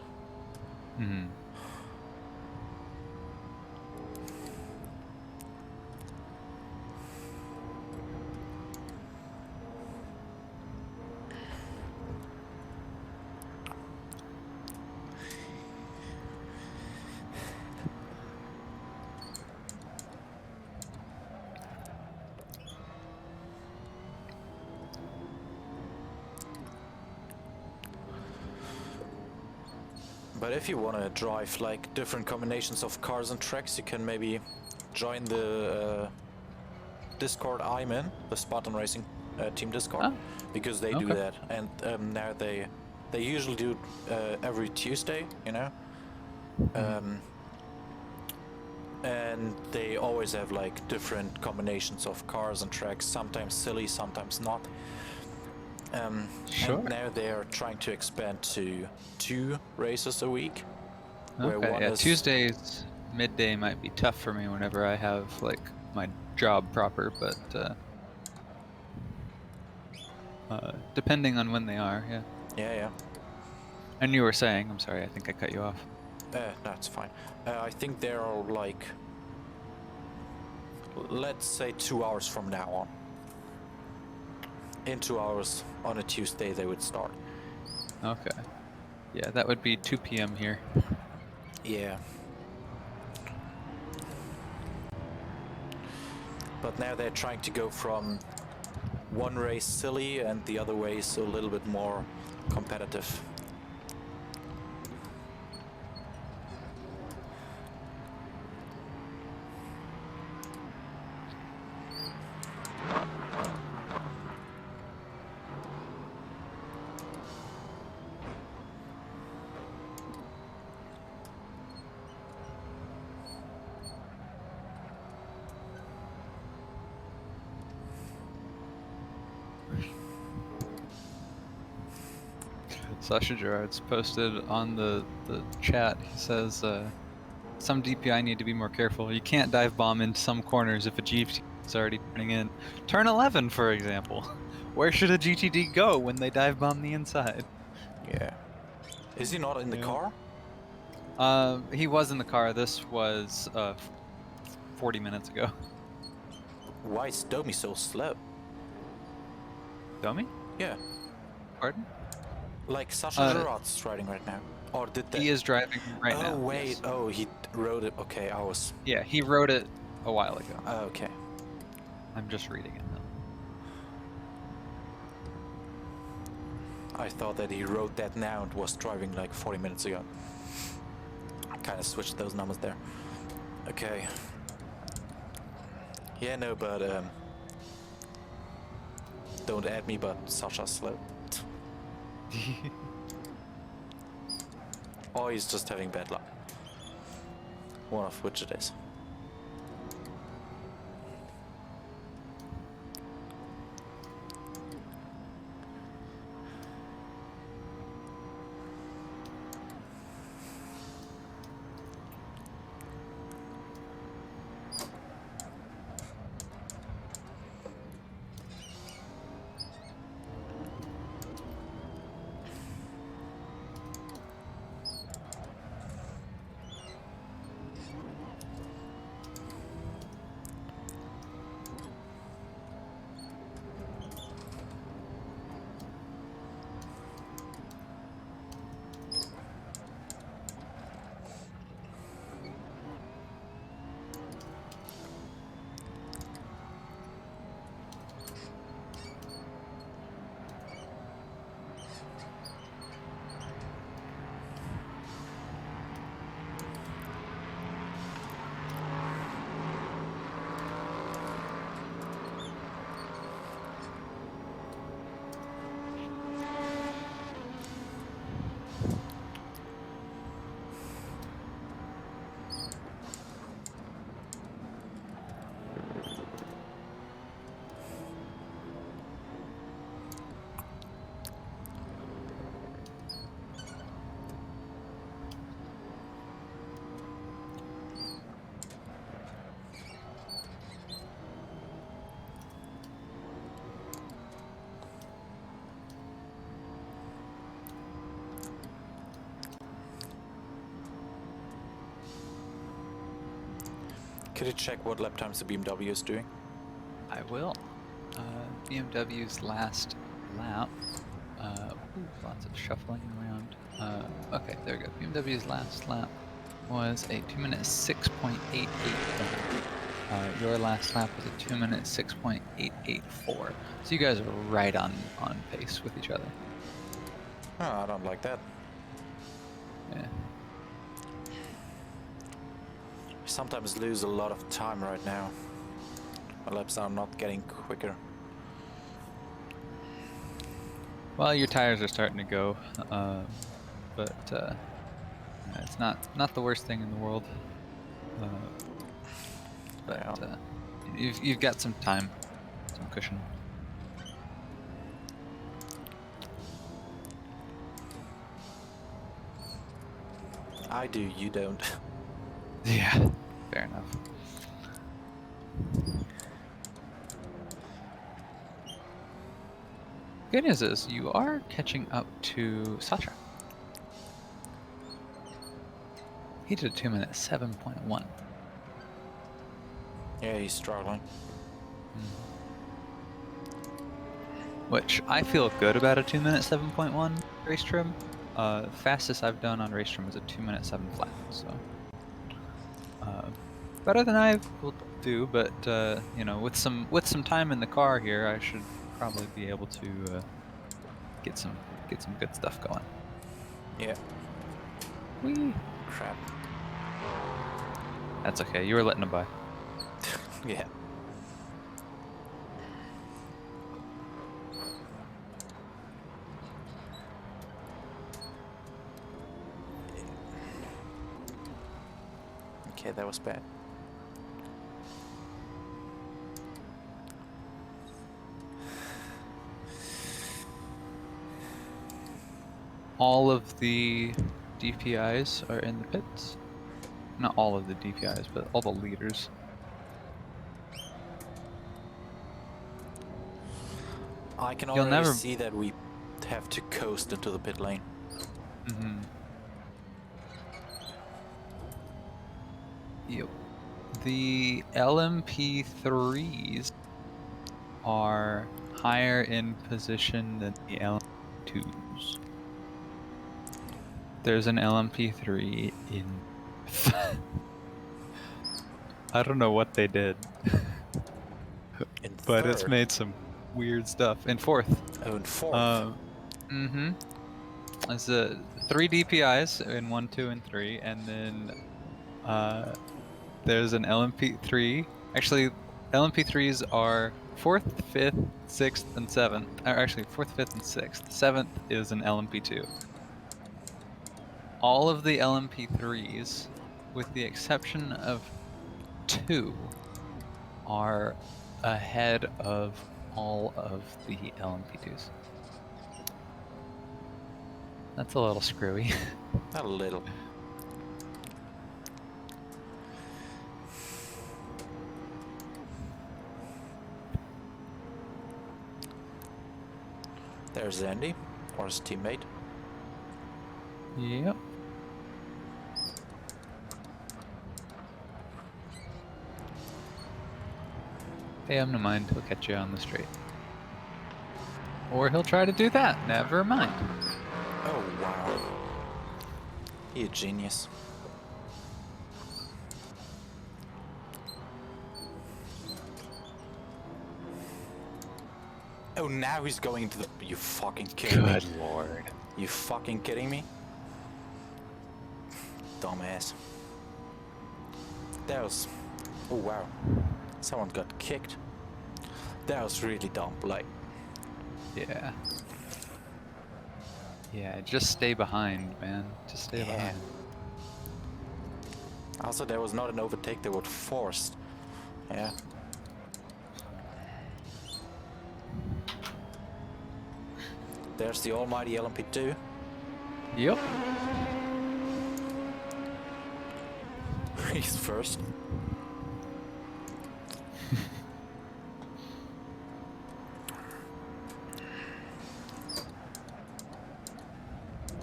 But if you want to drive like different combinations of cars and tracks, you can maybe join the Discord I'm in, the Spartan Racing team Discord, because they do Okay. that, and now they usually do every Tuesday, you know, and they always have like different combinations of cars and tracks, sometimes silly, sometimes not. Sure. And now they are trying to expand to 2 races a week. Where Okay. one Yeah, is Tuesdays midday might be tough for me whenever I have like my job proper, but depending on when they are, yeah. Yeah. And you were saying, I'm sorry, I think I cut you off. No, it's fine. I think there are like, let's say 2 hours from now on. In 2 hours on a Tuesday they would start. Okay. Yeah, that would be 2 p.m. here. Yeah. But now they're trying to go from one race silly and the other race a little bit more competitive. Sasha Gerard's posted on the chat. He says, some DPI need to be more careful. You can't dive bomb into some corners if a It's already turning in. Turn 11, for example. Where should a GTD go when they dive bomb the inside? Yeah. Is he not in the car? He was in the car. This was 40 minutes ago. Why is Domi so slow? Domi? Yeah. Pardon? Like Sasha Gerard's riding right now. Or did they? He is driving right now. Oh wait, yes. oh he rode it. Okay, I was. Yeah, he wrote it a while ago. Okay. I'm just reading it now. I thought that he wrote that now and was driving like 40 minutes ago. I kind of switched those numbers there. Okay. Yeah, no, but don't add me, but Sasha's slow. Or he's just having bad luck. One of which it is. Could you check what lap times the BMW is doing? I will. BMW's last lap. Lots of shuffling around. Okay, there we go. BMW's last lap was a 2 minute 6.881. Your last lap was a 2 minute 6.884. So you guys are right on pace with each other. Oh, I don't like that. Yeah. Sometimes lose a lot of time right now. My laps are not getting quicker. Well, your tires are starting to go, but it's not the worst thing in the world. But you've got some time, some cushion. I do, you don't. Yeah, fair enough. Good news is you are catching up to Sasha. He did a 2 minute 7.1. Yeah, he's struggling. Which I feel good about a 2 minute 7.1 race trim. Fastest I've done on race trim is a 2 minute 7 flat. So better than I will do, but you know, with some time in the car here, I should probably be able to get some good stuff going. Yeah. Whee! Crap. That's okay. You were letting him by. Yeah. Okay, that was bad. All of the DPIs are in the pits. Not all of the DPIs, but all the leaders. I can You'll already never... see that we have to coast into the pit lane. Mm-hmm. Yep. The LMP3s are higher in position than the LMP2s. There's an LMP3 in... I don't know what they did. In But it's third. made some weird stuff. In fourth. Oh, in fourth. Mm-hmm. It's 3 DPIs in 1, 2, and 3, and then there's an LMP3. Actually, LMP3s are 4th, 5th, 6th, and 7th. Or actually, 4th, 5th, and 6th. 7th is an LMP2. All of the LMP3s, with the exception of 2, are ahead of all of the LMP2s. That's a little screwy. A little. There's Andy, or his teammate. Yep. Pay him no mind, he'll catch you on the straight. Or he'll try to do that, never mind. Oh, wow. He a genius. Oh, now he's going to the... You fucking kidding me? Good lord. You fucking kidding me? Dumbass. That was... Oh, wow. Someone got kicked. That was really dumb, like... Yeah. Yeah, just stay behind, man. Just stay behind. Also, there was not an overtake, they were forced. Yeah. There's the almighty LMP2. Yep. He's first.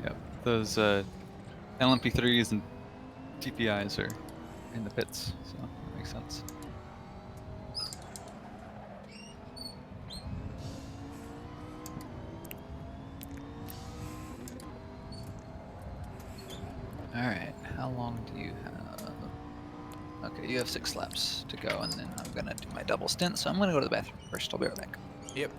Yep. Those LMP3s and TPIs are in the pits, so that makes sense. Alright, how long do you have? Okay, you have 6 laps to go, and then I'm gonna do my double stint, so I'm gonna go to the bathroom first. I'll be right back. Yep.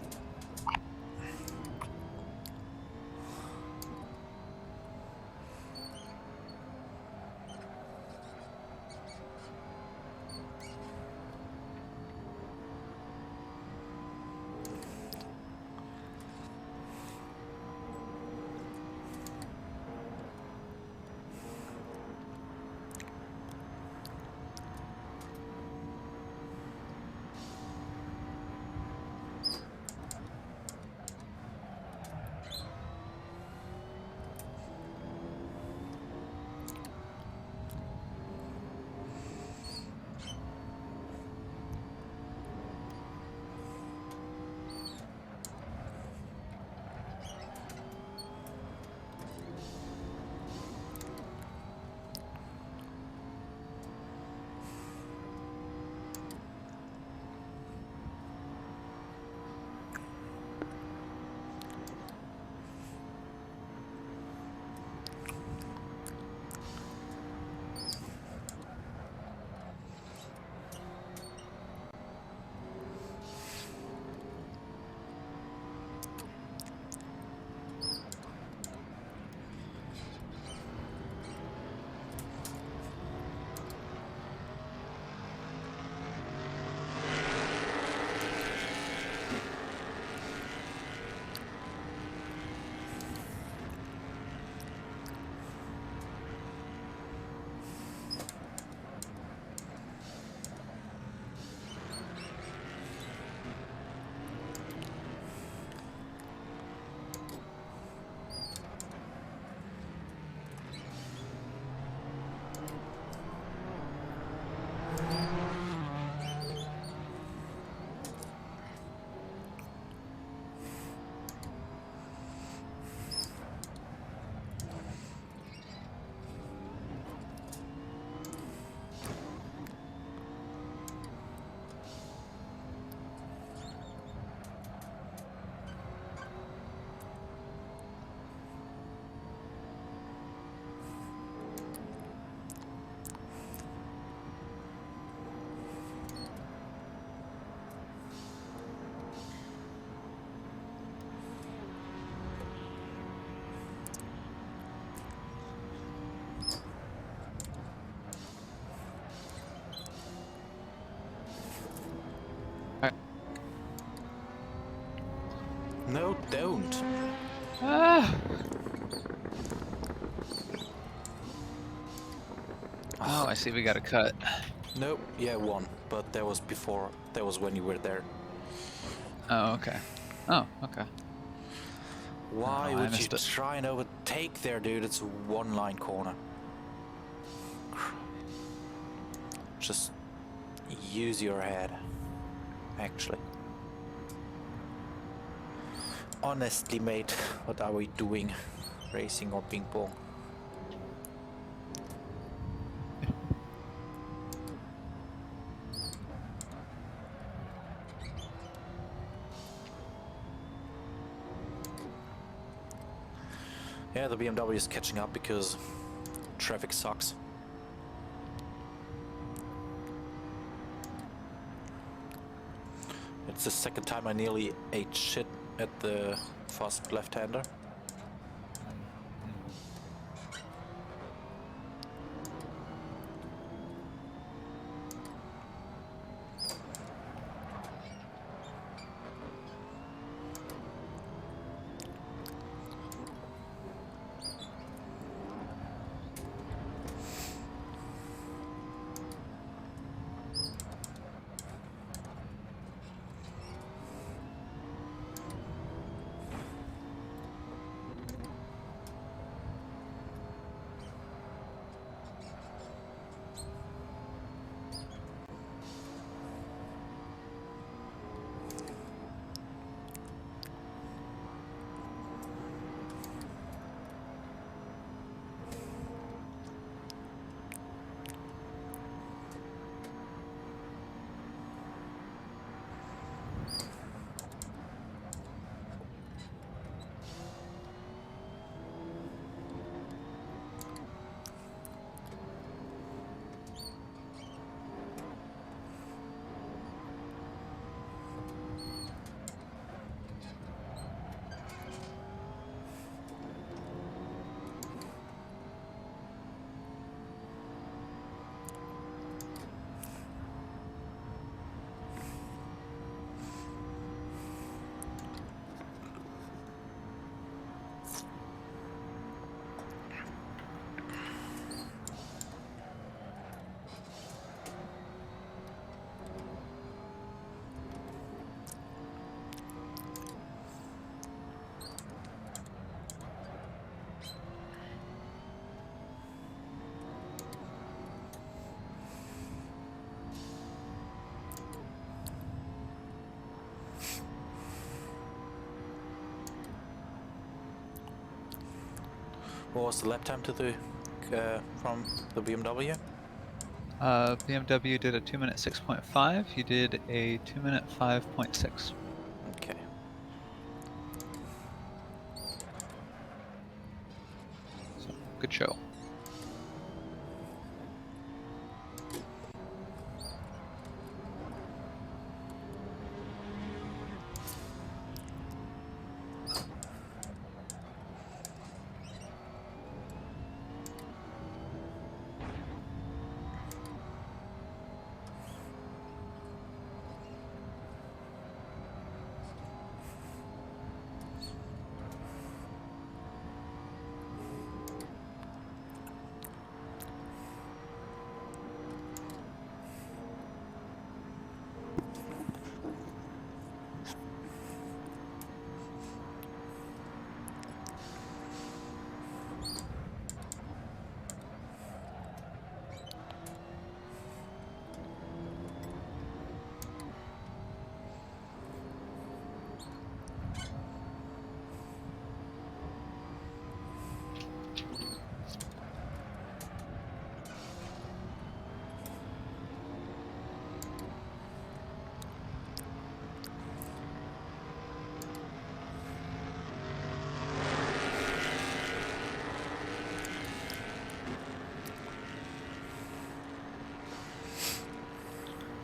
No, don't. Ah. Oh, I see we got a cut. Nope, yeah, one. But that was before, that was when you were there. Oh, okay. Oh, okay. Why I would you missed it. try and overtake there, dude? It's a one-line corner. Just use your head, actually. Honestly, mate, what are we doing? Racing or ping pong? Yeah, the BMW is catching up because traffic sucks. It's the second time I nearly ate shit at the fast left-hander. What was the lap time to the from the BMW? BMW did a 2-minute 6.5. You did a 2-minute 5.6. Okay. So, good show.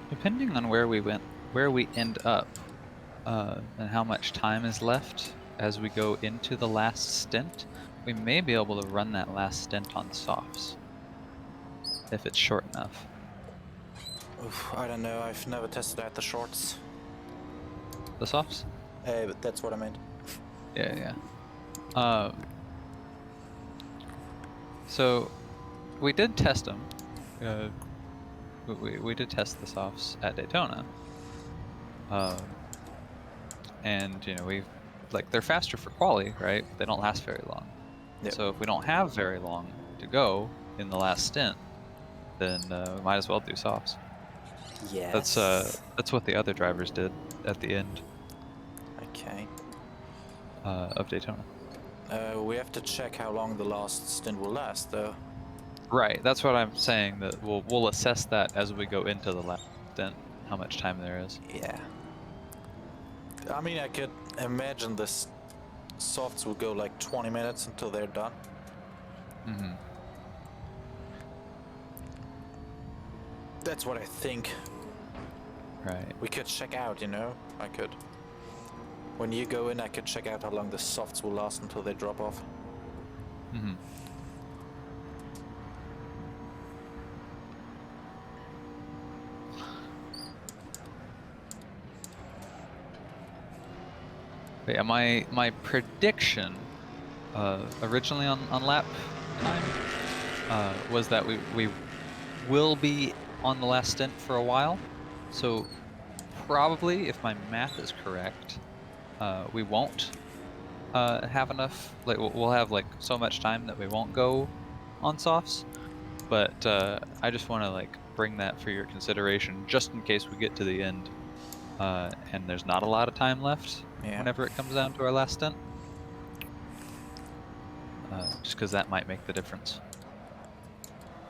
Depending on where we end up, and how much time is left as we go into the last stint, we may be able to run that last stint on softs, if it's short enough. Oof, I don't know, I've never tested out the shorts. The softs? But that's what I meant. Yeah. So we did test them. We did test the softs at Daytona. And you know, they're faster for quali, right? But they don't last very long. Yep. So if we don't have very long to go in the last stint, then we might as well do softs. Yes. That's what the other drivers did at the end Okay. of Daytona. We have to check how long the last stint will last, though. Right. That's what I'm saying. That we'll assess that as we go into the last stint, how much time there is. Yeah. I mean, I could imagine this softs will go like 20 minutes until they're done. Mm-hmm. That's what I think. Right. We could check out, you know? I could. When you go in, I could check out how long the softs will last until they drop off. Mm-hmm. But yeah, my prediction originally on lap time was that we will be on the last stint for a while. So probably, if my math is correct, we won't have enough. Like we'll have like so much time that we won't go on softs. But I just want to like bring that for your consideration, just in case we get to the end and there's not a lot of time left Yeah. whenever it comes down to our last stint. Just because that might make the difference.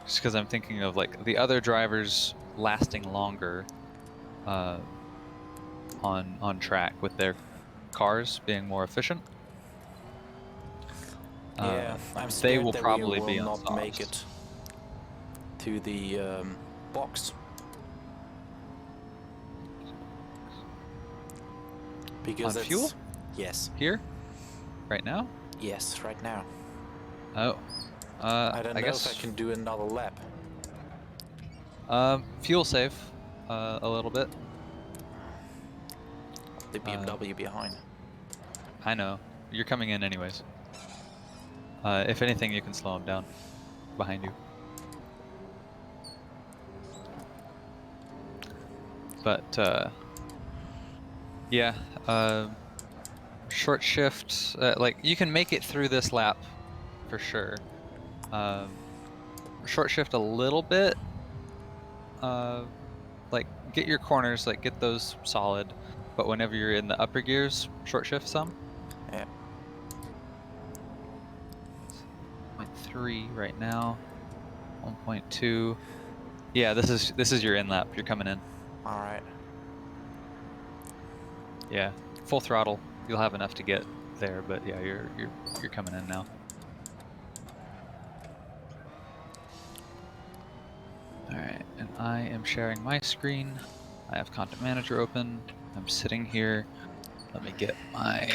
Just because I'm thinking of like the other drivers lasting longer on track with their cars being more efficient. Yeah, I'm They scared will that we probably will be on not make softs. it to the box. Because On it's... fuel? Yes. Here? Right now? Yes, right now. Oh. I don't I know if I guess can do another lap. fuel save a little bit. The BMW behind. I know. You're coming in anyways. If anything, you can slow him down behind you. But yeah, short shift. Like you can make it through this lap for sure. Short shift a little bit. Like get your corners, like get those solid. But whenever you're in the upper gears, short shift some. Yeah. 0.3 right now. 1.2. Yeah, this is your in lap. You're coming in. All right. Yeah, full throttle. You'll have enough to get there, but yeah, you're coming in now. All right, and I am sharing my screen. I have Content Manager open. I'm sitting here. Let me get my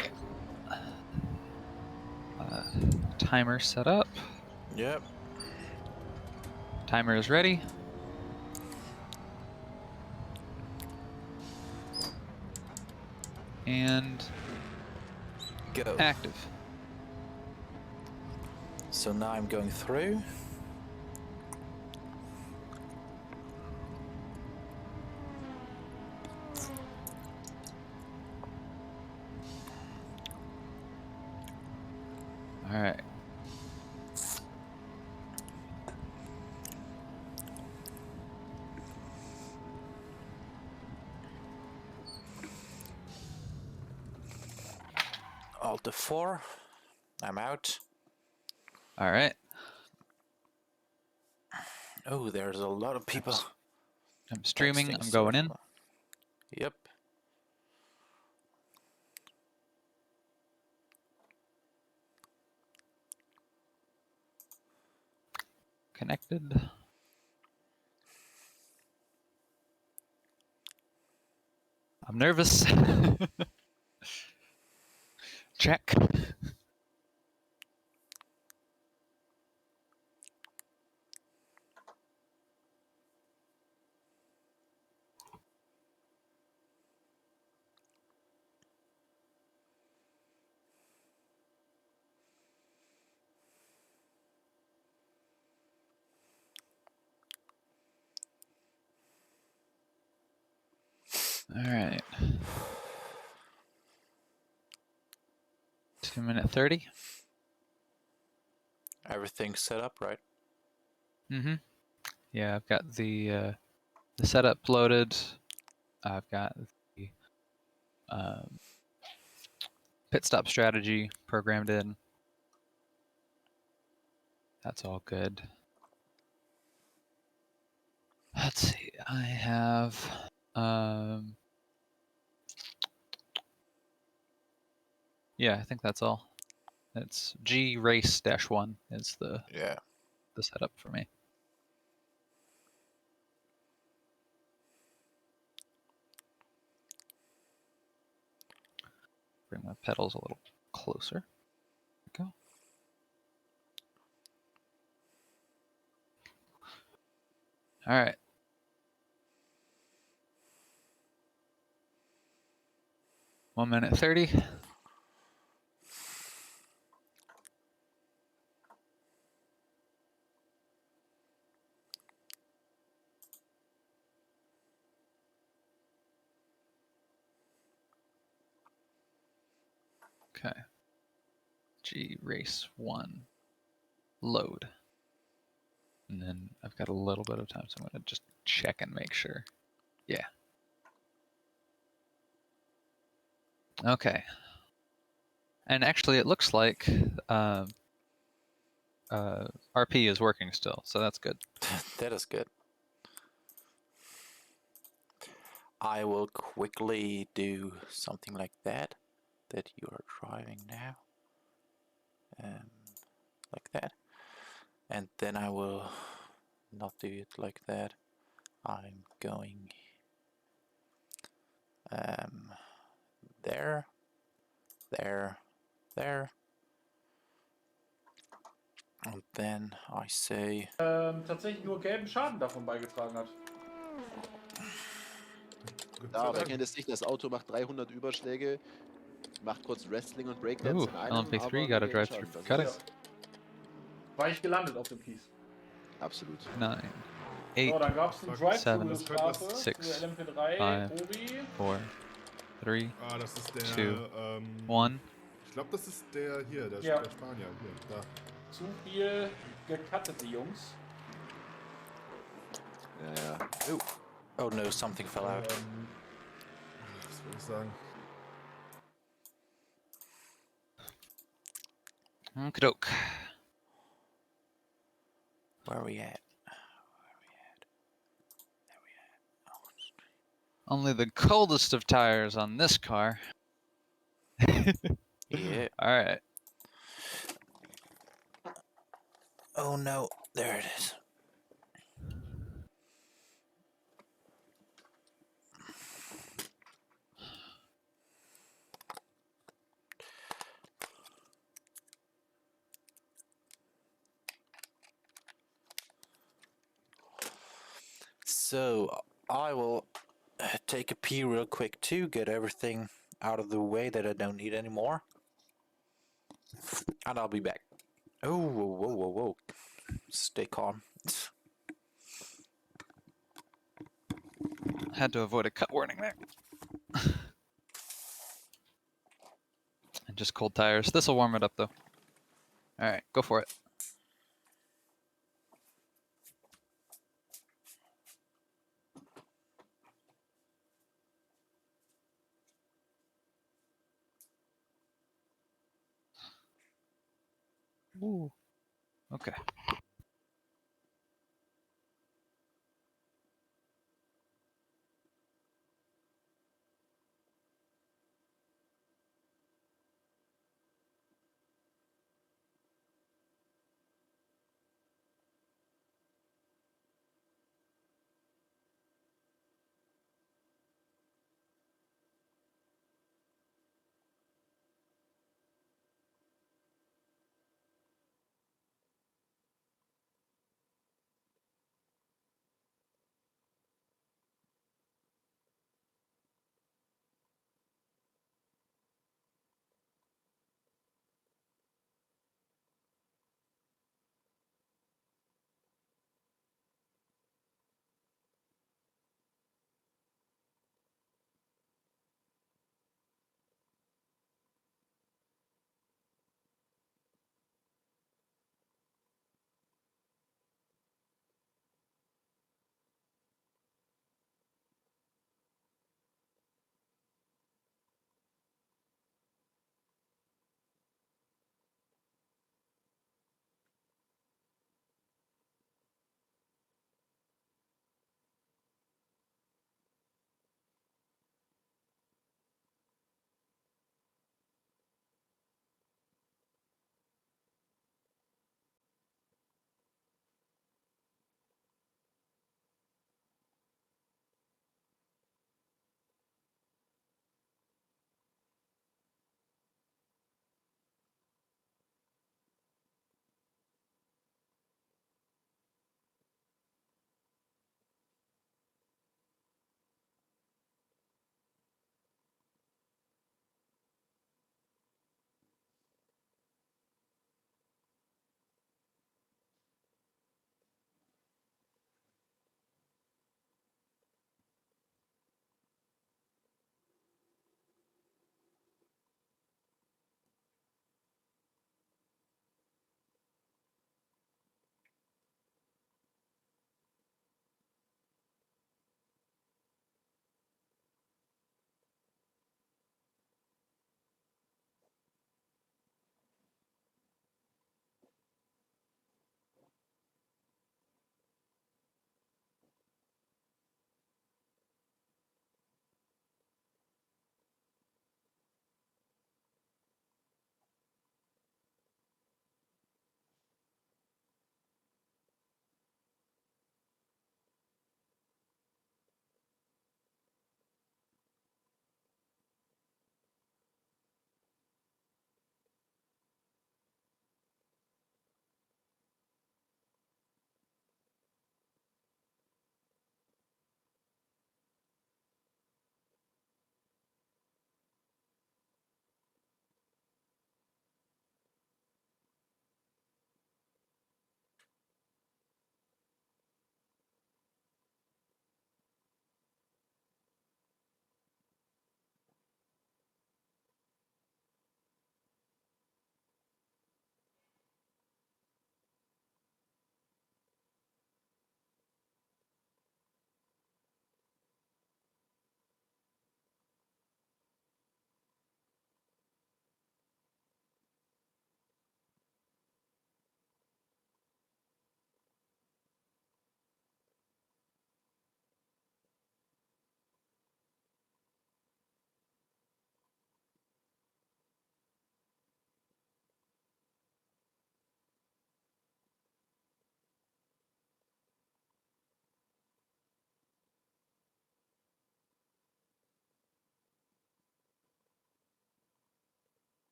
timer set up. Yep. Timer is ready. And Go. active. So now I'm going through. All right. Alt F4. I'm out. All right. Oh, there's a lot of people. I'm streaming. Texting, I'm going in. Yep. Connected. I'm nervous. Check. All right. 2:30 30. Everything's set up, right? Mm-hmm. Yeah, I've got the setup loaded. I've got the pit stop strategy programmed in. That's all good. Let's see. I have yeah, I think that's all. It's G race -1 is the setup for me. Bring my pedals a little closer. There we go. All right. One minute 30. Okay. G race 1 load. And then I've got a little bit of time, so I'm going to just check and make sure. Yeah. Okay. And actually, it looks like RP is working still, so that's good. That is good. I will quickly do something like that you are driving now. Like that. And then I will not do it like that. I'm going there, there, there. And then I say... tatsächlich nur gelben Schaden davon beigetragen hat. Ja, aber kennt es nicht, das Auto macht 300 Überschläge, macht kurz Wrestling und Breakdance in einem, LMP3 aber got a nur drive gelben through Schaden. cutting. War ich gelandet auf dem Kies. Absolut. 9, 8, So, dann gab es eine 7, Drive-Thru-Strafe 6, für LMP3, 5, Obi. 4, 3, das ist der, 2, 1. Ich glaube, das ist der hier, der, Ja. der Spanier. Hier, da. Zu viel gekattete Jungs. Ja. Oh no, something fell out. Was soll ich sagen? Okey-doke. Where are we at? Only the coldest of tires on this car. Yeah. All right. Oh no, there it is. So I will take a pee real quick too, get everything out of the way that I don't need anymore. And I'll be back. Oh, whoa, whoa, whoa, whoa. Stay calm. Had to avoid a cut warning there. And just cold tires. This will warm it up though. All right, go for it. Ooh. Okay.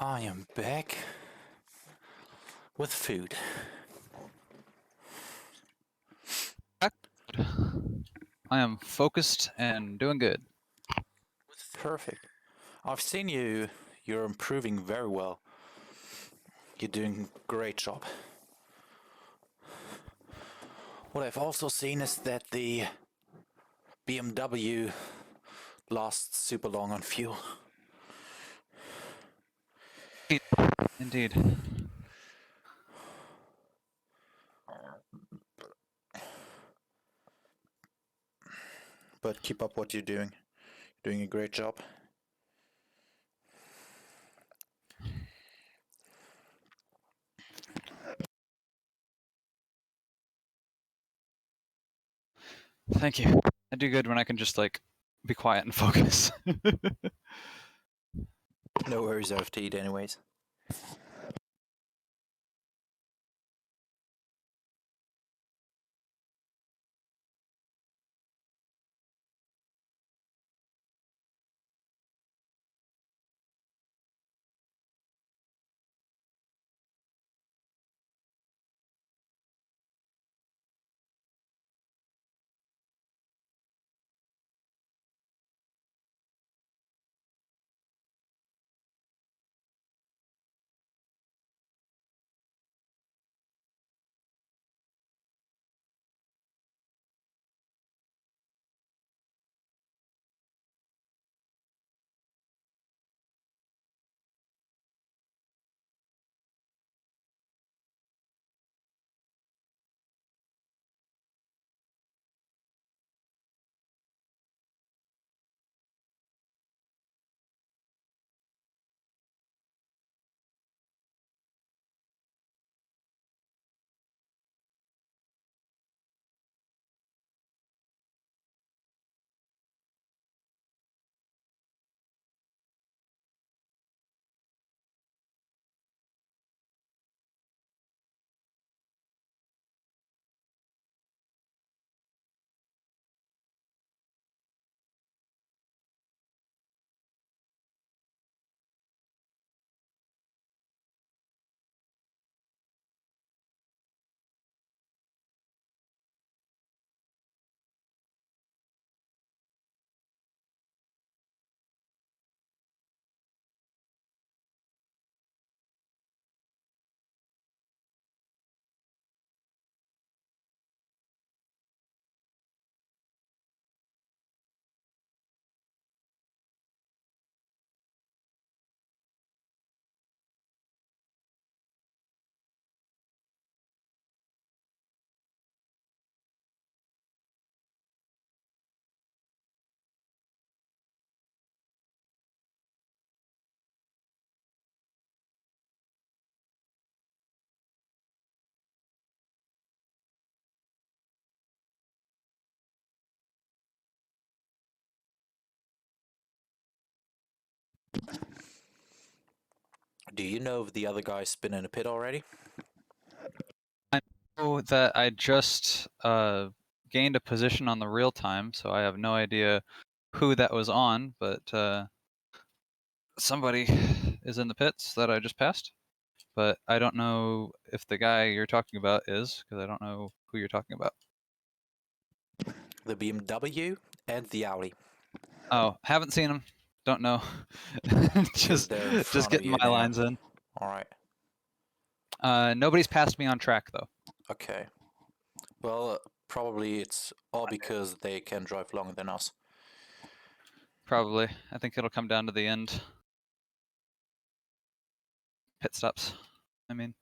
I am back with food. I am focused and doing good. Perfect. I've seen you. You're improving very well. You're doing a great job. What I've also seen is that the BMW lasts super long on fuel. Indeed. But keep up what you're doing. You're doing a great job. Thank you. I do good when I can just like be quiet and focus. No worries, I have to eat anyways. Do you know if the other guy's been in a pit already? I know that I just gained a position on the real time, so I have no idea who that was on, but somebody is in the pits that I just passed. But I don't know if the guy you're talking about is, because I don't know who you're talking about. The BMW and the Audi. Oh, haven't seen him. Don't know. Because they're in front just of getting you my now. lines in. Alright. Nobody's passed me on track though. Okay. Well, probably it's all because they can drive longer than us. Probably. I think it'll come down to the end. Pit stops. I mean.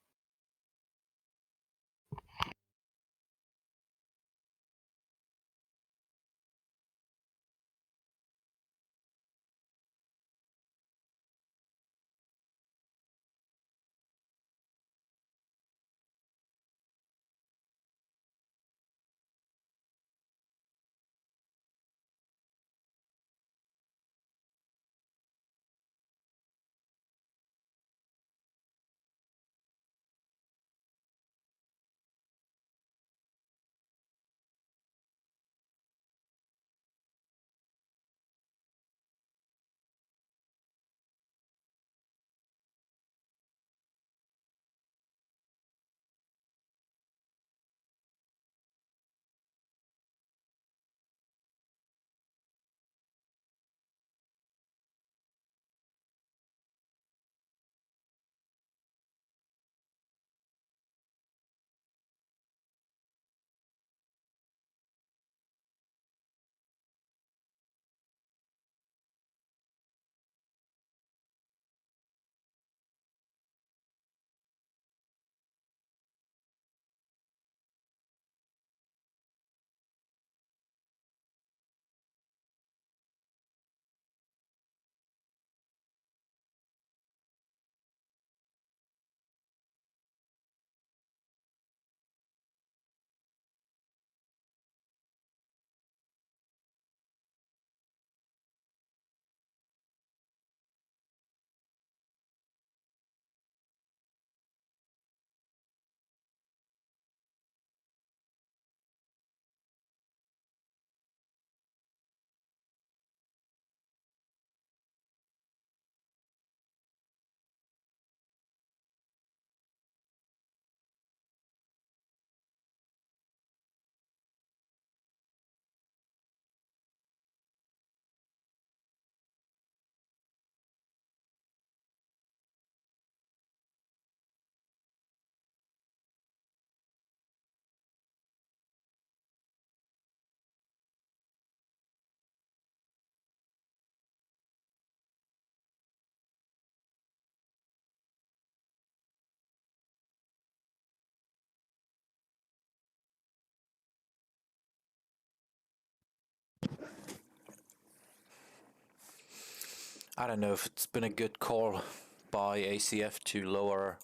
I don't know if it's been a good call by ACF to lower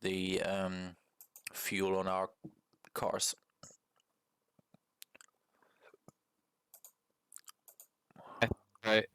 the fuel on our cars. Right.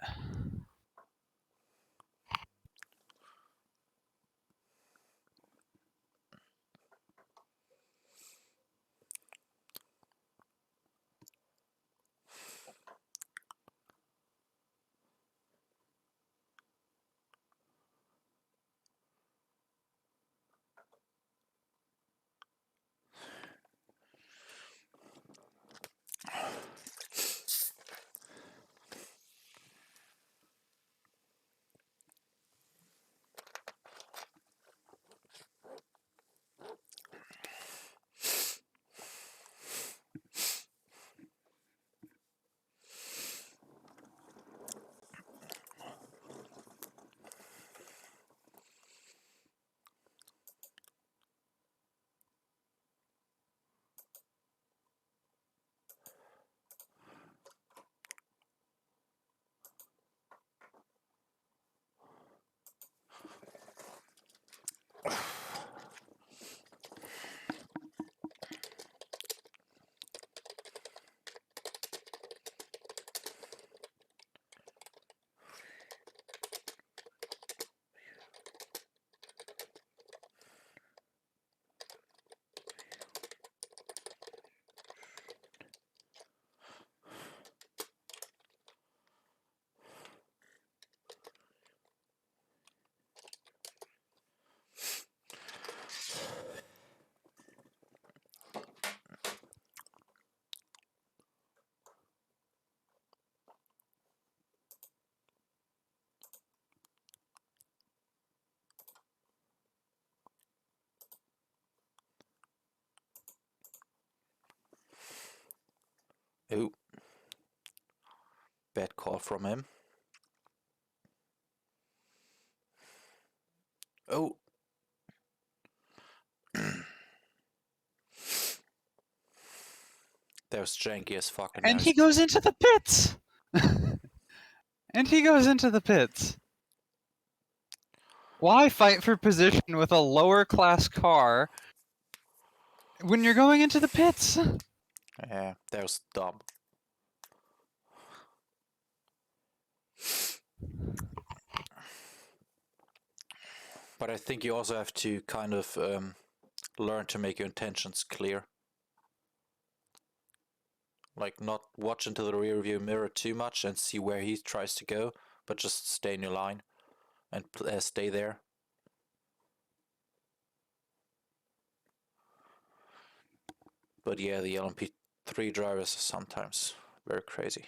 Ooh. Bad call from him. Oh. That was janky as fucking And he goes into the pits! And he goes into the pits. Why fight for position with a lower class car when you're going into the pits? Yeah, that was dumb. But I think you also have to kind of learn to make your intentions clear. Like, not watch into the rear view mirror too much and see where he tries to go, but just stay in your line and stay there. But yeah, the LMP3 drivers are sometimes very crazy.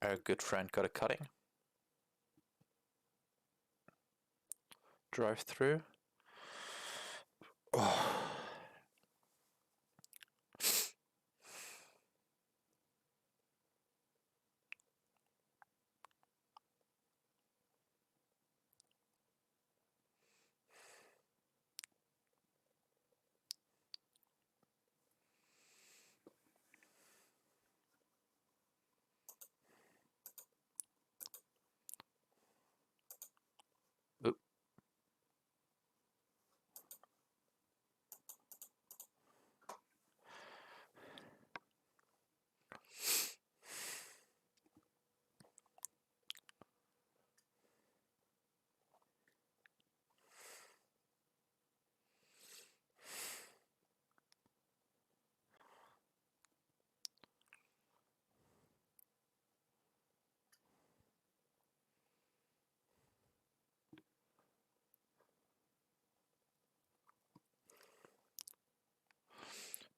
Our good friend got a cutting. Drive through. Oh. Oop.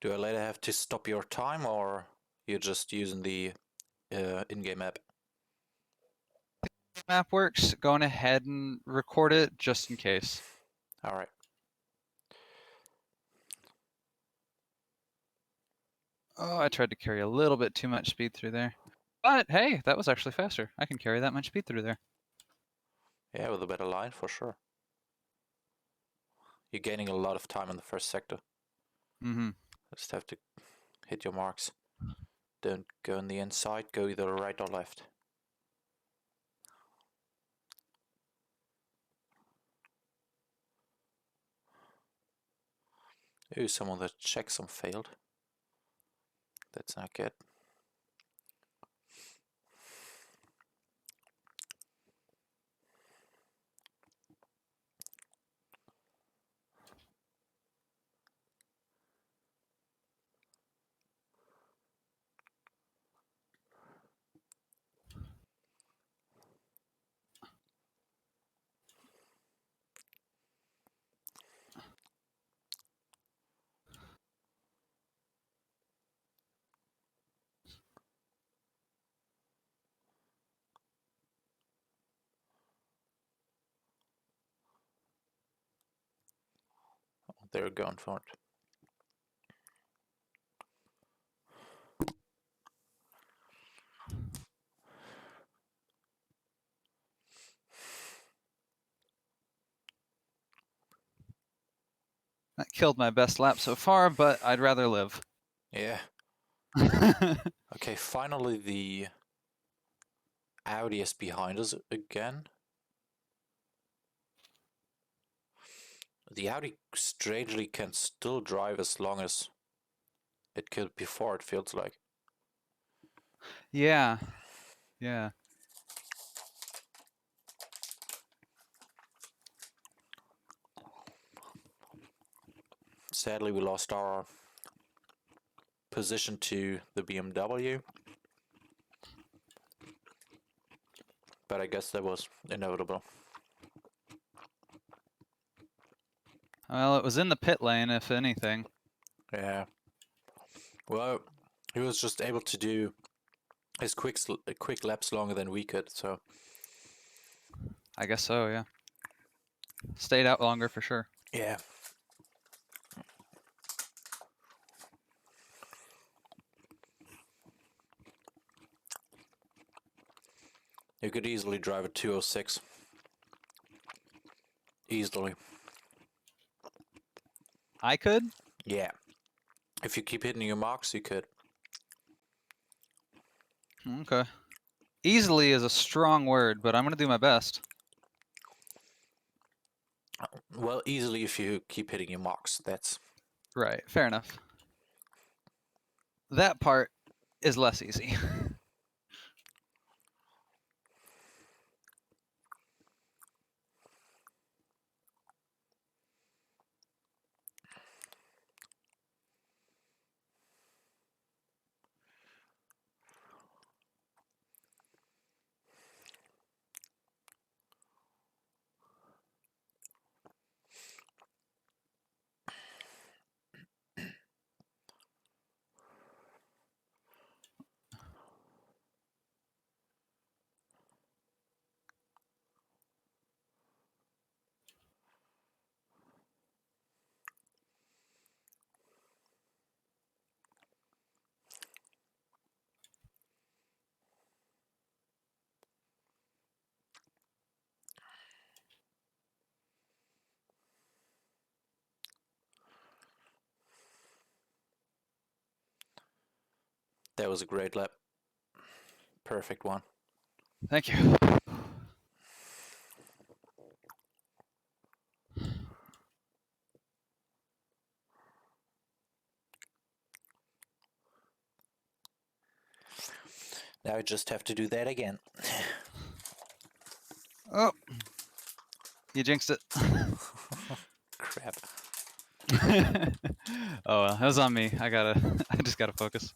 Do I later have to stop your time, or you're just using the in-game app? Map works, going ahead and record it just in case. Alright. Oh, I tried to carry a little bit too much speed through there. But hey, that was actually faster. I can carry that much speed through there. Yeah, with a better line for sure. You're gaining a lot of time in the first sector. Mm-hmm. Just have to hit your marks. Don't go on the inside, go either right or left. Ooh, some of the checksum failed. That's not good. Oh, they're going for it. That killed my best lap so far, but I'd rather live. Yeah. Okay, finally the Audi is behind us again. The Audi strangely can still drive as long as it could before, it feels like. Yeah. Yeah. Sadly, we lost our position to the BMW. But I guess that was inevitable. Well, it was in the pit lane, if anything. Yeah. Well, he was just able to do his quick laps longer than we could, so. I guess so, yeah. Stayed out longer for sure. Yeah. You could easily drive a 206. Easily. I could? Yeah. If you keep hitting your marks, you could. Okay. Easily is a strong word, but I'm going to do my best. Well, easily if you keep hitting your marks. That's... Right, fair enough. That part is less easy. That was a great lap. Perfect one. Thank you. Now I just have to do that again. Oh, you jinxed it. Crap. Oh well, that was on me. I just gotta focus.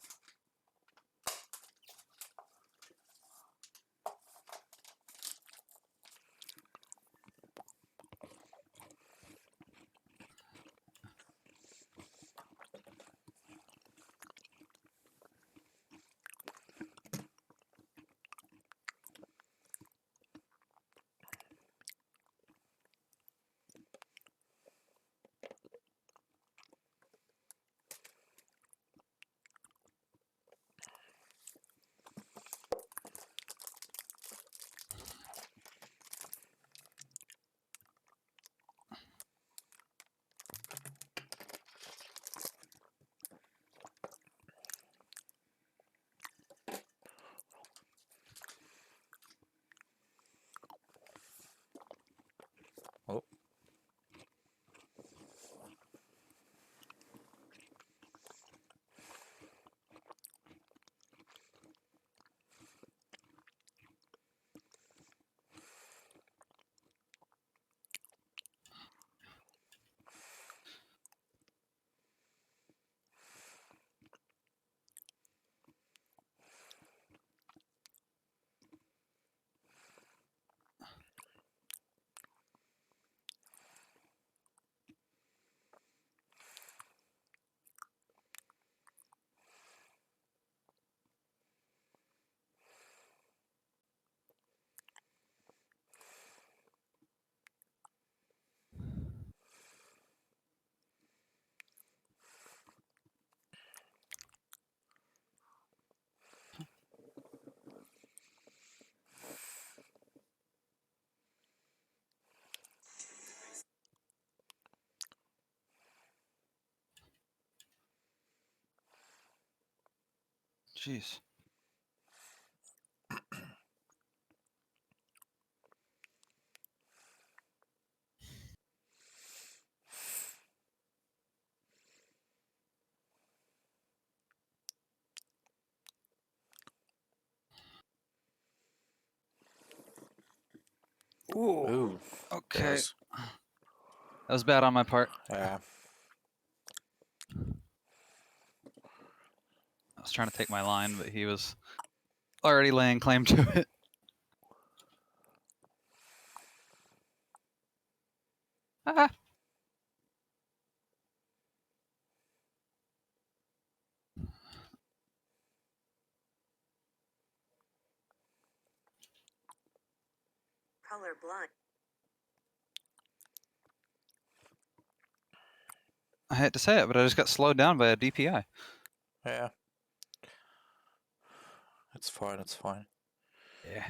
jeez. Ooh. Ooh. Okay. Yes. That was bad on my part. Yeah. I was trying to take my line, but he was already laying claim to it. Ah. Colorblind. I hate to say it, but I just got slowed down by a DPI. Yeah. It's fine, it's fine. Yeah.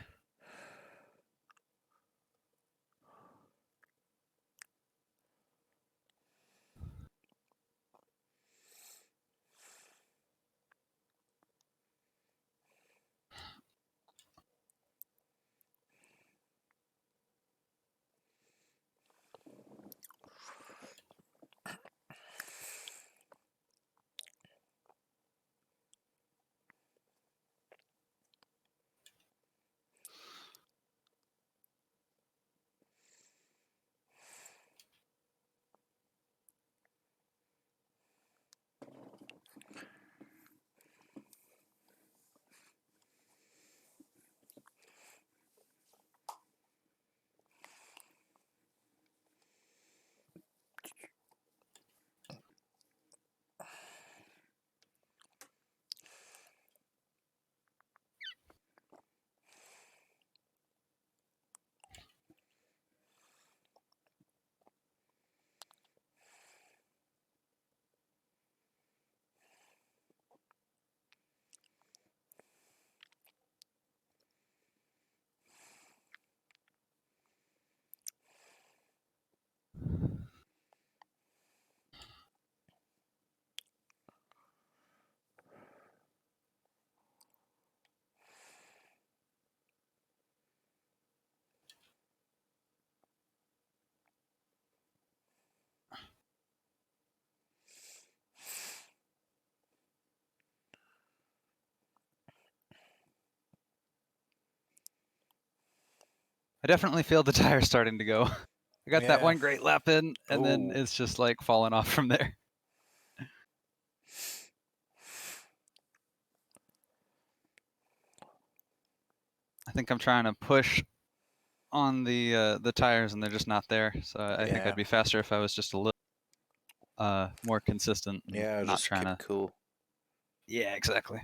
I definitely feel the tire starting to go. I got that Yeah. one great lap in, and then Ooh. it's just like falling off from there. I think I'm trying to push on the tires, and they're just not there. So I think Yeah. I'd be faster if I was just a little more consistent and Yeah, not just trying keep to. cool. Yeah, exactly.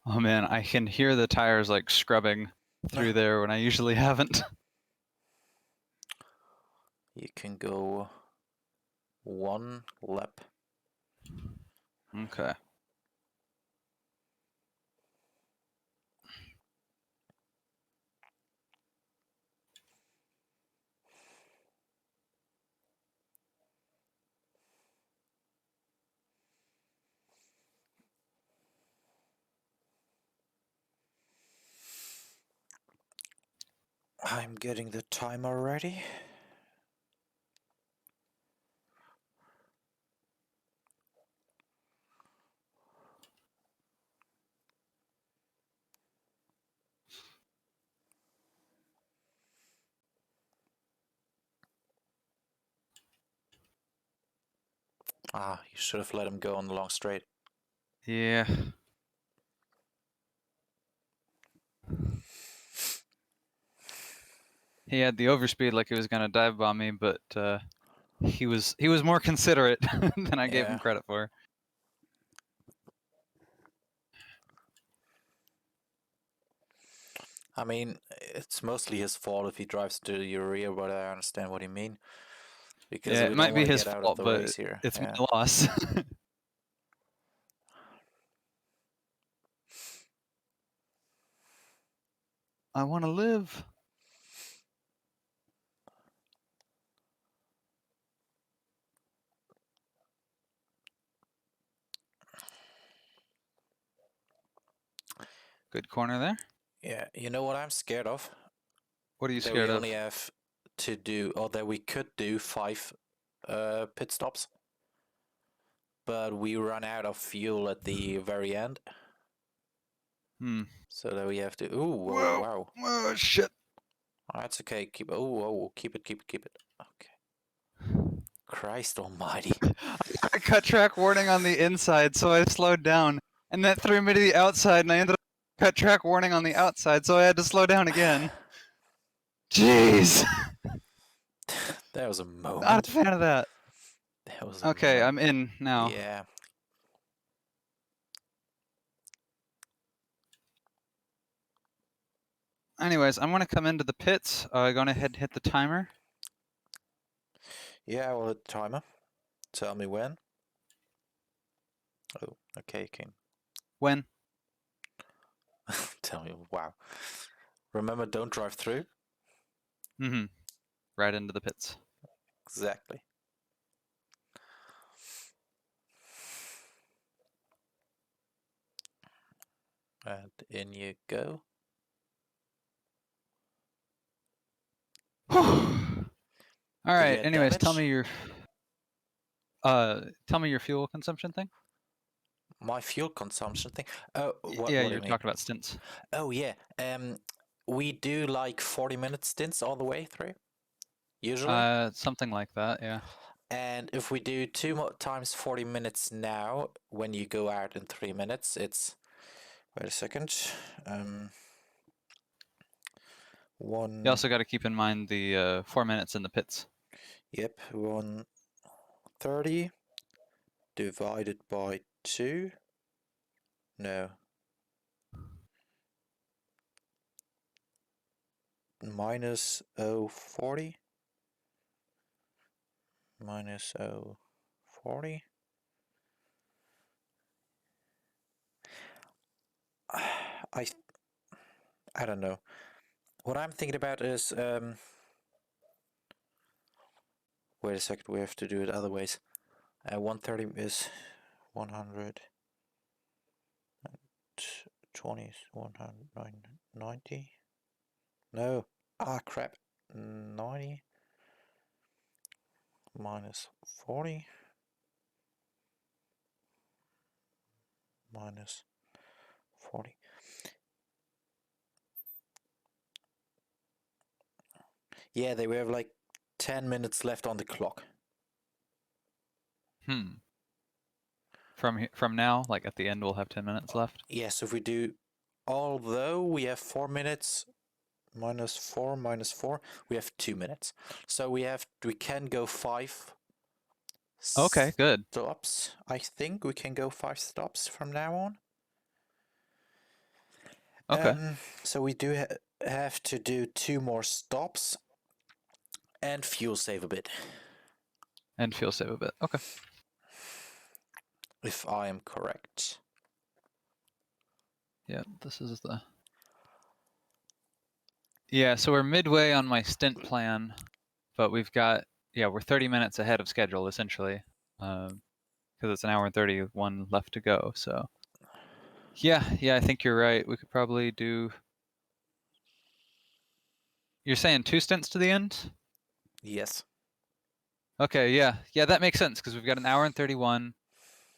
Oh man, I can hear the tires like scrubbing through there when I usually haven't. You can go 1 lap. Okay. I'm getting the timer ready. Ah, you should have let him go on the long straight. Yeah. He had the overspeed like he was gonna dive bomb me, but he was more considerate than I gave him credit for. I mean, it's mostly his fault if he drives to your rear, but I understand what you mean. Because Yeah, we it might don't be want to his get out of fault, the but race here. it's Yeah. my loss. I want to live. Good corner there. Yeah, you know what I'm scared of? What are you That scared we of? only have to do, or that we could do 5 pit stops. But we run out of fuel at the very end. Hmm. So that we have to. Ooh, whoa, Whoa. wow. Oh shit. Oh, that's okay. Keep. Oh, keep it. Okay. Christ Almighty. I cut track warning on the inside, so I slowed down, and that threw me to the outside, and I ended up cut track warning on the outside, so I had to slow down again. Jeez. That was a Not a moment. fan of that. That was a Okay, moment. I'm in now. Yeah. Anyways, I'm gonna come into the pits. Going ahead and hit the timer. Yeah, I will hit the timer. Tell me when. Oh, okay, King. When? Tell me. Wow. Remember, don't drive through. Mm-hmm. Right into the pits. Exactly. And in you go. All right. get Anyways, tell damage? me your fuel consumption thing. My fuel consumption thing. Oh, what Yeah, do you you were mean? talking about stints. Oh yeah. We do like 40-minute stints all the way through, usually. Something like that. Yeah. And if we do 2 times 40 minutes now, when you go out in 3 minutes, it's. Wait a second. One. You also got to keep in mind the 4 minutes in the pits. Yep, 130 divided by 2. No. Minus 040. Minus 040. I don't know. What I'm thinking about is wait a second, we have to do it other ways. 130 is 120 is 190. No. Ah, crap. 90 minus 40 minus 40. Yeah, we have like 10 minutes left on the clock. From now, like at the end, we'll have 10 minutes left. Yes, if we do, although we have 4 minutes, minus 4, we have 2 minutes. So we can go 5 Okay, good. stops. I think we can go 5 stops from now on. Okay. So we do have to do 2 more stops and fuel save a bit, And fuel save a bit. Okay. if I am correct. Yeah, this is the... Yeah, so we're midway on my stint plan, but we've got, yeah, we're 30 minutes ahead of schedule, essentially, because it's an hour and 31 left to go, so... Yeah, I think you're right. We could probably do... You're saying 2 stints to the end? Yes. Okay, yeah, that makes sense because we've got an hour and 31,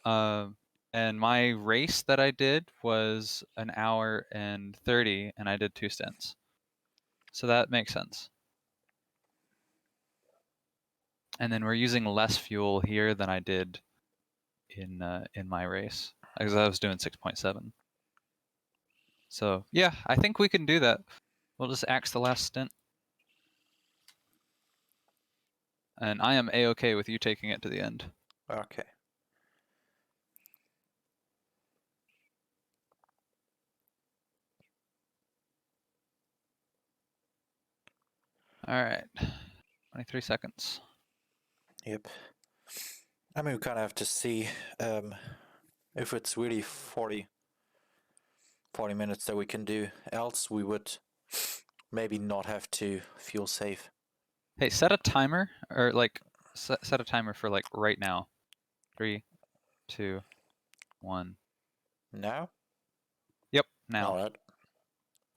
and my race that I did was an hour and 30, and I did 2 stints, so that makes sense. And then we're using less fuel here than I did in my race because I was doing 6.7. So yeah, I think we can do that. We'll just axe the last stint. And I am A-okay with you taking it to the end. Okay. All right, 23 seconds. Yep. I mean, we kind of have to see if it's really 40 minutes that we can do. Else we would maybe not have to fuel save. Hey, set a timer, or like set a timer for like right now. 3, 2, 1. Now? Yep, now. All right.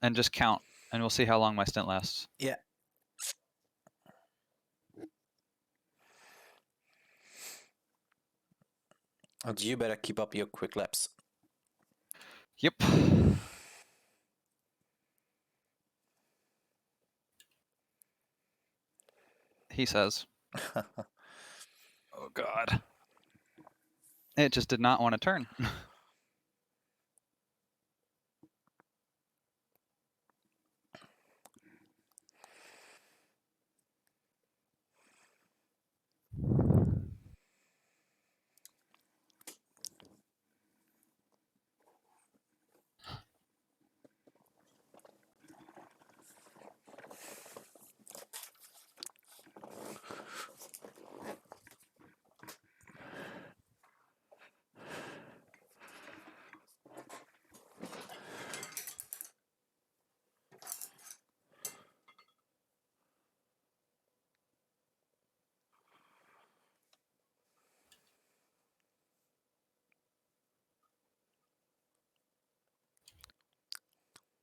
And just count, and we'll see how long my stint lasts. Yeah. And you better keep up your quick laps. Yep. He says. Oh God. It just did not want to turn.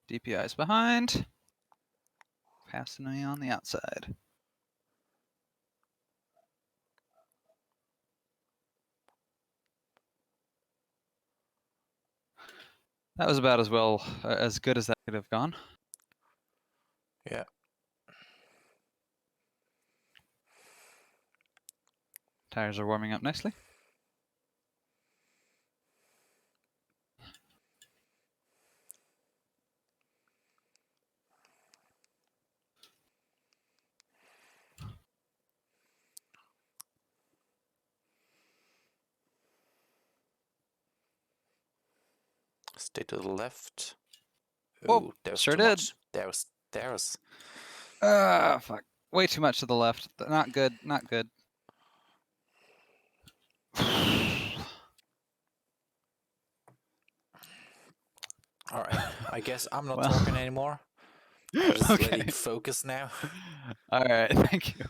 DPI's behind. Passing me on the outside. That was about as well, as good as that could have gone. Yeah. Tires are warming up nicely. Stay to the left. Oh, Ooh, there's sure too did. much. There's. Ah, fuck. Way too much to the left. Not good, not good. All right. I guess I'm not Well. talking anymore. I'm just Okay. letting focus now. All right, thank you.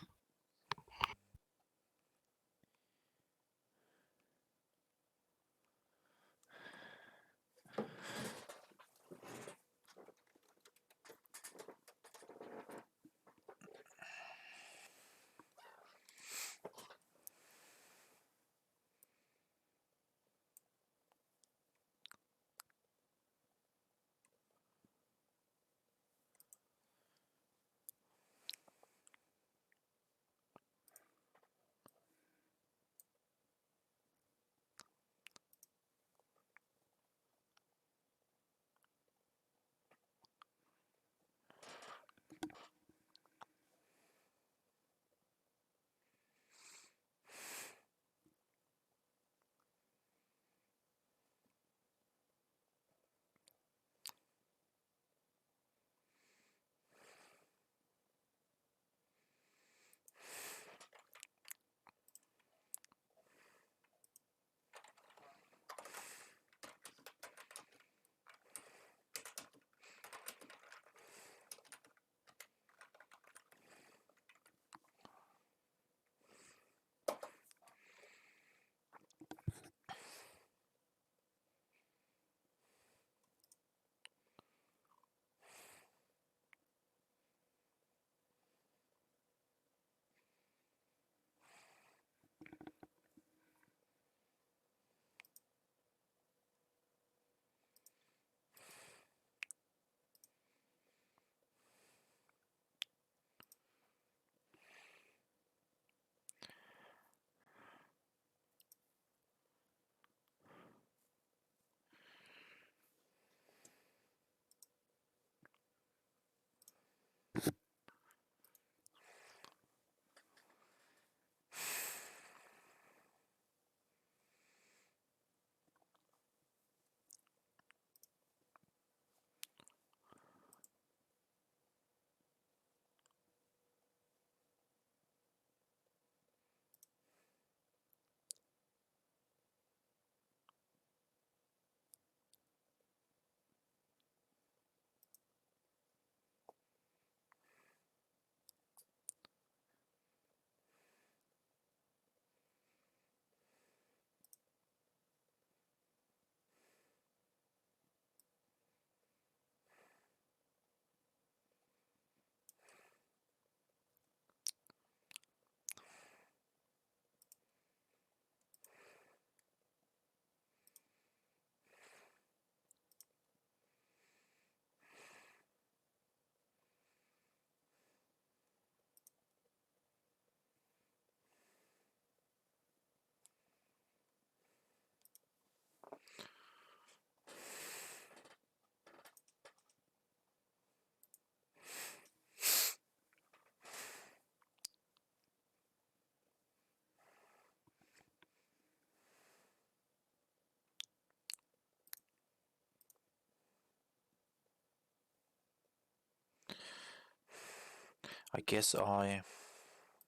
I guess I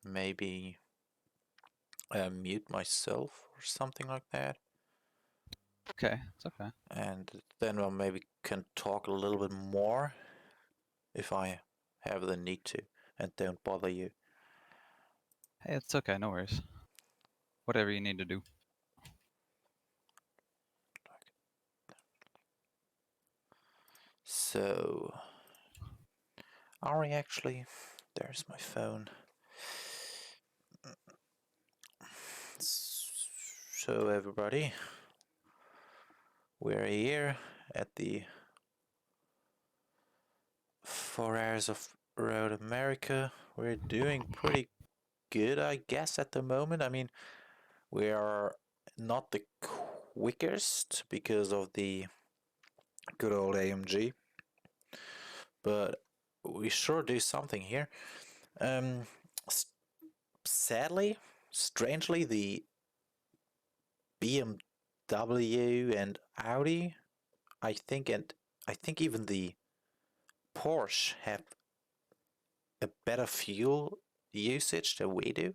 maybe mute myself or something like that. Okay, it's okay. And then I maybe can talk a little bit more if I have the need to and don't bother you. Hey, it's okay, no worries. Whatever you need to do. So, are we actually... There's my phone. So everybody, we're here at the 4 Hours of Road America. We're doing pretty good, I guess, at the moment. I mean, we are not the quickest because of the good old AMG, but we sure do something here. Sadly, strangely, the BMW and Audi, I think, and I think even the Porsche have a better fuel usage than we do.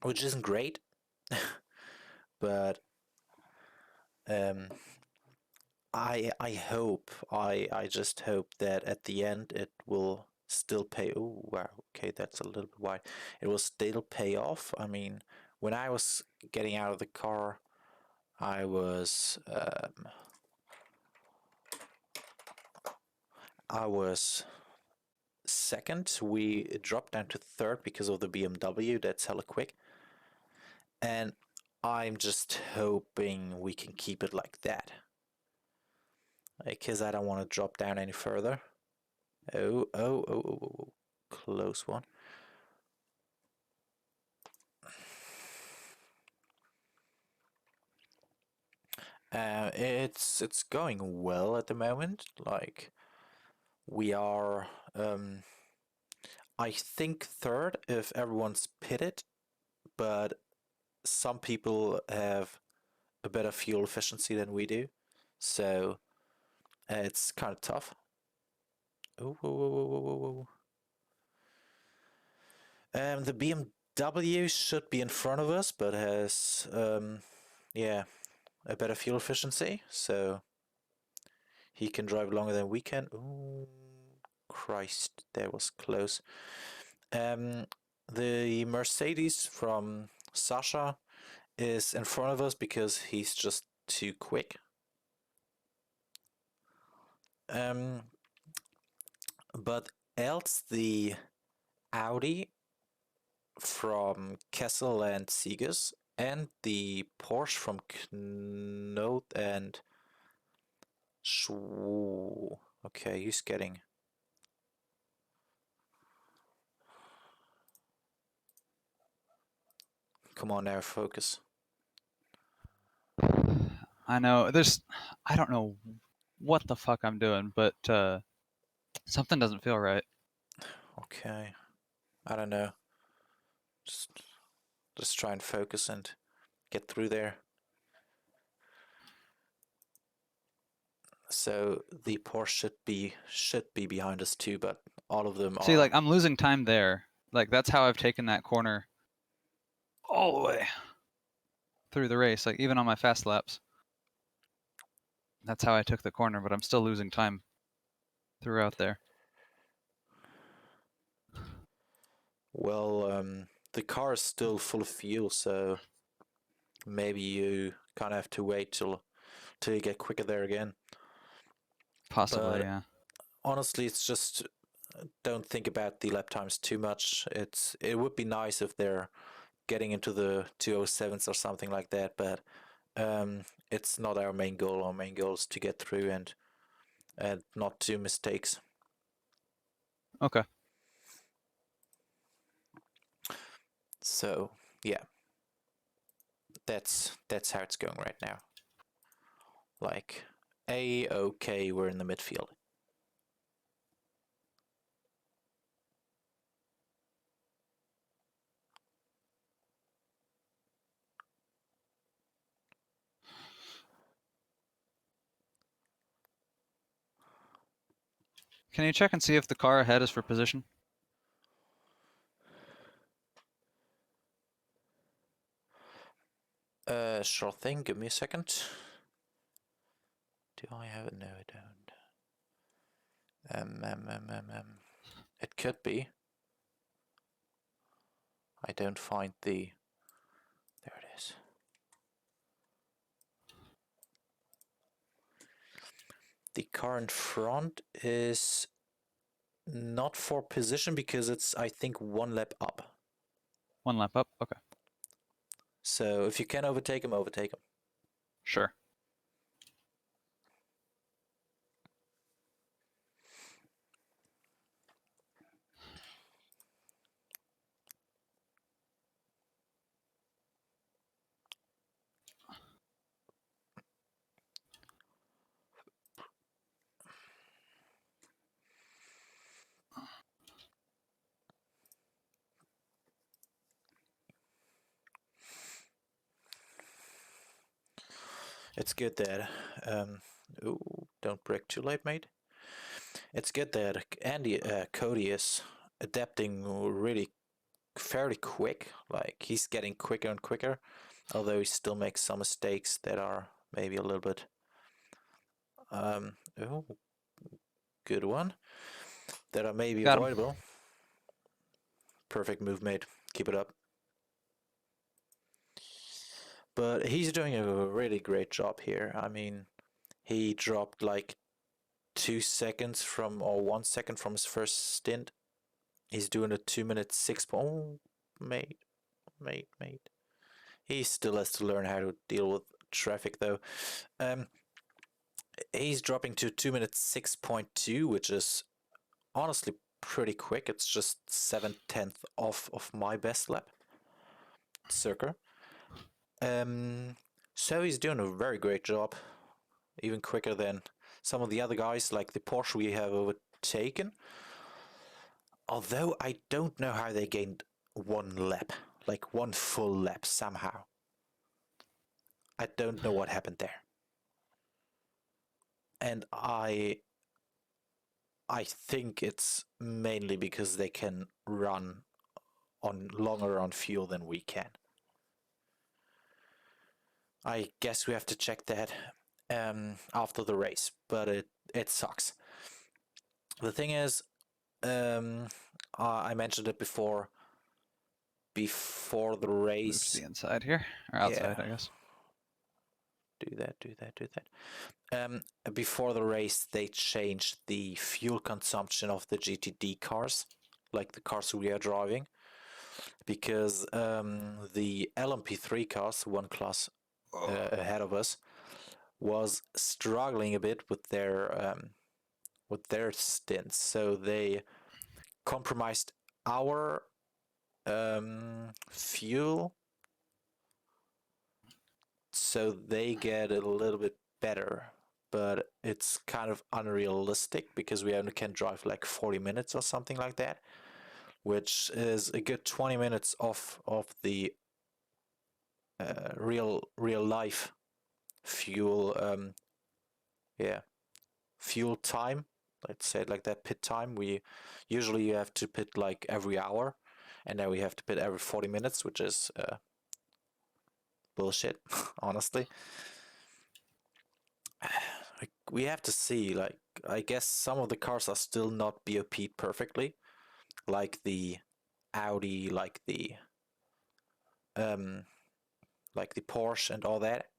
Which isn't great, but I just hope that at the end it will still pay. Oh wow, okay, that's a little bit wide. It will still pay off. I mean, when I was getting out of the car, I was second. We dropped down to third because of the BMW. That's hella quick, and I'm just hoping we can keep it like that, because I don't want to drop down any further. Oh, close one. It's going well at the moment. Like, we are, I think third if everyone's pitted, but some people have a better fuel efficiency than we do, so it's kind of tough. Oh, whoa, whoa, whoa, whoa, whoa, whoa. The BMW should be in front of us, but has, yeah, a better fuel efficiency, so he can drive longer than we can. Ooh, Christ, that was close. The Mercedes from Sasha is in front of us because he's just too quick. But else the Audi from Kessel and Sieges and the Porsche from Knot and Schw. Okay, he's getting... Come on now, focus. I know, I don't know what the fuck I'm doing, but something doesn't feel right. Okay, I don't know. Just try and focus and get through there. So the Porsche should be behind us too, but all of them See, are... like, I'm losing time there. Like, that's how I've taken that corner all the way through the race, like, even on my fast laps. That's how I took the corner, but I'm still losing time throughout there. Well, the car is still full of fuel, so maybe you kind of have to wait till you get quicker there again. Possibly, But yeah. honestly, it's just don't think about the lap times too much. It would be nice if they're getting into the 207s or something like that, but it's not our main goal. Our main goal is to get through and not do mistakes. Okay. So yeah, that's how it's going right now. Like, okay, we're in the midfield. Can you check and see if the car ahead is for position? Sure thing. Give me a second. Do I have it? No, I don't. It could be. I don't find the... There it is. The car in front is not for position because it's, I think, one lap up. One lap up? Okay. So if you can overtake him, overtake him. Sure. It's good that... ooh, don't brake too late, mate. It's good that Cody is adapting really fairly quick. Like, he's getting quicker and quicker, although he still makes some mistakes that are maybe a little bit... oh, good one. That are maybe Got him. avoidable. Perfect move, mate. Keep it up. But he's doing a really great job here. I mean, he dropped like 2 seconds from, or 1 second from his first stint. He's doing a 2 minute 6. Oh, mate. He still has to learn how to deal with traffic, though. He's dropping to 2 minutes 6.2, which is honestly pretty quick. It's just 7/10 off of my best lap, circa. So he's doing a very great job, even quicker than some of the other guys, like the Porsche we have overtaken. Although I don't know how they gained 1 lap, like 1 full lap somehow. I don't know what happened there. And I think it's mainly because they can run on longer on fuel than we can. I guess we have to check that after the race, but it sucks. The thing is, I mentioned it before the race. Move to the inside here, or outside, Yeah. I guess. Do that. Before the race, they changed the fuel consumption of the GTD cars, like the cars we are driving, because the LMP3 cars, one class ahead of us, was struggling a bit with their stints, so they compromised our fuel, so they get a little bit better, but it's kind of unrealistic because we only can drive like 40 minutes or something like that, which is a good 20 minutes off of the real life fuel fuel time, let's say it like that, pit time. We usually have to pit like every hour, and now we have to pit every 40 minutes, which is bullshit, honestly. We have to see, like, I guess some of the cars are still not BOP'd perfectly, like the Audi, like the Porsche and all that,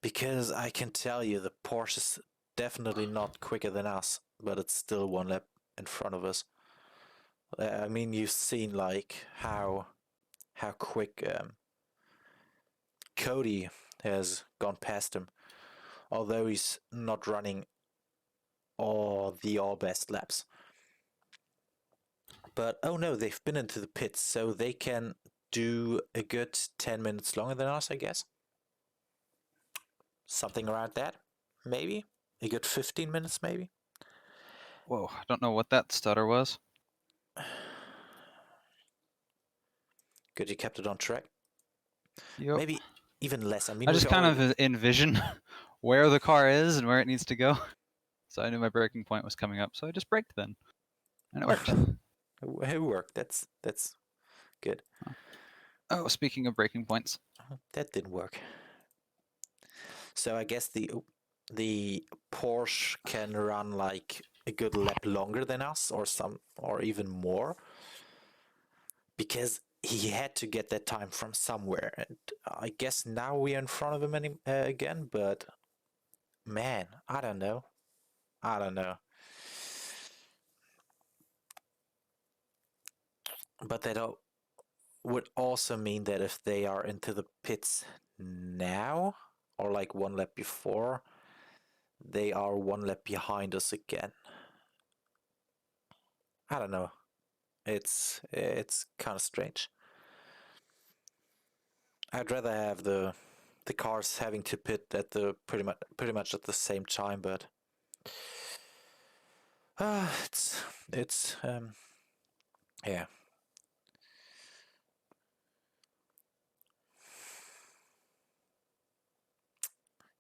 because I can tell you the Porsche is definitely not quicker than us, but it's still 1 lap in front of us. I mean, you've seen like how quick Cody has gone past him, although he's not running all best laps. But oh no, they've been into the pits, so they can do a good 10 minutes longer than us, I guess. Something around that, maybe a good 15 minutes, maybe. Whoa, I don't know what that stutter was. Good, you kept it on track. Yep. Maybe even less. I mean, I just kind of envision where the car is and where it needs to go. So I knew my braking point was coming up, so I just braked then, and it worked. It worked. That's good. Oh, speaking of braking points, That didn't work. So I guess the Porsche can run like a good lap longer than us, or even more, because he had to get that time from somewhere. And I guess now we're in front of him again. But man, I don't know. I don't know. But that would also mean that if they are into the pits now, or like one lap before, they are one lap behind us again. I don't know. It's kind of strange. I'd rather have the cars having to pit at the pretty much at the same time, but it's yeah.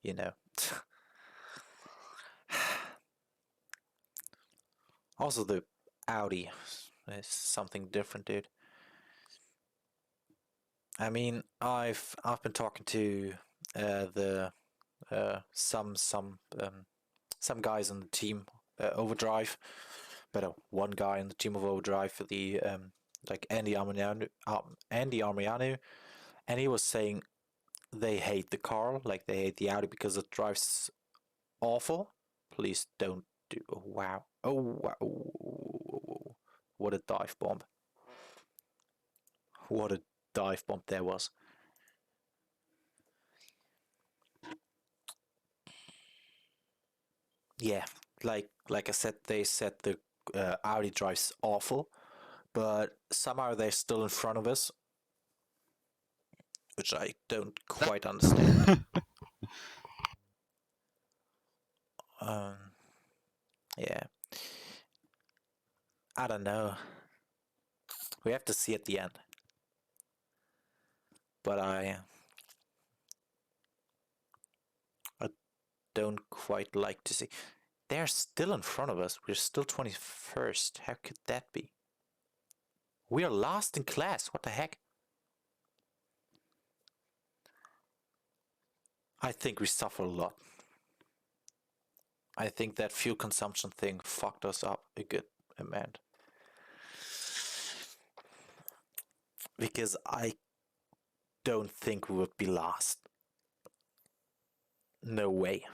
You know. Also, the Audi is something different, dude. I mean, I've been talking to the some guys on the team Overdrive, but one guy in the team of Overdrive for the like Andy Armiano, and he was saying they hate the car, like they hate the Audi because it drives awful. Please don't do. Oh, wow! Oh wow! What a dive bomb! What a dive bomb there was! Yeah, like I said, they said the Audi drives awful, but somehow they're still in front of us, which I don't quite understand. um, yeah, I don't know. We have to see at the end, but I don't quite like to see. They're still in front of us. We're still 21st. How could that be? We are last in class. What the heck? I think we suffer a lot. I think that fuel consumption thing fucked us up a good amount. Because I don't think we would be last. No way.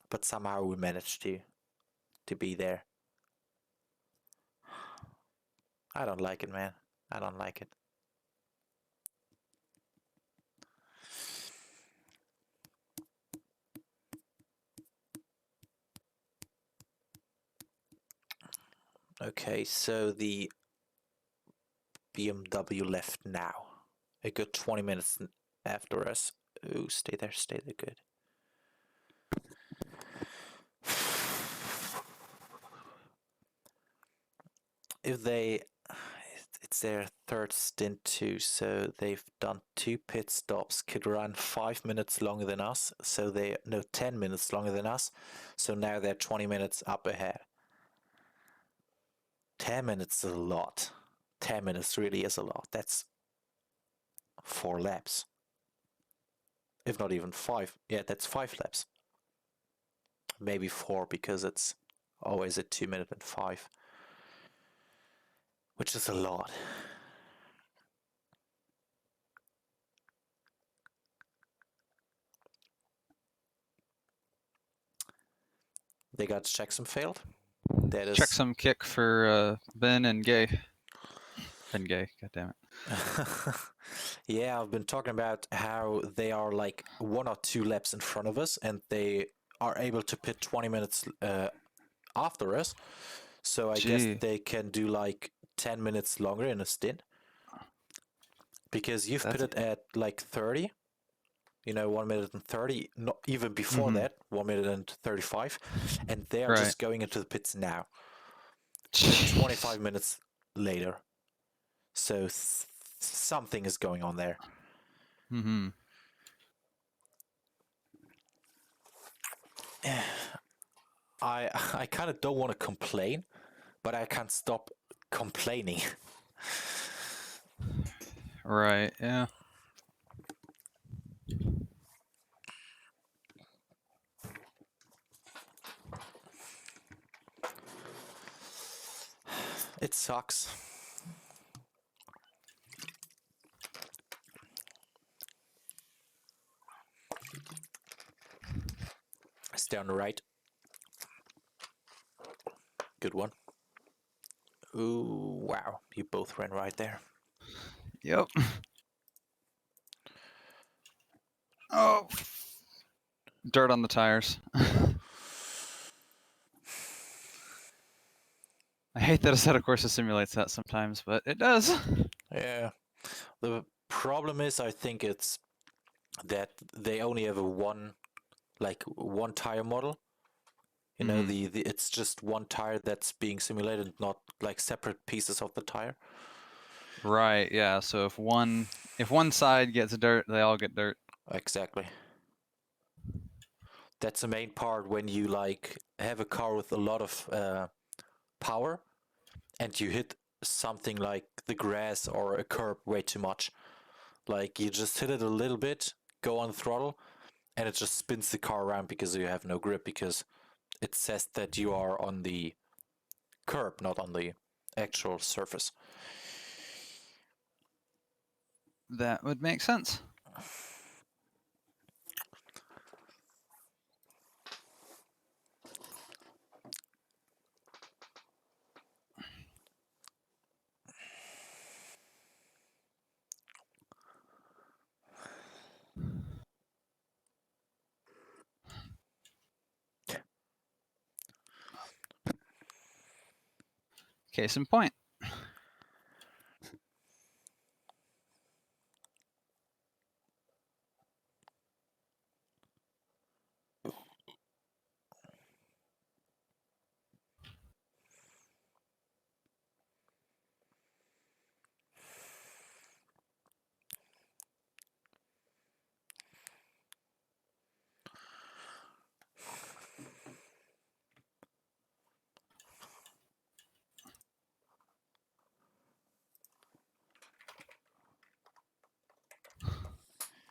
But somehow we managed to be there. I don't like it, man. I don't like it. Okay, so the BMW left now. A good 20 minutes after us. Oh, stay there, good. If they, it's their third stint too, so they've done 2 pit stops, could run 5 minutes longer than us, so 10 minutes longer than us, so now they're 20 minutes up ahead. 10 minutes is a lot. 10 minutes really is a lot. That's 4 laps. If not even 5. Yeah, that's 5 laps. Maybe 4 because it's always a 2 minute and 5. Which is a lot. They got checksum failed. That is checksum kick for Ben and Gay. Ben Gay, goddammit. Yeah, I've been talking about how they are like 1 or 2 laps in front of us, and they are able to pit 20 minutes after us. So I guess they can do like 10 minutes longer in a stint. Because you've pitted at like 30. 1 minute and 30, not even before that, 1 minute and 35, and they are just going into the pits now. 25 minutes later. So something is going on there. I kind of don't want to complain, but I can't stop complaining. Right, yeah. It sucks. Stay on the right. Good one. Ooh, wow. You both ran right there. Yep. Oh. Dirt on the tires. I hate that a set of courses simulates that sometimes, but it does. Yeah. The problem is, I think it's that they only have a one tire model. You know, the it's just one tire that's being simulated, not like separate pieces of the tire. Right, yeah. So if one side gets dirt, they all get dirt. Exactly. That's the main part when you like have a car with a lot of power and you hit something like the grass or a curb way too much. Like you just hit it a little bit, go on throttle, and it just spins the car around because you have no grip, because it says that you are on the curb, not on the actual surface. That would make sense. Case in point.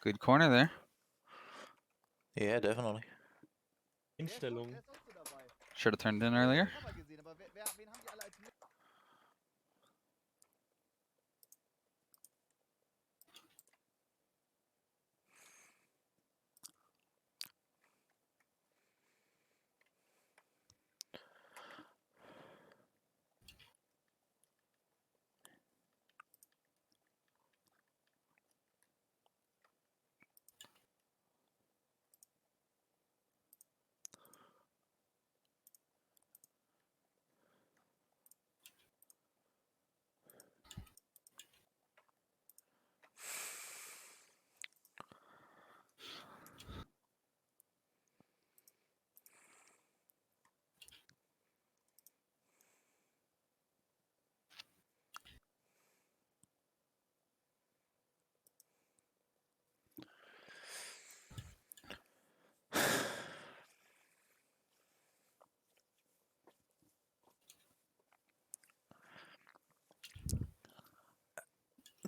Good corner there. Yeah, definitely. Einstellung. Should have turned in earlier.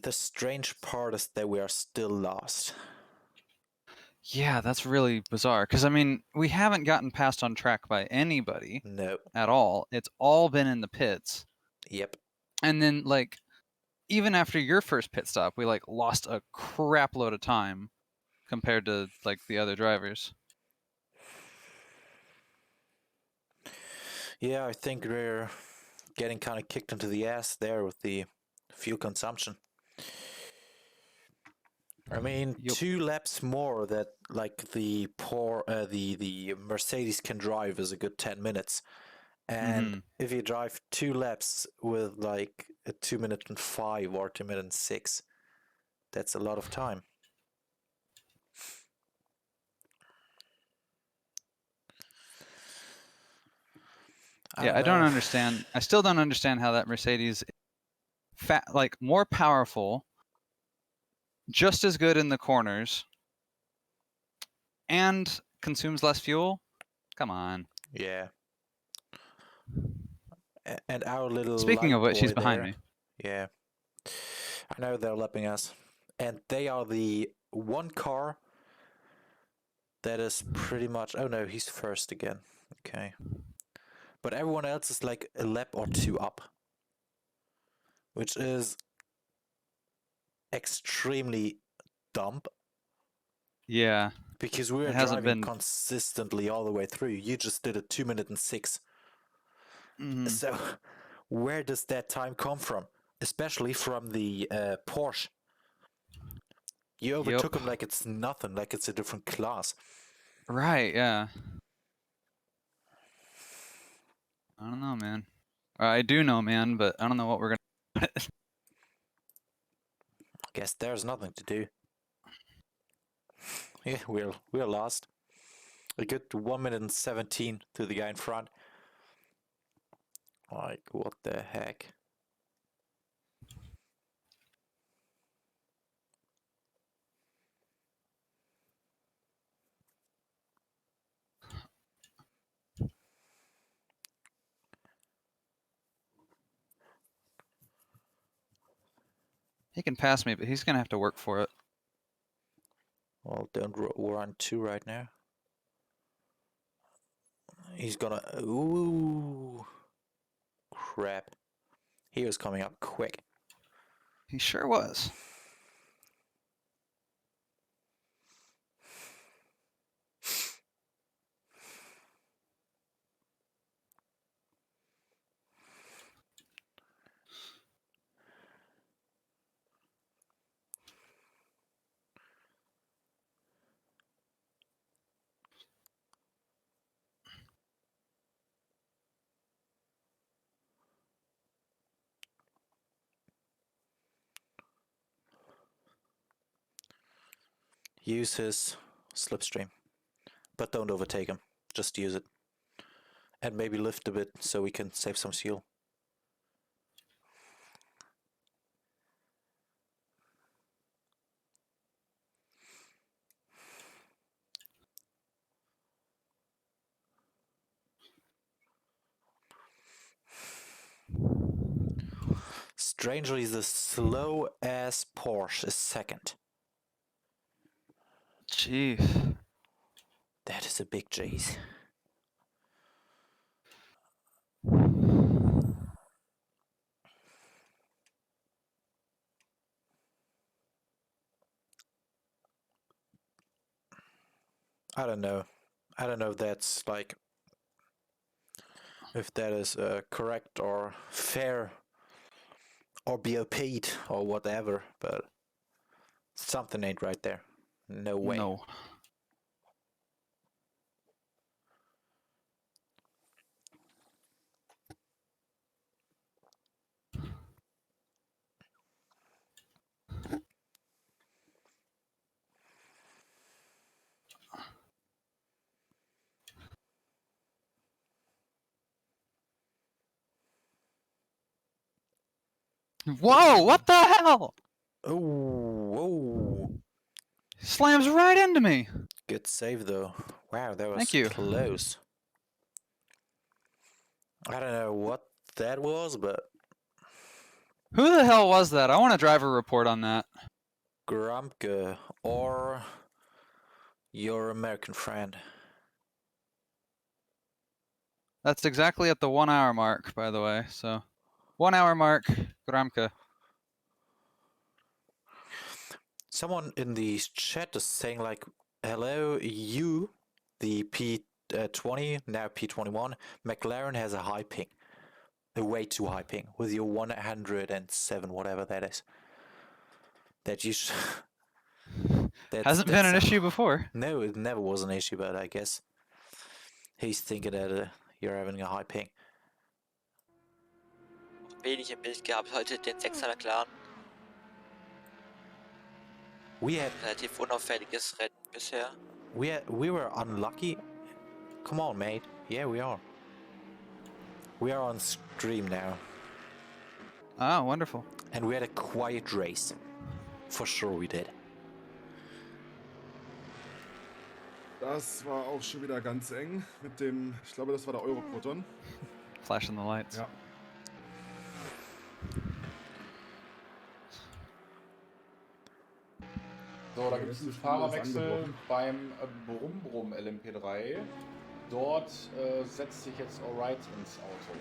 The strange part is that we are still lost. Yeah, that's really bizarre. Because, I mean, we haven't gotten passed on track by anybody No. at all. It's all been in the pits. Yep. And then, like, even after your first pit stop, we, like, lost a crap load of time compared to, like, the other drivers. Yeah, I think we're getting kind of kicked into the ass there with the fuel consumption. I mean, Yep. 2 laps more that like the Mercedes can drive is a good 10 minutes. And if you drive 2 laps with like a 2 minute and 5 or 2 minute and 6, that's a lot of time. I don't understand. I still don't understand how that Mercedes, like, more powerful, just as good in the corners, and consumes less fuel. Come on. Yeah. And our little Speaking light of which, boy he's behind there. me. Yeah. I know they're lapping us. And they are the one car that is pretty much... Oh no, he's first again. Okay. But everyone else is like a lap or two up. Which is extremely dumb. Yeah. Because we were It hasn't driving been. consistently all the way through. You just did a 2 minute and 6. Mhm. So where does that time come from? Especially from the Porsche. You overtook him like it's nothing, like it's a different class. Right, yeah. I don't know, man. Or I do know, man, but I don't know what we're gonna. Guess there's nothing to do. Yeah, we're lost. A good 1 minute and 17 to the guy in front. Like, what the heck? He can pass me, but he's gonna have to work for it. Well, don't run 2 right now. He's gonna... Ooh. Crap. He was coming up quick. He sure was. Use his slipstream. But don't overtake him. Just use it. And maybe lift a bit so we can save some fuel. Strangely, the slow-ass Porsche is second. Jeez. That is a big J's. I don't know. I don't know if that's like... If that is correct or fair. Or BOP'd or whatever, but... Something ain't right there. No way. No. Whoa! What the hell? Oh, whoa. Slams right into me. Good save though. Wow, that was Thank you. close. I don't know what that was, but Who the hell was that? I want a driver report on that. Grumke or your American friend. That's exactly at the 1 hour mark, by the way. So, 1 hour mark, Gramka. Someone in the chat is saying like, hello, you, the P20, now P21, McLaren has a high ping. A way too high ping with your 107, whatever that is. That you Hasn't been an issue before. No, it never was an issue, but I guess he's thinking that you're having a high ping. Wenig im Bild gehabt heute, den 6er McLaren. We had Relativ unauffälliges Rennen bisher. we were unlucky. Come on, mate. Yeah, we are. We are on stream now. Ah, wonderful. And we had a quiet race. For sure we did. Das war auch schon wieder ganz eng mit dem, ich glaube, das war der Europroton. flashing the lights. Ja. So, da Die gibt es einen letzte Stunde ist Fahrerwechsel angebrochen. beim Brumm LMP3. Dort setzt sich jetzt Alright ins Auto.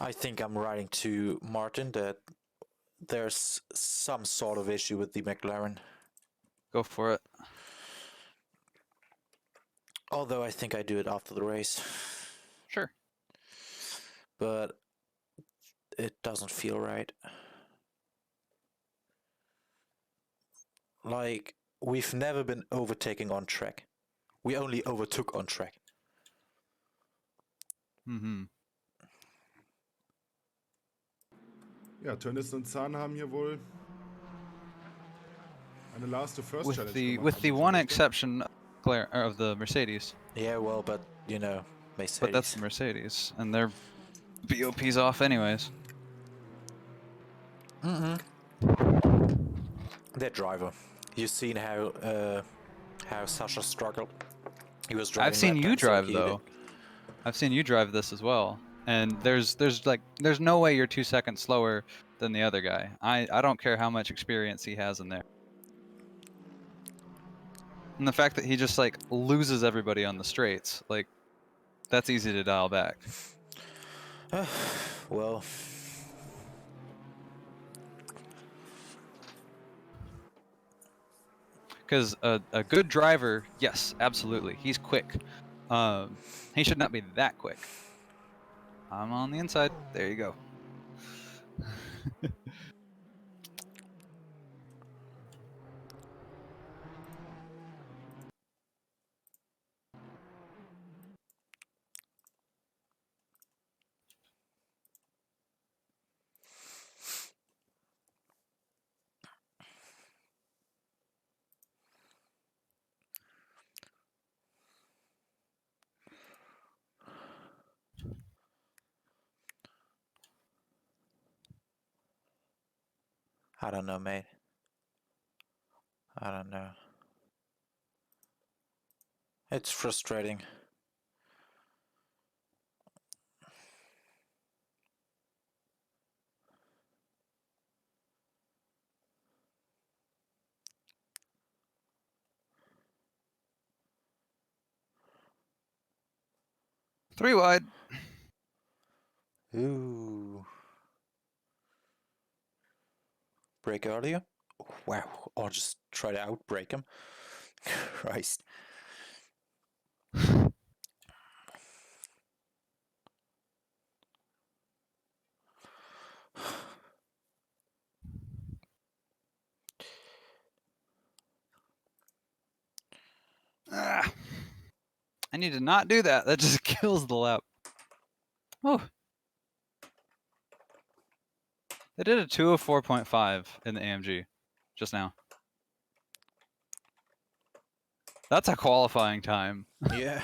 I think I'm writing to Martin that there's some sort of issue with the McLaren. Go for it. Although I think I do it after the race. Sure. But it doesn't feel right. Like, we've never been overtaking on track. We only overtook on track. Mm-hmm. Ja, Tönnies und Zahn haben hier wohl eine Last to First With Challenge the gemacht, with wenn the ich mich one nicht irre. exception of the Mercedes. Yeah, well, but, you know, Mercedes. But that's the Mercedes, and their BOP's off anyways. Their driver. You've seen how Sasha struggled. He was driving I've seen lap you time so drive heated. though. I've seen you drive this as well, and there's no way you're 2 seconds slower than the other guy. I don't care how much experience he has in there. And the fact that he just like loses everybody on the straights, like that's easy to dial back. Well, Because a good driver, yes, absolutely, he's quick. He should not be that quick. I'm on the inside. There you go. I don't know, mate. I don't know. It's frustrating. Three wide. Ooh. Brake earlier? Wow. Or just try to outbrake him. Christ. Ah, I need to not do that. That just kills the lap. Oh. They did a 204.5 in the AMG just now. That's a qualifying time. Yeah.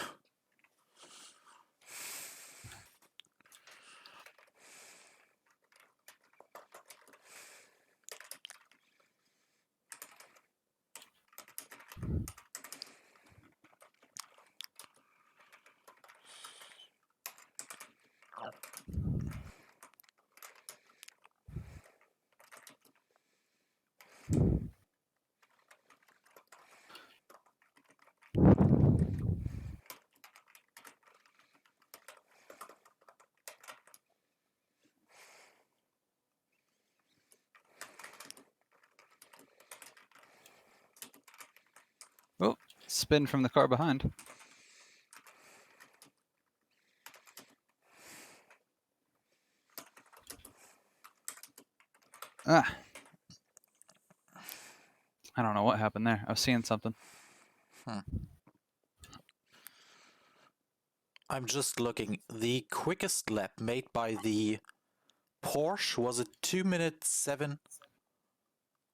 Oh, spin from the car behind. Ah. I don't know what happened there. I was seeing something. I'm just looking. The quickest lap made by the Porsche was a 2 minute 7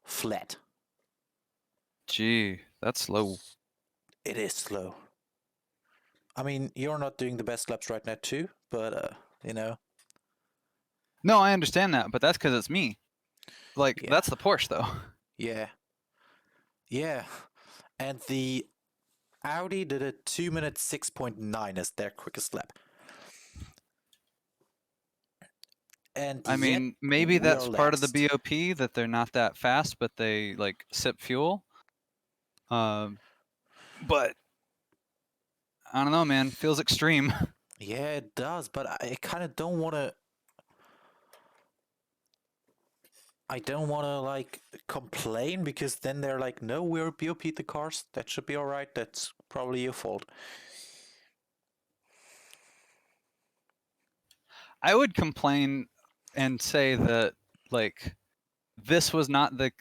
flat. Gee, that's slow. It is slow. I mean, you're not doing the best laps right now too, but you know. No, I understand that, but that's because it's me. Like, Yeah. that's the Porsche, though. Yeah. Yeah. And the Audi did a 2 minute 6.9 as their quickest lap. And I yet mean, maybe we that's are part of the last. BOP, that they're not that fast, but they, like, sip fuel. But I don't know, man. Feels extreme. Yeah, it does, but I kind of don't want to. I don't want to like complain because then they're like, no, we're BOP the cars. That should be all right. That's probably your fault. I would complain and say that, like, this was not the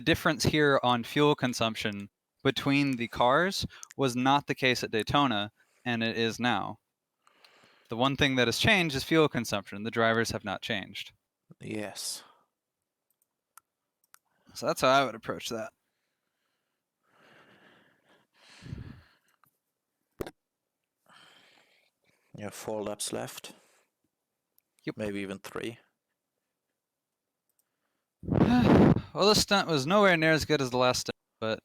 difference here on fuel consumption between the cars was not the case at Daytona, and it is now. The one thing that has changed is fuel consumption. The drivers have not changed. Yes. So that's how I would approach that. Yeah, 4 laps left. Yep. Maybe even 3. Well, this stunt was nowhere near as good as the last stunt, but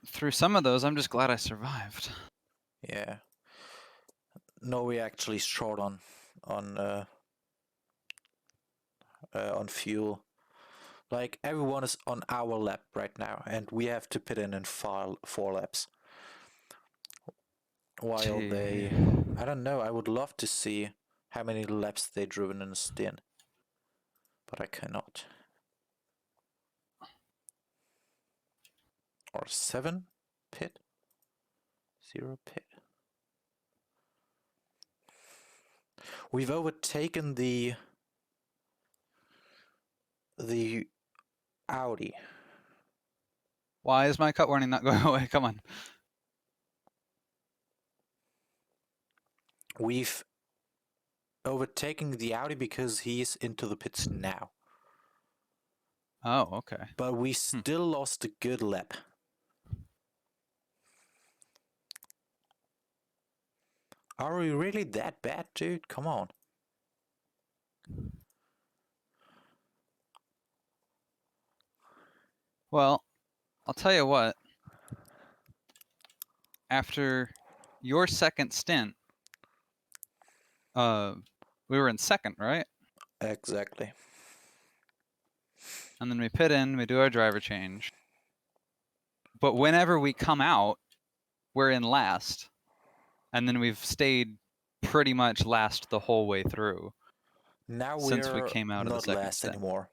through some of those, I'm just glad I survived. Yeah. No, we're actually short on fuel. Like everyone is on our lap right now, and we have to pit in 4 laps. While they, I don't know. I would love to see how many laps they driven in a stint, but I cannot. Or 7 pit, 0 pit. We've overtaken the Audi. Why is my cut warning not going away? Come on. We've overtaken the Audi because he's into the pits now. Oh, okay. But we still lost a good lap. Are we really that bad, dude? Come on. Well, I'll tell you what. After your second stint, we were in second, right? Exactly. And then we pit in, we do our driver change. But whenever we come out, we're in last. And then we've stayed pretty much last the whole way through. Now since we we're came out of the not second last stint. anymore.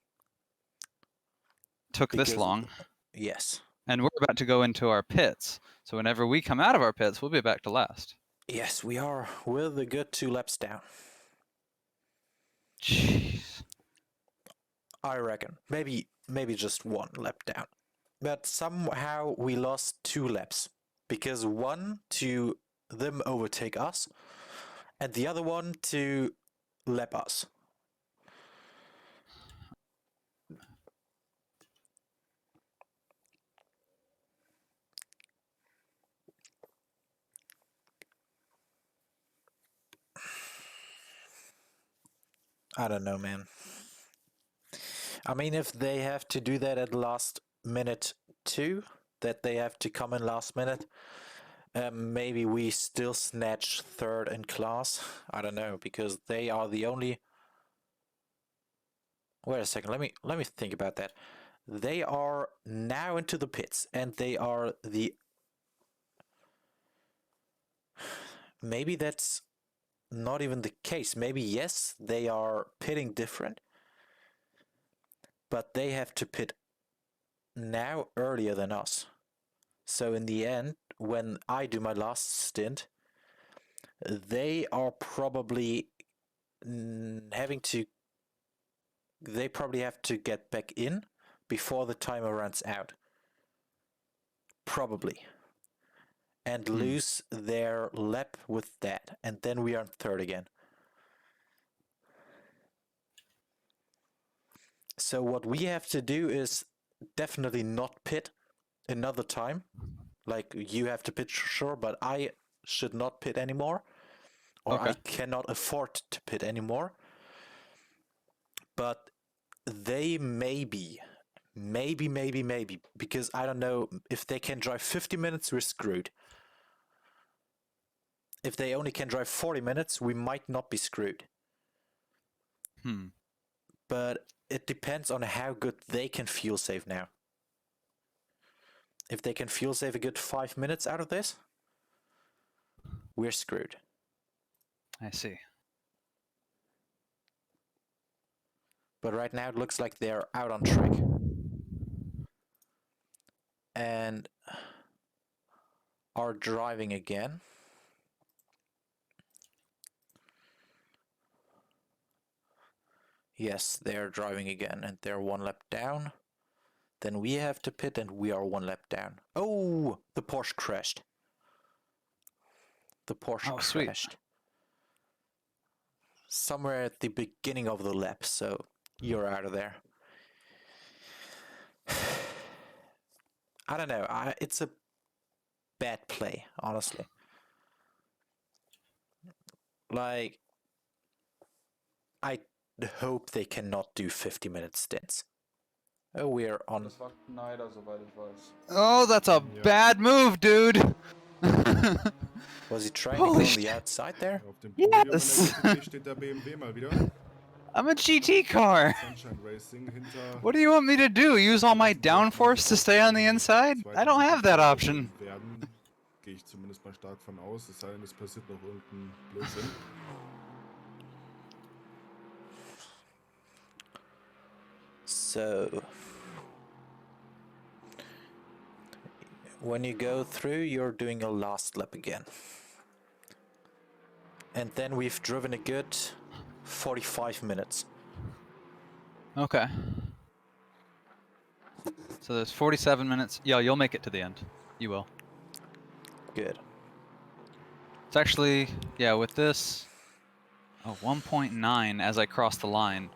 Took this Because- long. Yes. And we're about to go into our pits. So whenever we come out of our pits, we'll be back to last. Yes, we are. We're the good 2 laps down. Jeez. I reckon. Maybe just 1 lap down. But somehow we lost 2 laps. Because 1 to them overtake us, and the other 1 to lap us. I don't know, man. I mean, if they have to do that at the last minute too, that they have to come in last minute, maybe we still snatch 3rd in class. I don't know, because they are the only. Wait a second. Let me think about that. They are now into the pits, and they are the. Maybe that's not even the case. Maybe yes, they are pitting different, but they have to pit now earlier than us. So in the end, when I do my last stint, they are probably having to. They probably have to get back in before the timer runs out. Probably. And lose their lap with that. And then we are in 3rd again. So what we have to do is definitely not pit another time. Like, you have to pit, sure, but I should not pit anymore. Or I Okay. cannot afford to pit anymore. But they maybe, because I don't know, if they can drive 50 minutes, we're screwed. If they only can drive 40 minutes, we might not be screwed. But it depends on how good they can fuel save now. If they can fuel save a good 5 minutes out of this, we're screwed. I see. But right now it looks like they're out on track. And are driving again. Yes, they're driving again, and they're 1 lap down. Then we have to pit, and we are 1 lap down. Oh, the Porsche crashed. The Porsche crashed. Sweet. Somewhere at the beginning of the lap, so you're out of there. I don't know. It's a bad play, honestly. Like, I hope they cannot do 50-minute stints. Oh, we're on. Das war Schneider, soweit ich weiß. Oh, that's a bad move, dude. Was he trying Holy to go on the outside there? Auf dem Podium Yes. in der GTT steht der BMW mal wieder. I'm a GT car. Sunshine Racing hinter. What do you want me to do? Use all my downforce to stay on the inside? I don't have that option. Werden, gehe ich zumindest mal stark von aus, es sei denn, es passiert noch irgendein Blödsinn. So, when you go through, you're doing a last lap again. And then we've driven a good 45 minutes. Okay. So there's 47 minutes. Yeah, you'll make it to the end. You will. Good. It's actually, yeah, with this, 1.9 as I cross the line.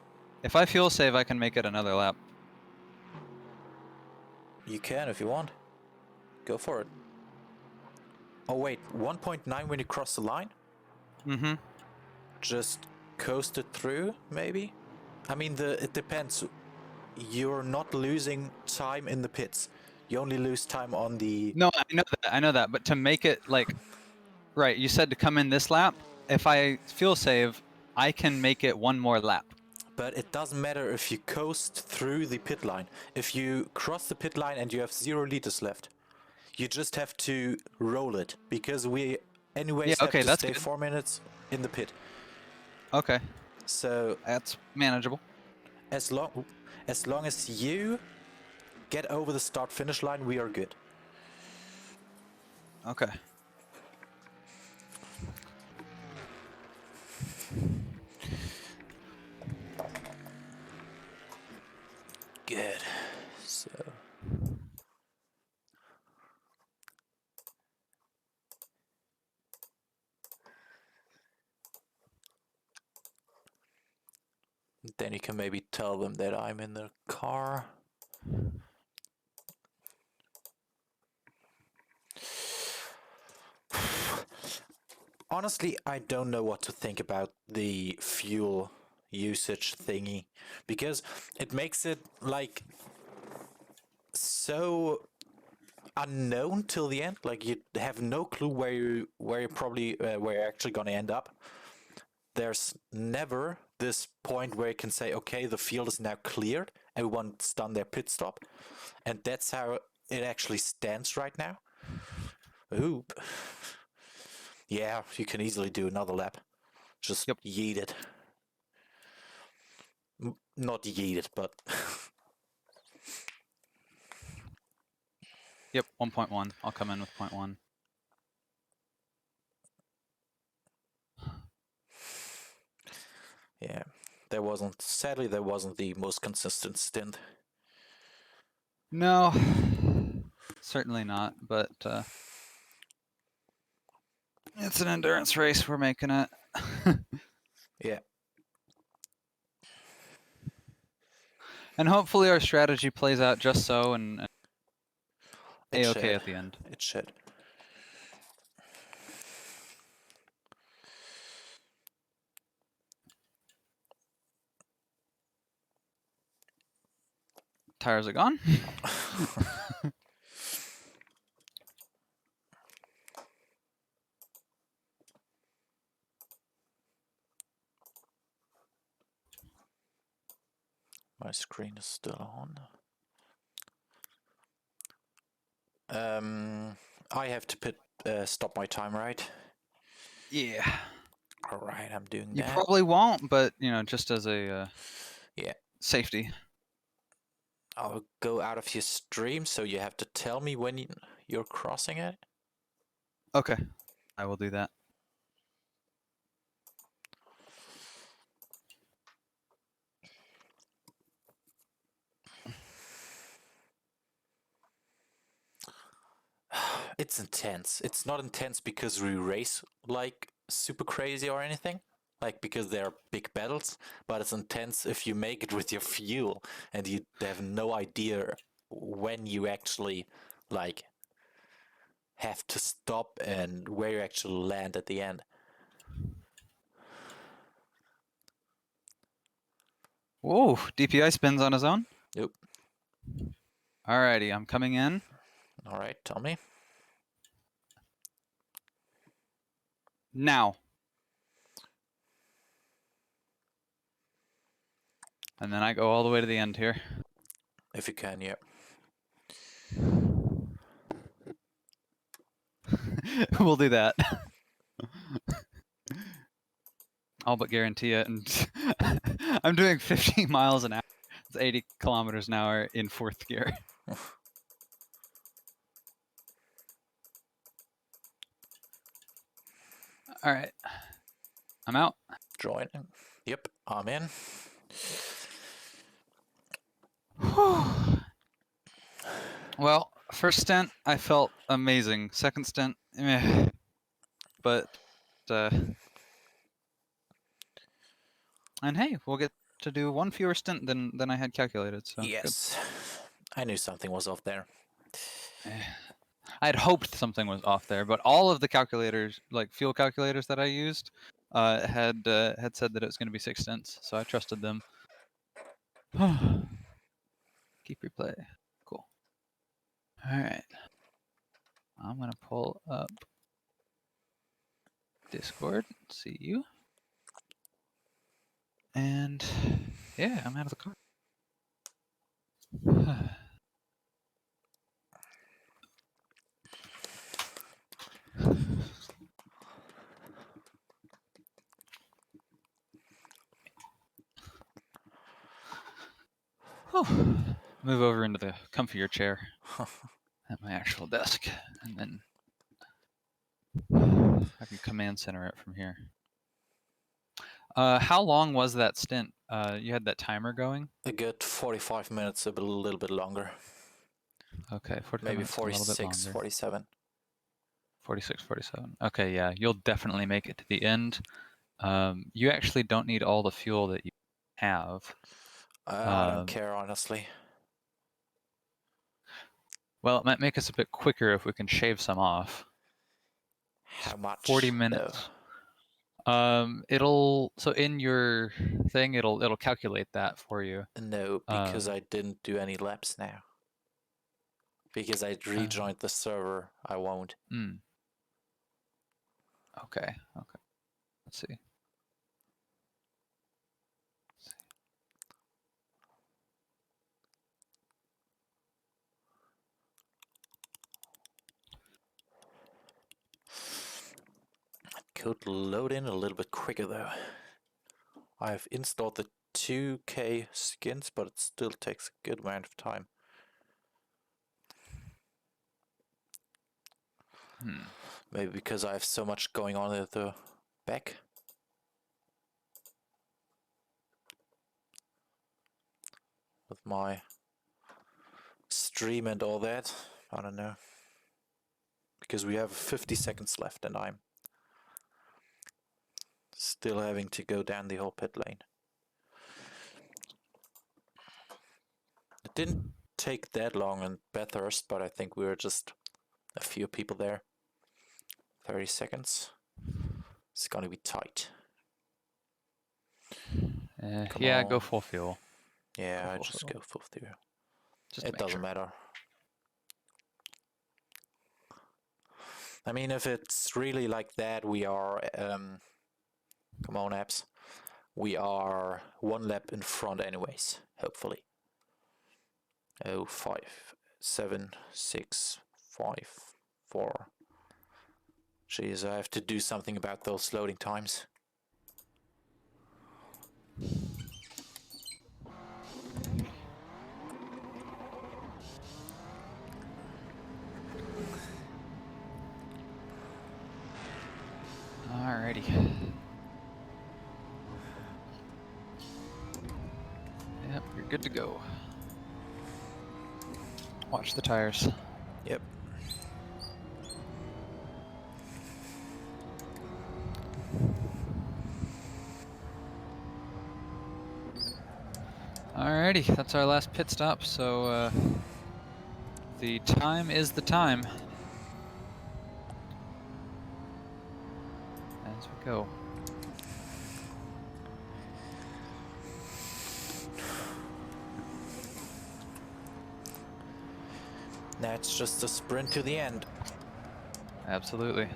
If I fuel save, I can make it another lap. You can if you want. Go for it. Oh wait, 1.9 when you cross the line? Mm-hmm. Just coast it through, maybe? I mean, it depends. You're not losing time in the pits. You only lose time on the... No, I know that. But to make it like, right, you said to come in this lap. If I fuel save, I can make it one more lap. But it doesn't matter if you coast through the pit line. If you cross the pit line and you have 0 liters left, you just have to roll it, because we anyways have to stay 4 minutes in the pit. Okay. So that's manageable. As long as you get over the start-finish line, we are good. Okay. Good. So then you can maybe tell them that I'm in the car. Honestly, I don't know what to think about the fuel usage thingy, because it makes it like so unknown till the end. Like, you have no clue where you're actually gonna end up. There's never this point where you can say, okay, the field is now cleared, everyone's done their pit stop, and that's how it actually stands right now. Oop. Yeah, you can easily do another lap. Just yeet it. Not yeet it, but... Yep, 1.1. I'll come in with 0.1. Yeah, sadly there wasn't the most consistent stint. No, certainly not, but it's an endurance race, we're making it. Yeah. And hopefully our strategy plays out just so, and It A-okay should. at the end. It should. Tires are gone. My screen is still on. I have to stop my time, right? Yeah. All right, I'm doing You that. probably won't, but you know, just as a Yeah. safety. I'll go out of your stream, so you have to tell me when you're crossing it. Okay, I will do that. It's intense. It's not intense because we race like super crazy or anything, like because they're big battles, but it's intense if you make it with your fuel and you have no idea when you actually like have to stop and where you actually land at the end. Whoa, DPI spins on his own? Yep. Alrighty, I'm coming in. All right, tell me. Now. And then I go all the way to the end here. If you can, yeah. We'll do that. All but guarantee it. And I'm doing 15 miles an hour. It's 80 kilometers an hour in 4th gear. All right. I'm out. Join. Yep, I'm in. Well, first stint, I felt amazing. Second stint, meh. But, and hey, we'll get to do one fewer stint than I had calculated. So yes, good. I knew something was off there. I had hoped something was off there, but all of the calculators, like fuel calculators that I used, had said that it was going to be 6 stints, so I trusted them. Keep replay. Cool. All right. I'm going to pull up Discord. See you. And yeah, I'm out of the car. Move over into the comfier chair at my actual desk, and then I can command center it from here. How long was that stint? You had that timer going? A good 45 minutes, a little bit longer. Okay, 45 maybe minutes, 46, a little bit longer. 47. 46, 47. Okay, yeah, you'll definitely make it to the end. You actually don't need all the fuel that you have. I don't care, honestly. Well, it might make us a bit quicker if we can shave some off. How much? 40 minutes. It'll, so in your thing, it'll calculate that for you. No, because I didn't do any laps now. Because I rejoined the server, I won't. Okay, okay. Let's see. Could load in a little bit quicker though. I've installed the 2K skins, but it still takes a good amount of time. Maybe because I have so much going on at the back. With my stream and all that. I don't know. Because we have 50 seconds left and I'm still having to go down the whole pit lane. didn't take that long in Bathurst, but I think we were just a few people there. 30 seconds. It's gonna be tight. Come yeah, on. go full fuel. Yeah, I full just fuel. go full through. Just to It make doesn't sure. matter. I mean, if it's really like that, we are, come on, apps. We are 1 lap in front anyways, hopefully. Oh, 5, 7, 6, 5, 4. Jeez, I have to do something about those loading times. Alrighty. Yep, you're good to go. Watch the tires. Yep. Alrighty, that's our last pit stop, so the time is the time. As we go. That's just a sprint to the end. Absolutely.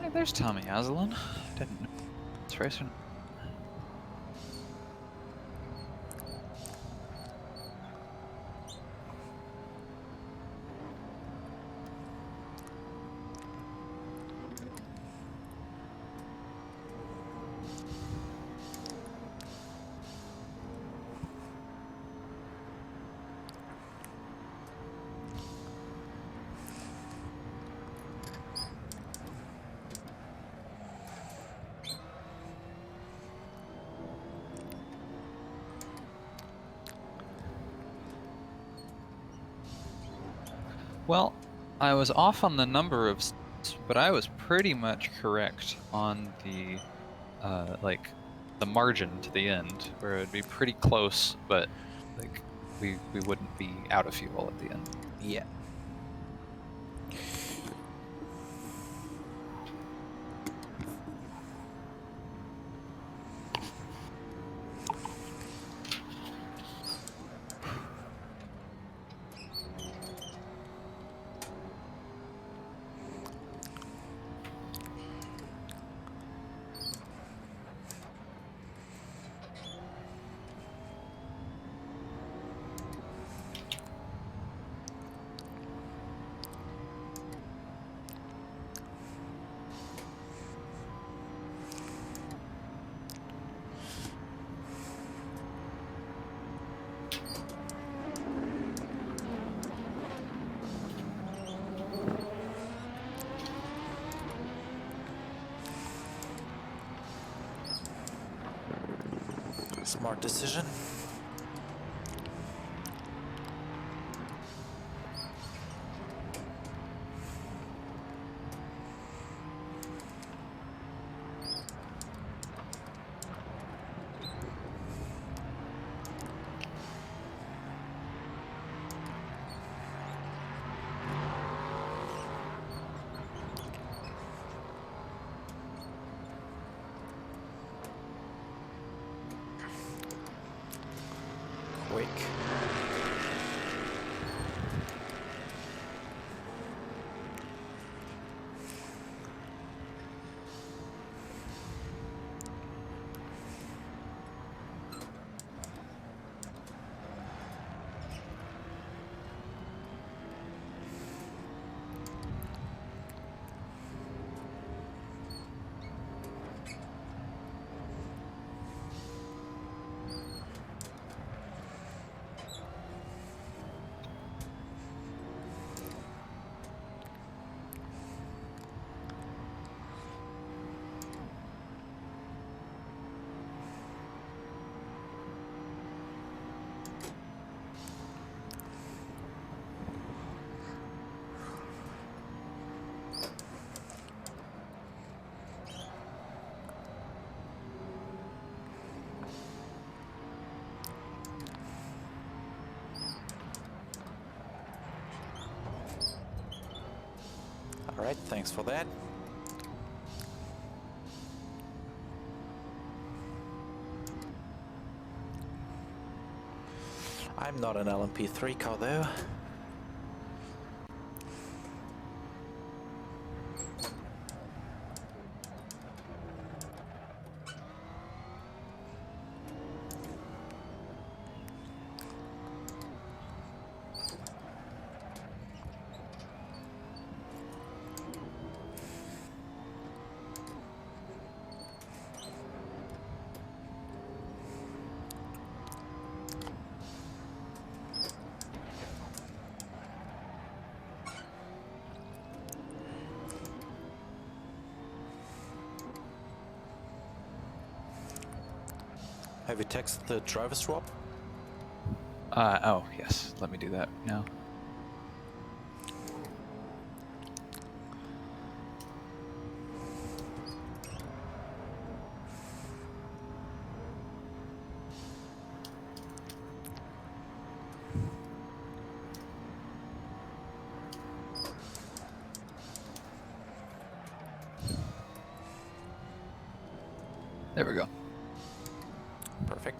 Hey, there's Tommy Aslan. Didn't know it's racing. Well, I was off on the number of, but I was pretty much correct on the, like, the margin to the end, where it would be pretty close, but like we wouldn't be out of fuel at the end. Yeah. Smart decision. Quick. Alright, thanks for that. I'm not an LMP3 car though. Have you texted the driver swap? Oh, yes. Let me do that now. There we go. Perfect.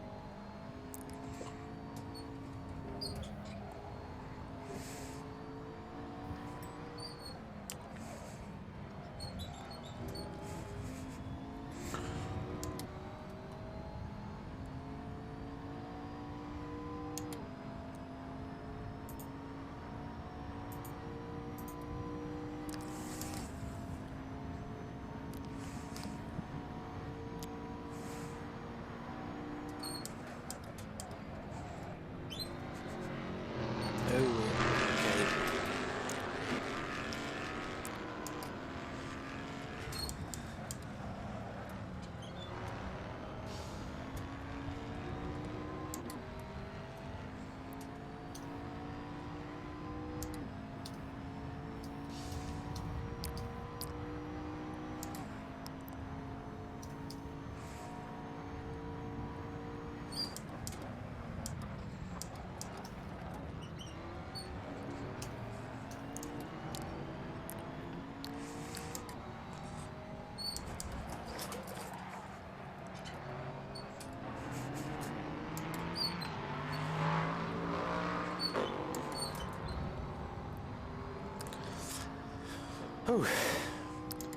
Whew.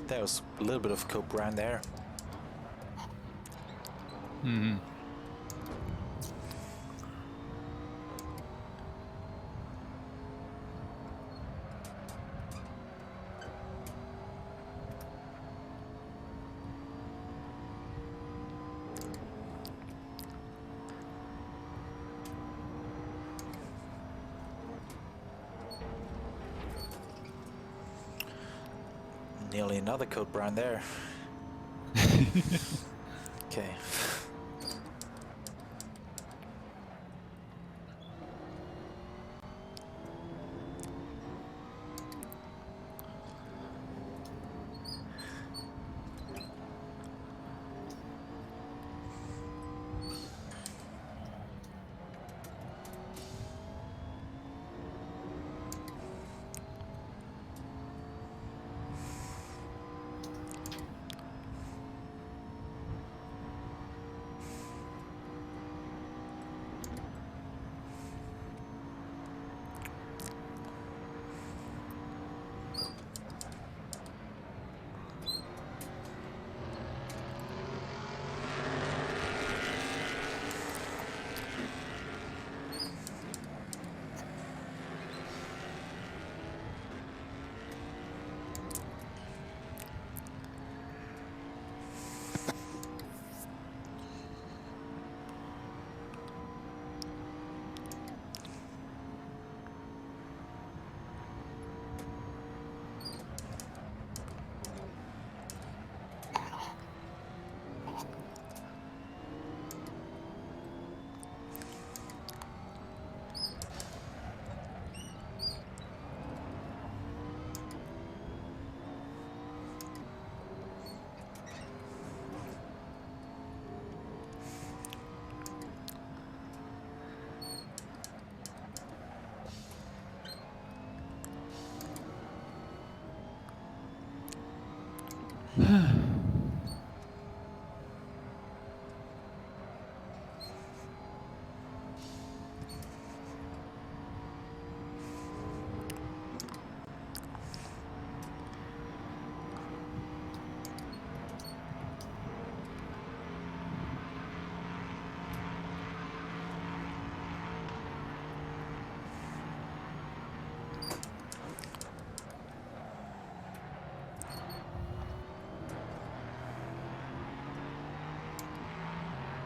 That was a little bit of Coke brand there. Hmm. Nearly another Coke brand there. Okay.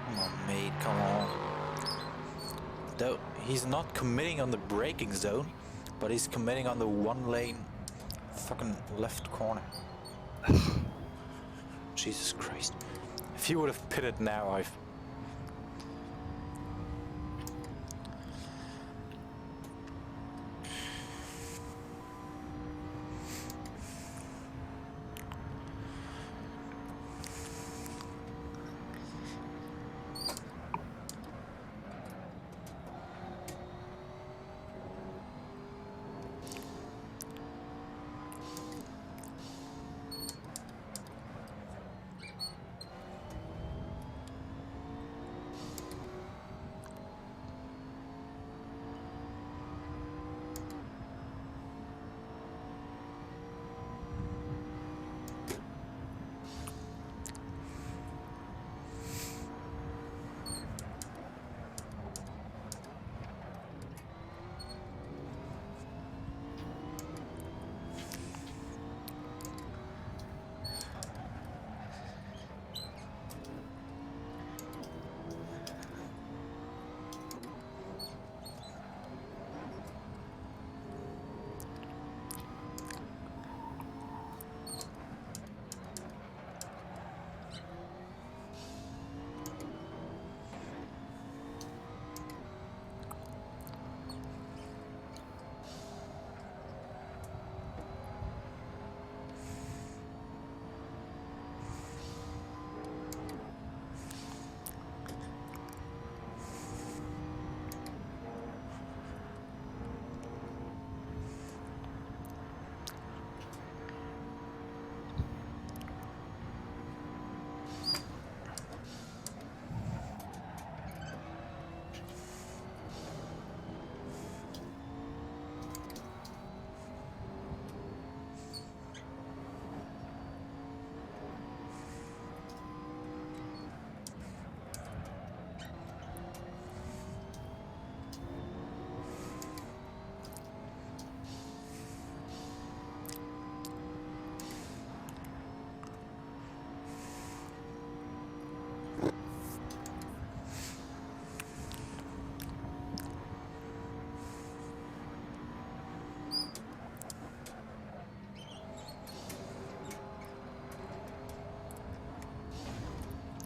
Come on, mate, come on. Though he's not committing on the braking zone, but he's committing on the one lane fucking left corner. Jesus Christ. If he would have pitted now, I've...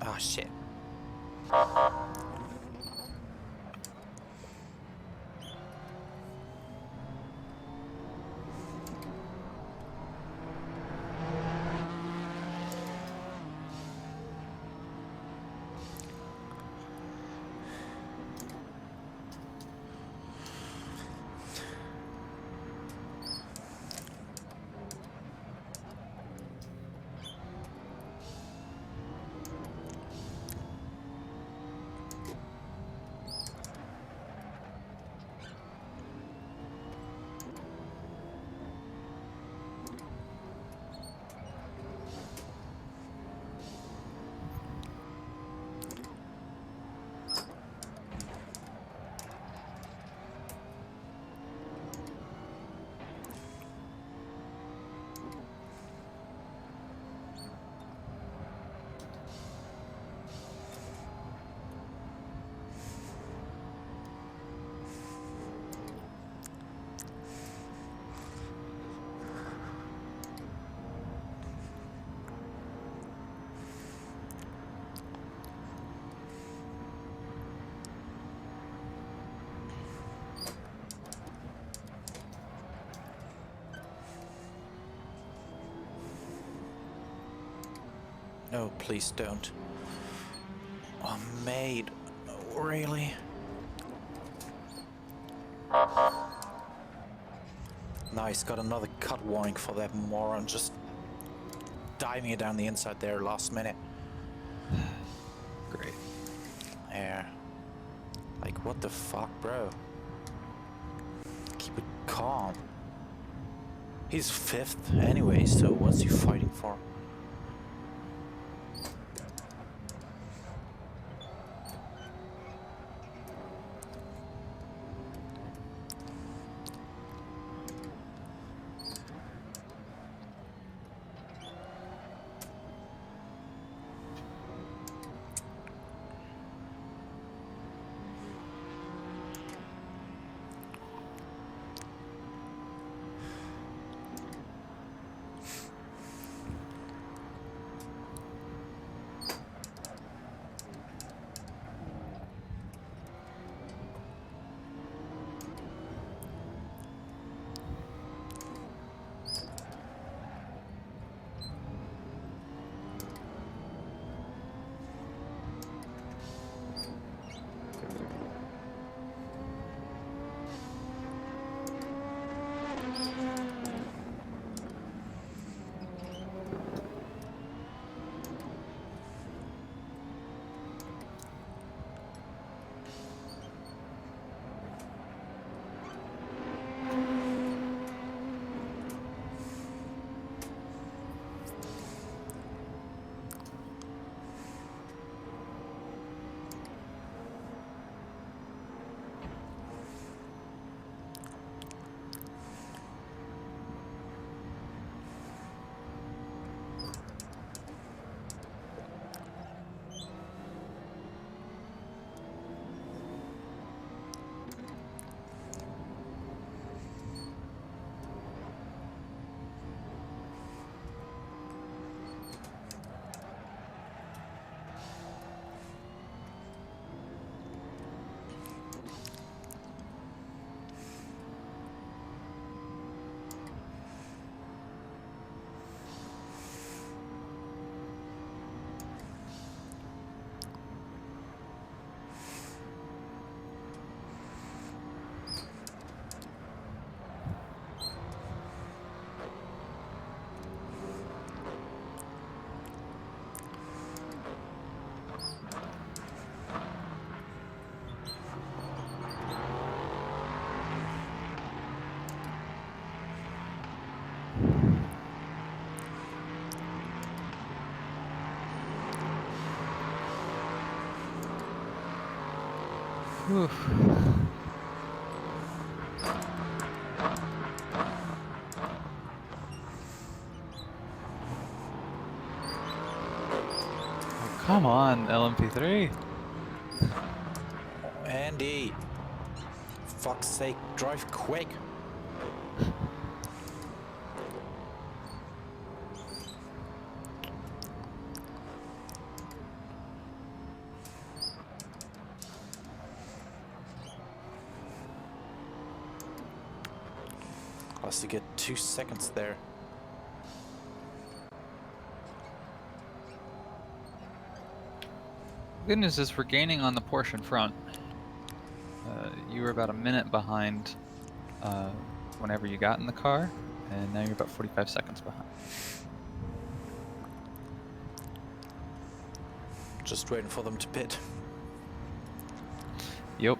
Ah, shit. No, please don't. Oh, mate. Really? Nice, got another cut warning for that moron. Just diving it down the inside there last minute. Great. Yeah. Like, what the fuck, bro? Keep it calm. He's 5th anyway, so what's he fighting for? Oof. Oh, come on, LMP3. Andy! Fuck's sake, drive quick! Has to get 2 seconds there. Good news is we're gaining on the Porsche in front. You were about a minute behind whenever you got in the car, and now you're about 45 seconds behind. Just waiting for them to pit. Yep.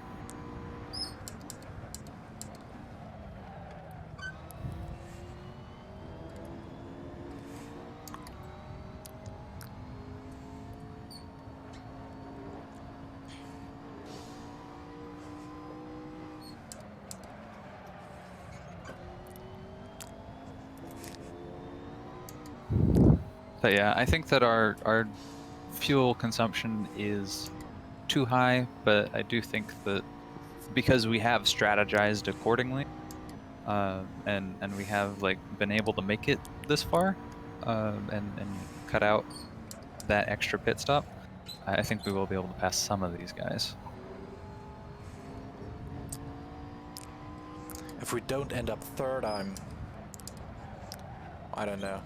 But yeah, I think that our fuel consumption is too high, but I do think that because we have strategized accordingly, and we have like been able to make it this far, and cut out that extra pit stop, I think we will be able to pass some of these guys. If we don't end up 3rd, I don't know.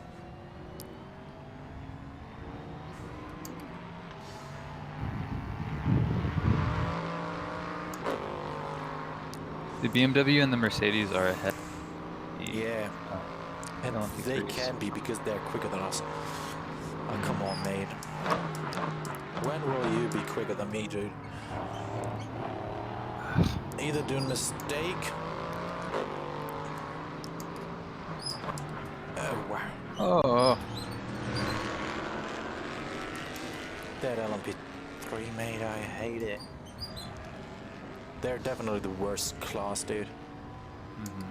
The BMW and the Mercedes are ahead. Yeah. And LMP3s. they can be because they're quicker than us. Oh, come on, mate. When will you be quicker than me, dude? Either doing mistake. Oh, wow. Oh. That LMP3, mate, I hate it. They're definitely the worst class, dude. Mm-hmm.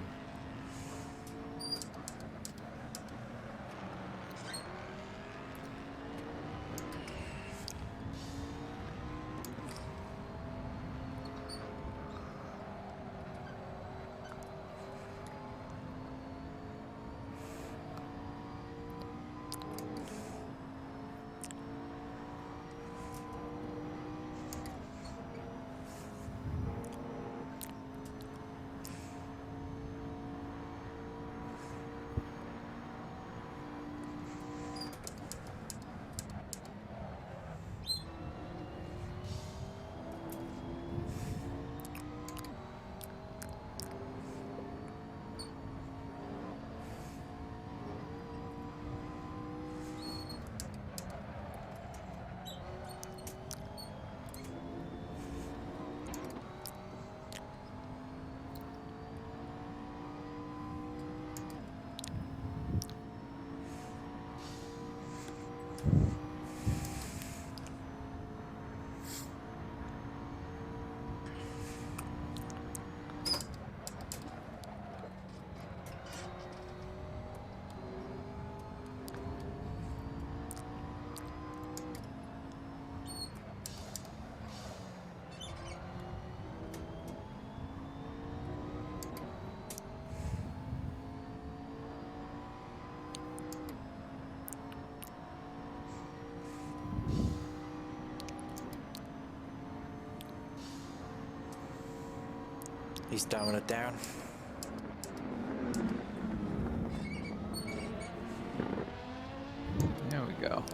He's dumbing it down. There we go.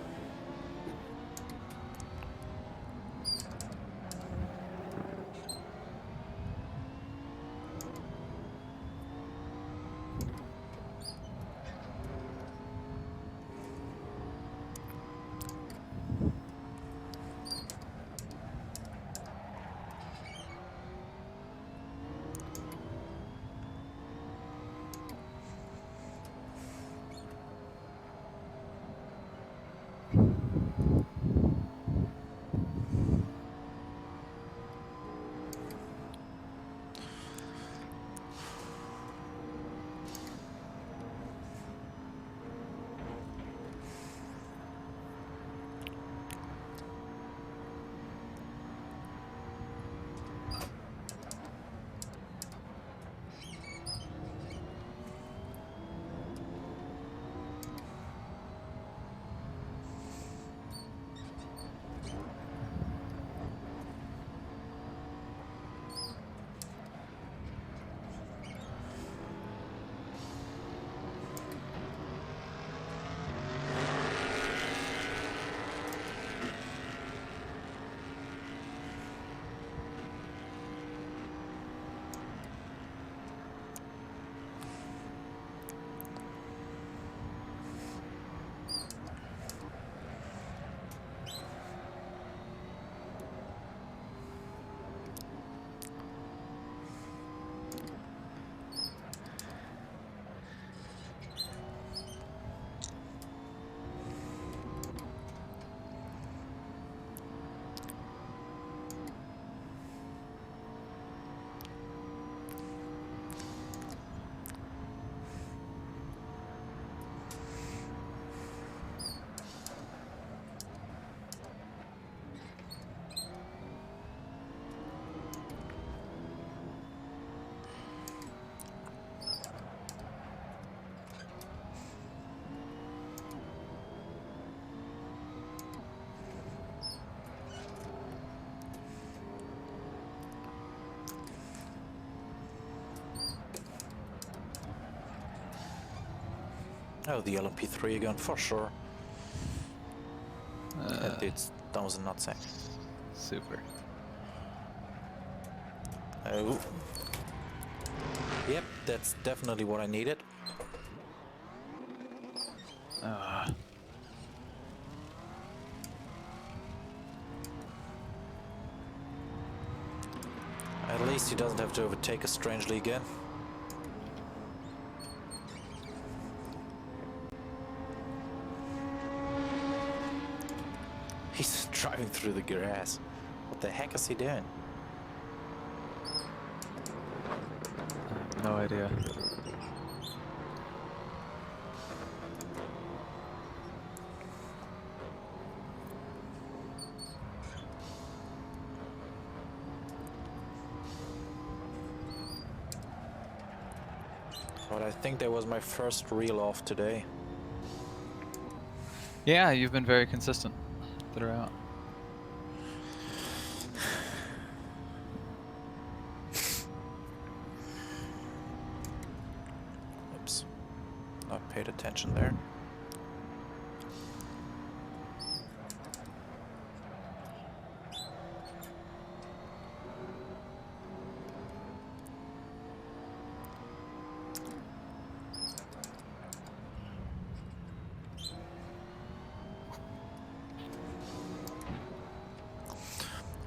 Oh, the LMP3 again, for sure. That was a nutsack. Super. Oh. Yep, that's definitely what I needed. At least he doesn't have to overtake us strangely again. He's driving through the grass. What the heck is he doing? I have no idea. But I think that was my first reel off today. Yeah, you've been very consistent throughout. Oops. Not paid attention there.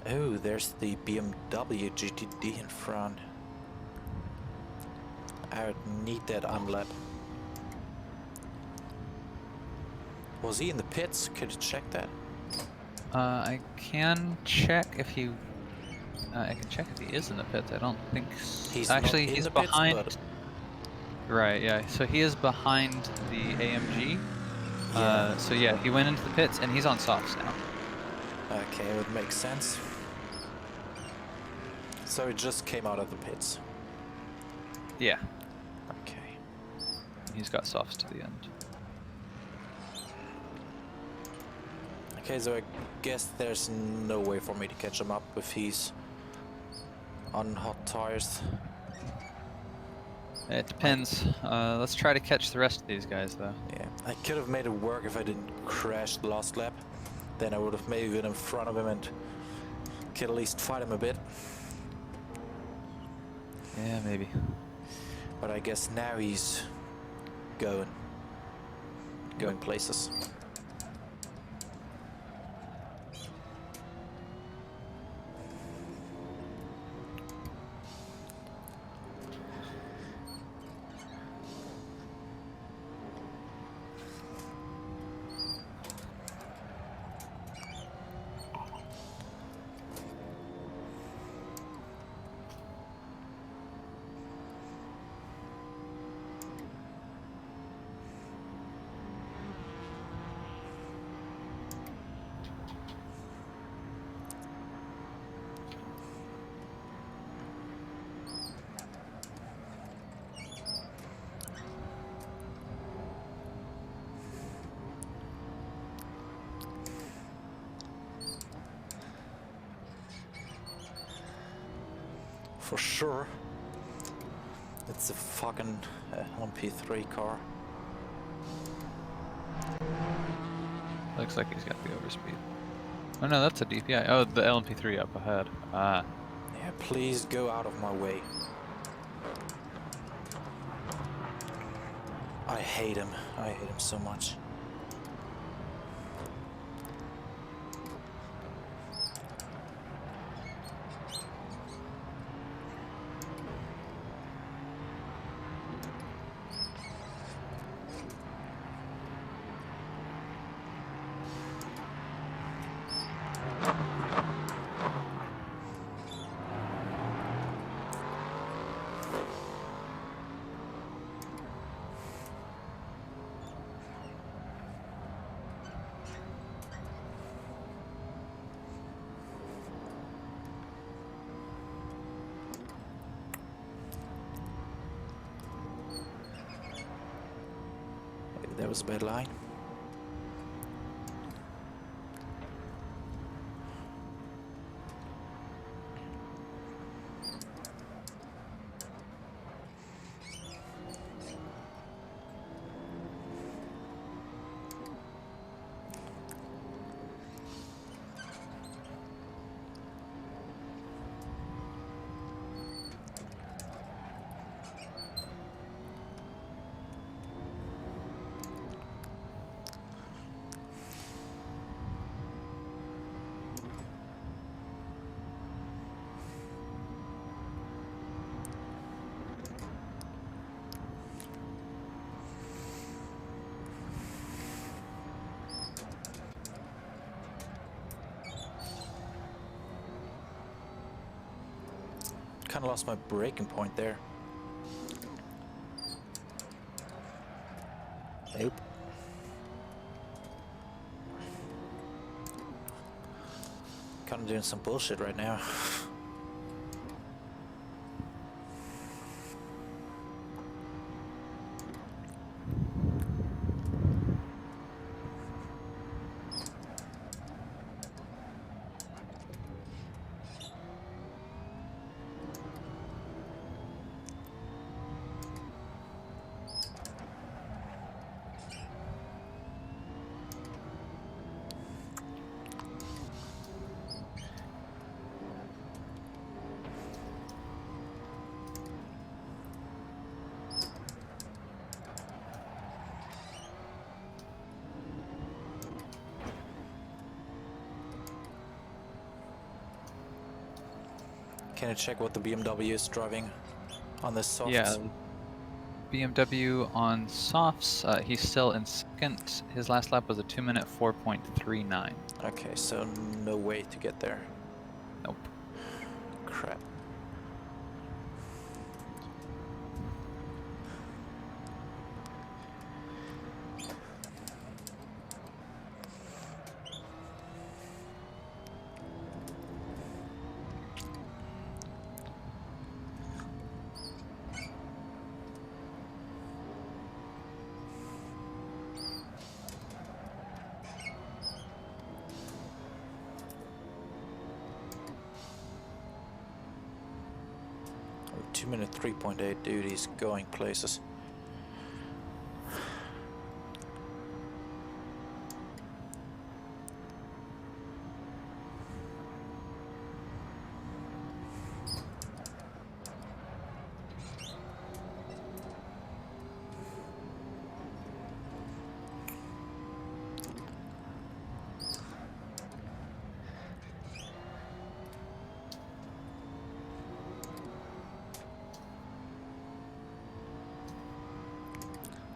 Oh, there's the BMW GTD in front. I would need that unlap. Was he in the pits? Could you check that? I can check if he. I can check if he is in the pits. I don't think. He's Actually, not in he's the pits, behind. but- Right. Yeah. So he is behind the AMG. Yeah. So yeah, he went into the pits and he's on softs now. Okay, it would make sense. So he just came out of the pits. Yeah. Okay. He's got softs to the end. Okay, so I guess there's no way for me to catch him up if he's on hot tires. It depends. Let's try to catch the rest of these guys though. Yeah, I could have made it work if I didn't crash the last lap. Then I would have maybe been in front of him and could at least fight him a bit. Yeah, maybe. But I guess now he's going places. For sure. It's a fucking LMP3 car. Looks like he's got the overspeed. Oh no, that's a DPI. Oh, the LMP3 up ahead. Ah. Yeah, please go out of my way. I hate him. I hate him so much. Maybe that was a bad line. kind of lost my braking point there. Nope. Kind of doing some bullshit right now. Can you check what the BMW is driving on this softs? Yeah, BMW on softs, he's still in second. His last lap was a 2-minute 4.39. Okay, so no way to get there. Nope. Crap. Oh, 2-minute 3.8, dude, he's going places.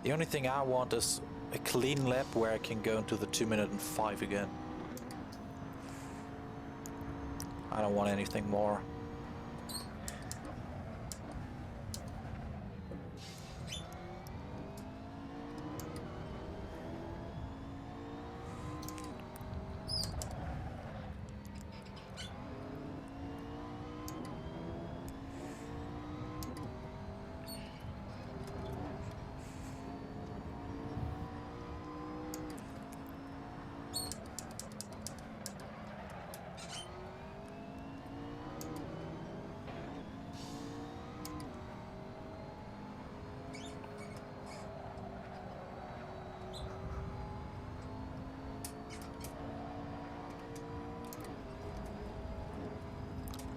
The only thing I want is a clean lap where I can go into the 2-minute and 5 again. I don't want anything more.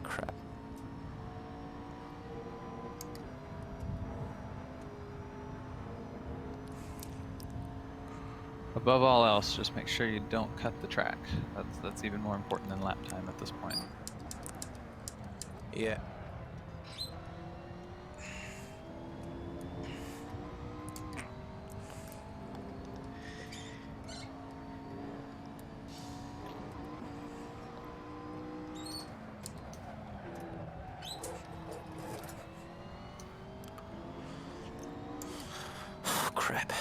Crap. Above all else, just make sure you don't cut the track. That's even more important than lap time at this point. Yeah. Crap.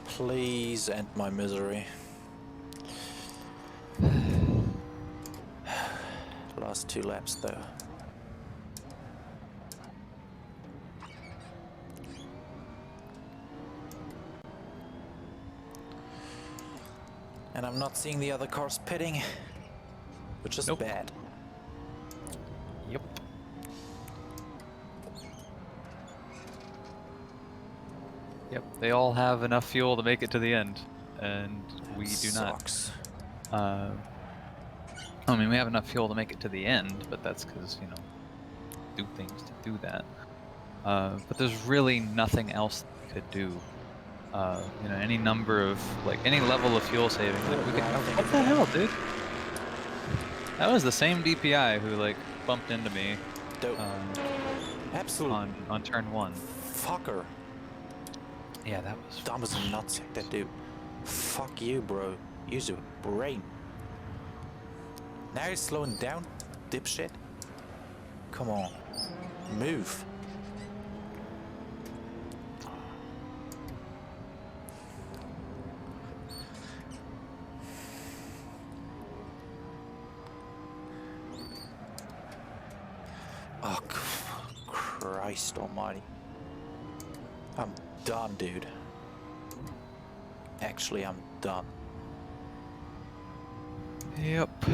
Please end my misery. Last 2 laps though. And I'm not seeing the other cars pitting, which is Nope. bad. Yep. Yep, they all have enough fuel to make it to the end, and we do not. Sucks. I mean, we have enough fuel to make it to the end, but that's because, you know, do things to do that. But there's really nothing else that we could do. You know, any number of, like, any level of fuel saving. Like, we could. One Oh, thing what is the that- hell, dude? That was the same DPI who, like, bumped into me Dope. Absolute on turn 1. fucker. Yeah, that was Dumb as a nutsack, that dude. Fuck you, bro. Use your brain. Now you're slowing down, dipshit. Come on. Move. Oh, Christ almighty. I'm done, dude. Actually, I'm done. Yep.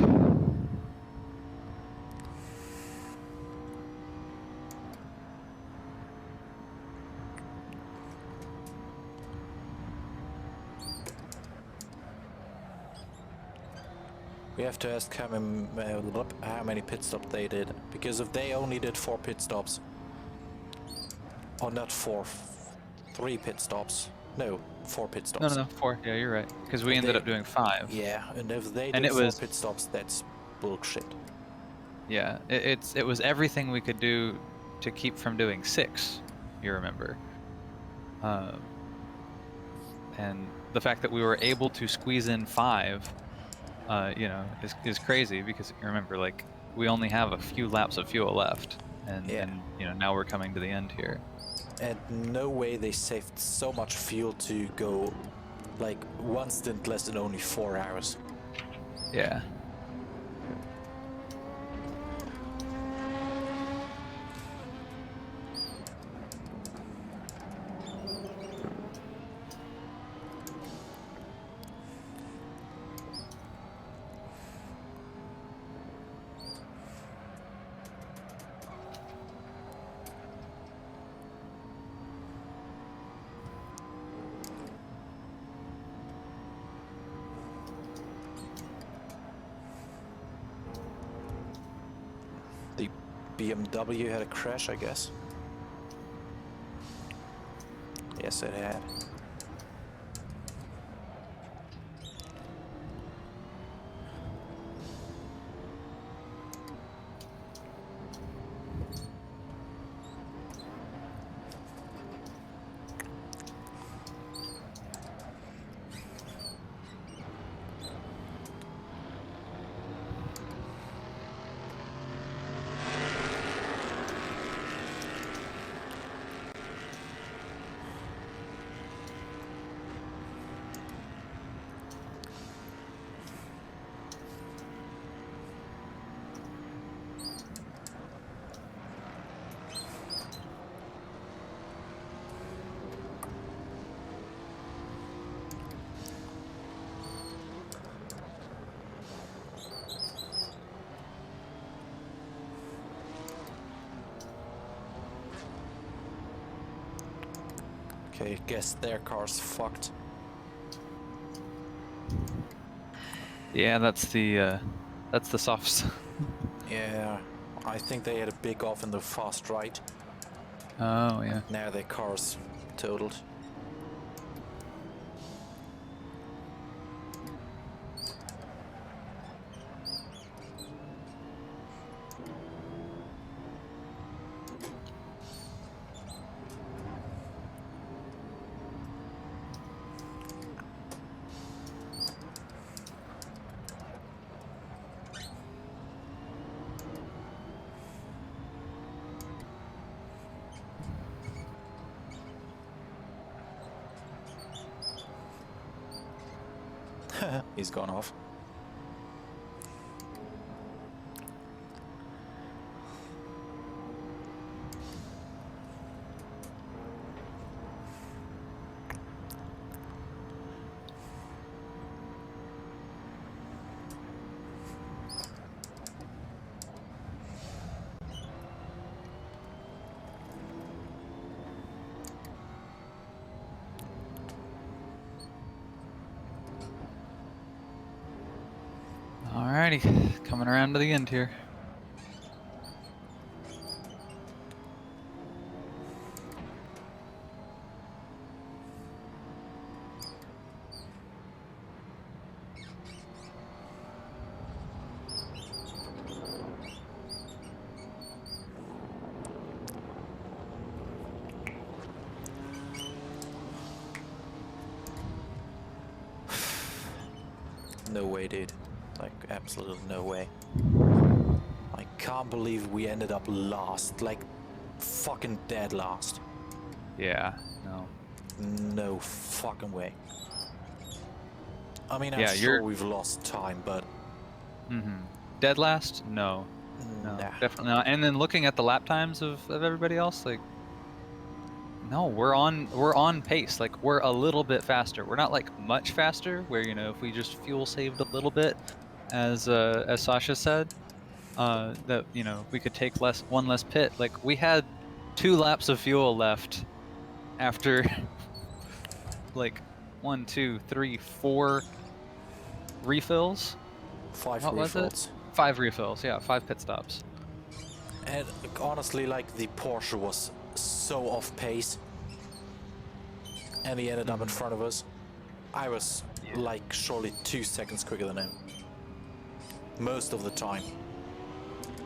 We have to ask how many pit stops they did, because if they only did 4 pit stops, or not 4, 3 pit stops. No, 4 pit stops. No, 4. Yeah, you're right. Because we If ended they- up doing 5. Yeah, and if they And did it 4 was- pit stops, that's bullshit. Yeah, it was everything we could do to keep from doing 6. You remember, and the fact that we were able to squeeze in 5, you know, is crazy because you remember, like, we only have a few laps of fuel left, and Yeah. and you know, now we're coming to the end here. And no way they saved so much fuel to go like one stint less than only 4 hours. Yeah. The BMW had a crash, I guess. Yes, it had. Okay, guess their car's fucked. Yeah, that's the softs. Yeah, I think they had a big off in the fast right. Oh yeah. Now their car's totaled. He's gone off. Alrighty, coming around to the end here. No way, dude. Like, absolutely no way. I can't believe we ended up last. Like, fucking dead last. Yeah, no. No fucking way. I mean, I'm Yeah, sure you're- we've lost time, but... Dead last? No. No, Nah. definitely not. And then looking at the lap times of everybody else, like, no, we're on pace. Like, we're a little bit faster. We're not like much faster. Where, you know, if we just fuel saved a little bit, as Sasha said, that, you know, we could take one less pit. Like, we had 2 laps of fuel left after like 1, 2, 3, 4 refills. 5 What was it? refills. 5 refills. Yeah, 5 pit stops. And honestly, like, the Porsche was so off pace. And he ended up in front of us. I was, like, surely 2 seconds quicker than him. Most of the time.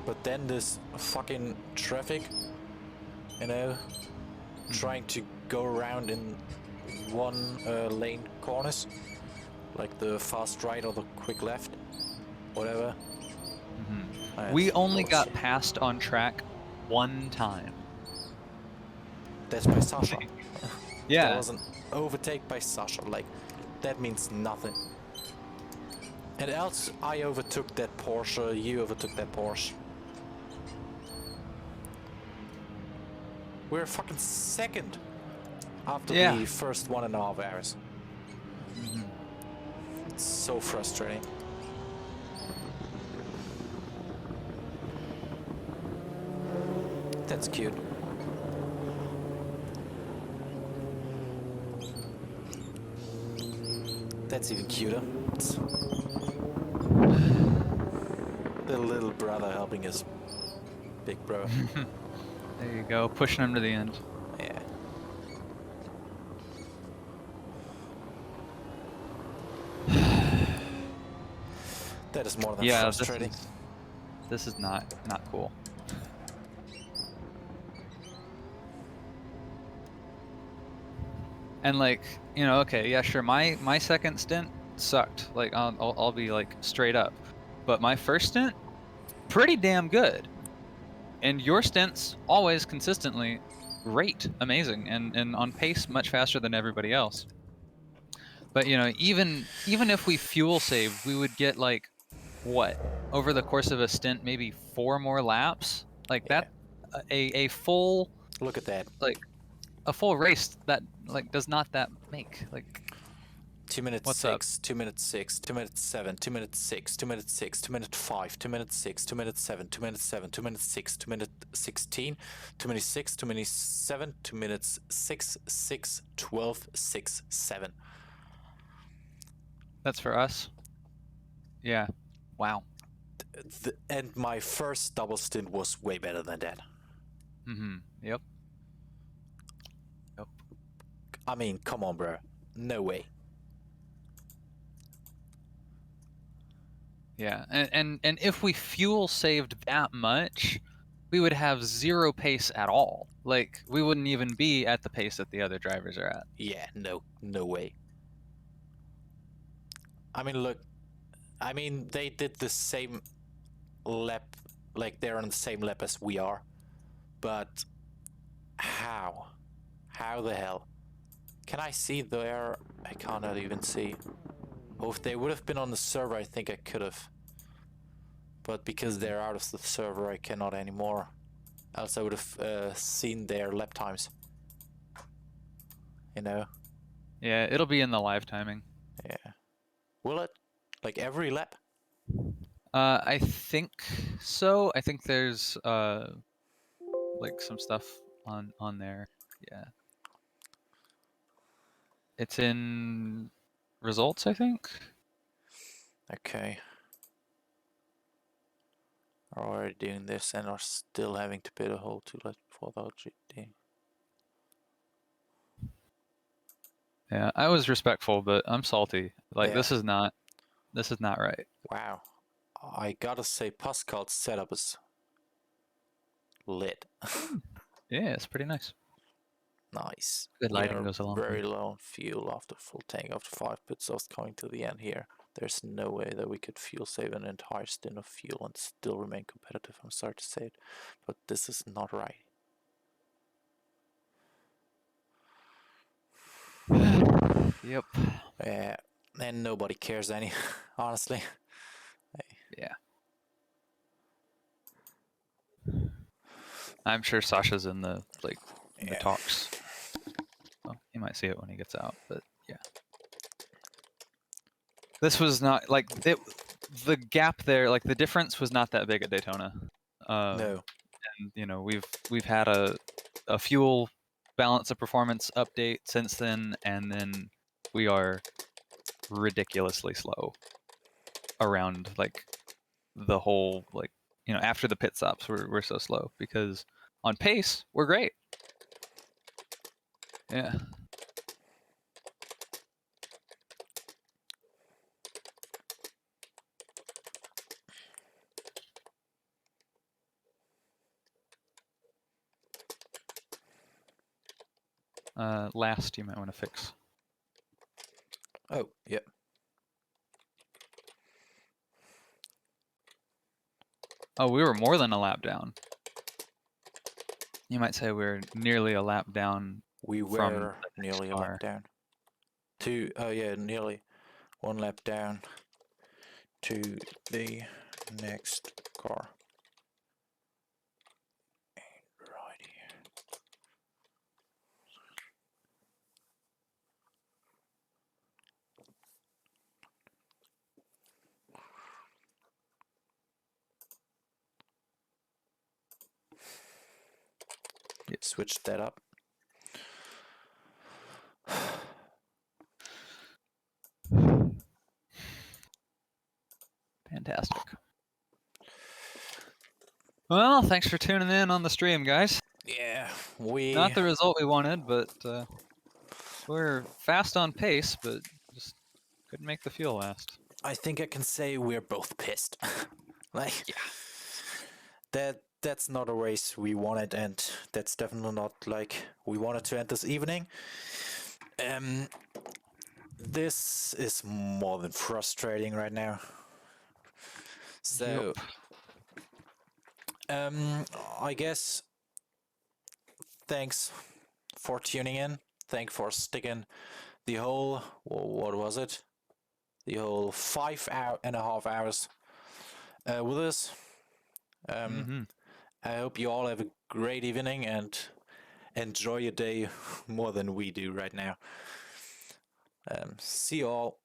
But then this fucking traffic, you know, trying to go around in one lane corners, like the fast right or the quick left, whatever. We only got passed on track 1 time. That's by Sasha. Yeah. That was an overtake by Sasha. Like, that means nothing. And else, I overtook that Porsche, you overtook that Porsche. We're fucking second after the first 1.5 hours. It's so frustrating. That's cute. That's even cuter. It's the little brother helping his big bro. There you go, pushing him to the end. Yeah. That is more than frustrating. This is not cool. And like, you know, okay, yeah, sure. My second stint sucked. Like, I'll be like straight up. But my first stint, pretty damn good. And your stints always consistently great, amazing, and on pace much faster than everybody else. But you know, even if we fuel saved, we would get like what over the course of a stint, maybe 4 more laps. Like that, a full. Look at that. Like a full race that like does not that make like 2 minutes what's 6, up? 2 minutes 6, 2 minutes 7, 2 minutes 6, 2 minutes 6, 2 minutes 5, 2 minutes 6, 2 minutes 7, 2 minutes 7, 2 minutes 6, 2 minutes 16, 2 minutes 6, 2 minutes 7, 2 minutes 6, 6, 12, 6, 7. That's for us. Yeah. Wow. And my first double stint was way better than that. Yep. I mean, come on, bro. No way. Yeah, and if we fuel saved that much, we would have 0 pace at all. Like we wouldn't even be at the pace that the other drivers are at. Yeah, no way. I mean, look. I mean, they did the same lap, like they're on the same lap as we are. But how? How the hell? Can I see there? I cannot even see. Oh, if they would have been on the server, I think I could have. But because they're out of the server, I cannot anymore. Else I would have seen their lap times. You know? Yeah, it'll be in the live timing. Yeah. Will it? Like every lap? I think so. I think there's like some stuff on there. Yeah. It's in results, I think. Okay. are already doing this and are still having to pit a hole too late before the GT. Yeah, I was respectful, but I'm salty. Like, Yeah. this is not right. Wow. I gotta say, Pascal's setup is lit. Yeah, it's pretty nice. Nice. Good We lighting are goes a long very way. low on fuel after full tank after 5 pit stops coming to the end here. There's no way that we could fuel save an entire stint of fuel and still remain competitive. I'm sorry to say it, but this is not right. Yep. Yeah, and nobody cares any, honestly. Yeah. I'm sure Sasha's in the in the Yeah. talks. Well, he might see it when he gets out, but yeah. This was not like the gap there, like the difference was not that big at Daytona. No. And you know, we've had a fuel balance of performance update since then, and then we are ridiculously slow around like the whole after the pit stops we're so slow because on pace we're great. Yeah. Last you might want to fix. Oh, yeah. Oh, we were more than a lap down. You might say we're nearly a lap down. We from were the nearly a car. lap down. Yeah, nearly 1 lap down to the next car. And right here. Yep. Switch that up. Fantastic. Well, thanks for tuning in on the stream, guys. Yeah, Not the result we wanted, but we're fast on pace, but just couldn't make the fuel last. I think I can say we're both pissed. Like, yeah, that's not a race we wanted, and that's definitely not like we wanted to end this evening. This is more than frustrating right now. So, I guess thanks for tuning in. Thanks for sticking the whole, what was it? The whole 5.5 hours with us. I hope you all have a great evening and enjoy your day more than we do right now. See you all.